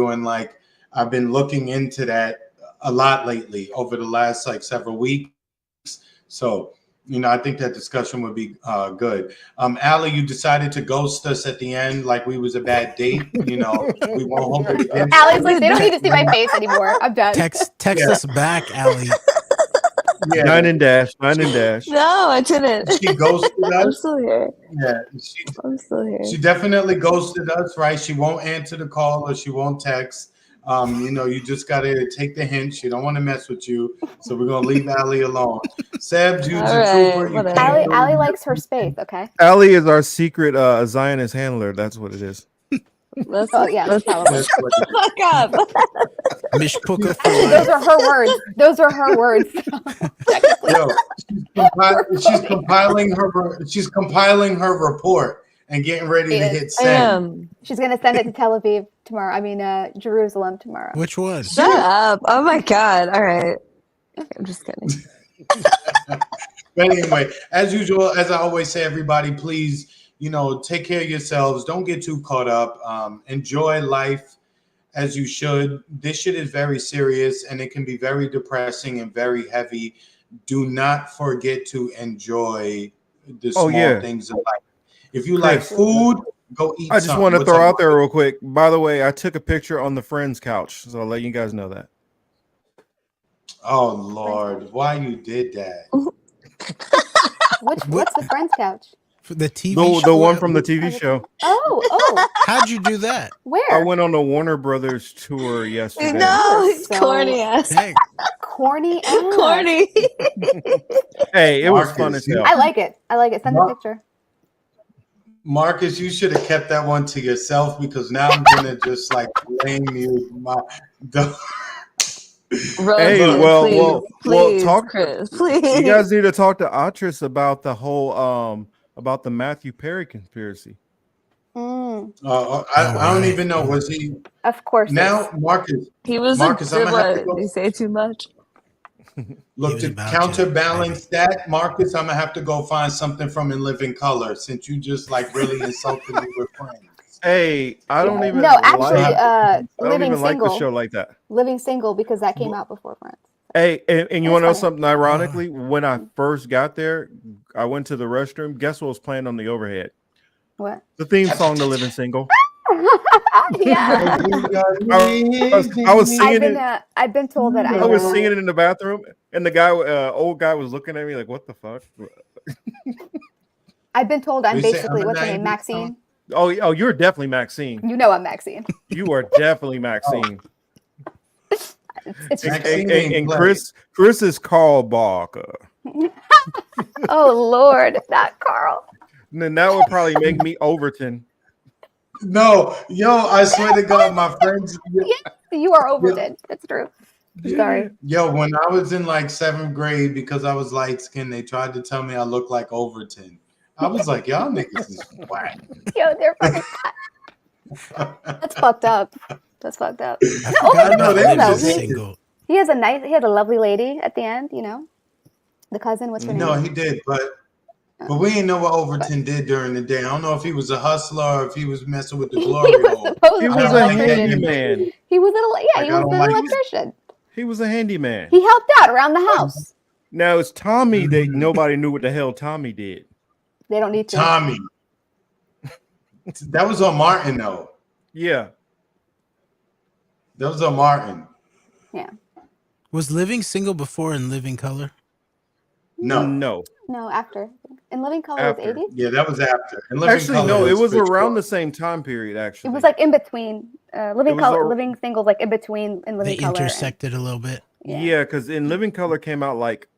looking into that a lot lately over the last several weeks. So I think that discussion would be good. Allie, you decided to ghost us at the end like we was a bad date. We won't hold it against Allie's you. like, they don't need to see my face anymore. I'm done. Text Yeah. us back, Allie. Yeah. 9 and dash. No, I didn't. She ghosted I'm us. still here. Yeah, I'm still here. she definitely ghosted us, right? She won't answer the call or she won't text. You just gotta take the hint. She don't want to mess with you, so we're gonna leave Allie alone. Seb, you're All a right, trooper. You whatever. can't go- Allie likes her space, okay? Allie is our secret Zionist handler. That's what it is. That's Oh, yeah, that's probably. That's what it is. fuck up. Mishpuka for Those life. are her words. Those are her words. Technically. Yo, she's compiling her report and getting ready to hit I send. am. She's gonna send it to Tel Aviv tomorrow. I mean, Jerusalem tomorrow. Which one? Shut up. Oh my god. All right. I'm just kidding. But anyway, as usual, as I always say, everybody, please, take care of yourselves. Don't get too caught up. Enjoy life as you should. This shit is very serious and it can be very depressing and very heavy. Do not forget to enjoy the small things in life. If you like food, go eat. I just want to throw out there real quick. By the way, I took a picture on the friend's couch, so I'll let you guys know that. Oh Lord, why you did that? What's the friend's couch? For the TV The show? one from the TV show. Oh. How'd you do that? Where? I went on a Warner Brothers tour yesterday. No, it's So- corny ass. Hey, Corny ass. Corny. Hey, it was Marcus, fun as hell. I like it. Send the picture. Marcus, you should have kept that one to yourself because now I'm gonna just blame you. Hey, please, talk. Chris, please. You guys need to talk to Atris about the whole about the Matthew Perry conspiracy. I don't even know. Was he? Of course. Now, Marcus. He was Marcus, I'm gonna have to go. Did he say too much? Look, to counterbalance that, Marcus, I'm gonna have to go find something from In Living Color since you just really insulted me with friends. Hey, I don't even. No, actually, I don't Living even like Single. the show like that. Living Single, because that came out before Friends. Hey, and you want to know something? Ironically, Uh-huh. when I first got there, I went to the restroom. Guess what was playing on the overhead? What? The theme song to Living Single. Yeah. I was singing it. I've been told that I was singing it in the bathroom, and the guy, old guy, was looking at me like, "What the fuck?" I've been told I'm You say basically I'm a what's her name, 90s Maxine. Oh, you're definitely Maxine. You know I'm Maxine. You are definitely Maxine. It's just And Chris is Carl Barker. Oh Lord, not Carl. And then that would probably make me Overton. No, I swear to God, my friends. You are Overton. That's true. Sorry. Yo, when I was in 7th grade, because I was light skinned, they tried to tell me I looked like Overton. I was like, y'all niggas is whack. Yo, they're fucking That's fucked up. That's fucked up. I know, they No, just single. he has a lovely lady at the end, The cousin, what's her name? No, he did, but we didn't know what Overton did during the day. I don't know if he was a hustler or if he was messing with the glory hole. He was a handyman. He was an I don't like it. electrician. He was a handyman. He helped out around the house. Now it's Tommy that nobody knew what the hell Tommy did. They don't need to. Tommy. That was on Martin, though. Yeah. That was on Martin. Yeah. Was Living Single before In Living Color? No. No. No, after. In Living Color was After. 80s? Yeah, that was after. And Living Actually, Color no, it was Pitch around Black. the same time period, It actually. was in between. Living was Color, a- Living Singles in between in Living They Color. intersected a little bit. Yeah, because In Living Color came out like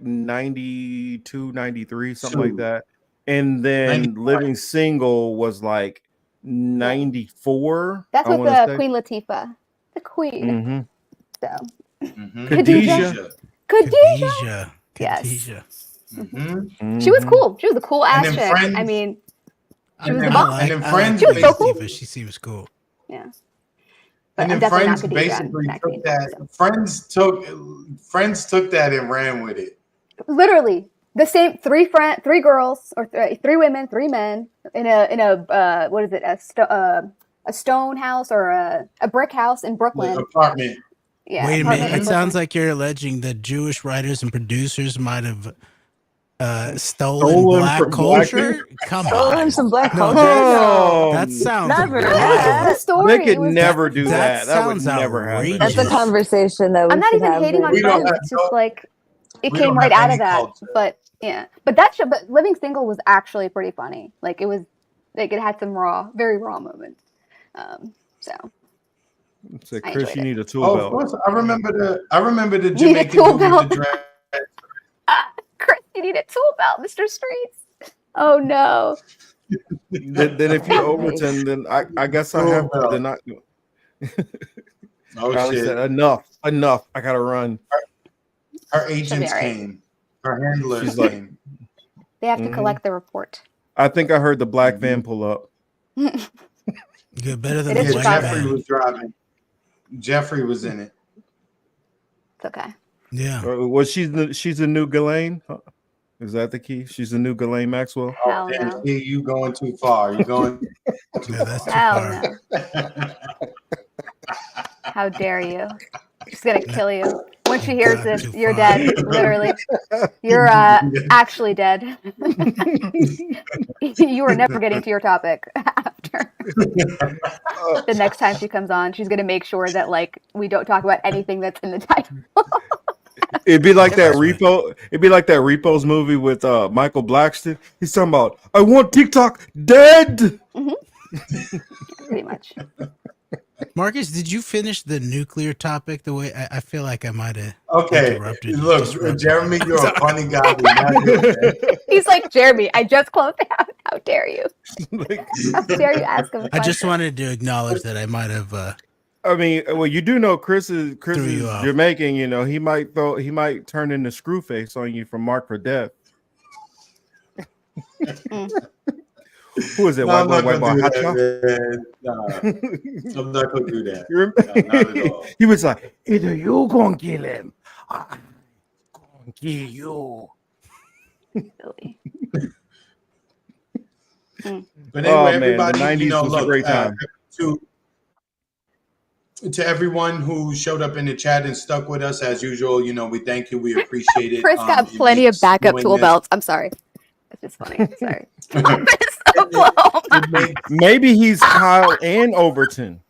92, 93, something like that. And then 94. Living Single was like 94. That's I with wanna say. Queen Latifah. The Queen. Mhm. So. Khadijah. Khadijah. Yes. Khadijah. She was cool. She was a cool ass then chick. Friends- I mean, she And was then- the boss. and then Friends She was so basically- cool. She seems cool. Yeah. And I'm then definitely not Friends Khadijah, basically I'm took that. Friends took that and ran with it. Literally the same three girls or three women, three men in a what is it, a stone house or a brick house in Brooklyn. Apartment. Yeah. Wait a apartment minute. in It Brooklyn. sounds like you're alleging that Jewish writers and producers might have Stolen black from culture? Come Stolen on. some black No, culture? Oh, that sounds Never. wild. That's the story. they could It was- never do that that. That would sounds never happen. That's a outrageous. conversation that we I'm not should even have hating on later. We don't Friends. have It's just no- like it we came don't right have out any of that. culture. But yeah, but that show, but Living Single was actually pretty funny. Like it was, like it had some very raw moments. So Say, I Chris, enjoyed you it. need a tool Oh, of belt. course. I remember the You need a Jamaican tool dude with the belt. dread. Chris, you need a tool belt, Mr. Streets. Oh no. Then if you Nice. Overton, then I guess I have to. Then I Oh Riley shit! said, enough. I gotta run. Her She'll be agents all right. came. Her handlers She's like, came. They have to Mhm. collect the report. I think I heard the black van pull up. Good, better than It the is white Chicago. Jeffrey man. was driving. Jeffrey was in it. It's okay. Yeah. Was she's a new Ghislaine? Huh? Is that the key? She's a new Ghislaine Maxwell. Hell Damn, no. see, you going too far. You going too Yeah, that's too Hell far. no. How dare you? She's gonna kill you. When she hears Gone this, too you're far. dead. Literally. You're actually dead. You are never getting to your topic after. The next time she comes on, she's gonna make sure that like we don't talk about anything that's in the title. It'd be like that That's right. repo. It'd be like that Repos movie with Michael Blackston. He's talking about, I want TikTok dead. Pretty much. Marcus, did you finish the nuclear topic the way I feel like I might have Okay. interrupted you, Look, disrupted Jeremy, you. you're a funny guy. But not good. He's like, Jeremy, I just closed out. How dare you? Like, How dare you ask him a I question? just wanted to acknowledge that I might have I mean, well, you do know Chris is you off. Jamaican. You know, he might turn into Screwface on you from Mark for Death. Who is it? No, I'm White not boy, gonna do Hatcha? that, man. Nah, I'm not gonna do that. You remember? No, not at all. He was like, either you gonna kill him, or I'm gonna kill you. Silly. But anyway, Oh, man, the everybody, 90s you know, was a look, great time. To everyone who showed up in the chat and stuck with us as usual, you know, we thank you. We appreciate it. Chris got It plenty of makes backup doing tool this- belts. I'm sorry. It's just funny. Sorry. It's so slow. it makes- Maybe he's Kyle and Overton.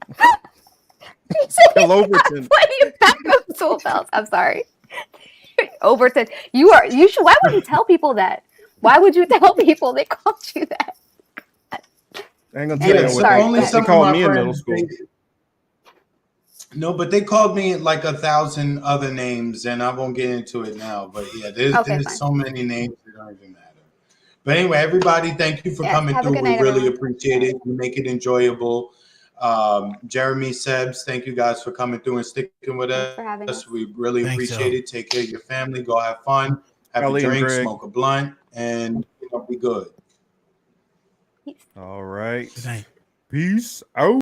He said he Kyle got Overton. plenty of backup tool belts. I'm sorry. Overton. You should. Why would you tell people that? Why would you tell people they called you that? I ain't gonna tell Anyway, you what sorry, only go they some of called my me in middle friends, school. No, but they called me like 1,000 other names, and I won't get into it now. But yeah, there's Okay, fine. so many names that don't even matter. But anyway, everybody, thank you for Yes, coming have a through. good We night, really everyone. appreciate it. We make it enjoyable. Jeremy, Sebs, thank you guys for coming through and sticking with Thanks for having us. us. We really Thanks, appreciate y'all. it. Take care of your family. Go have fun. Have Ellie a and drink, Greg. smoke a blunt, and be good. All right. Good night. Peace out.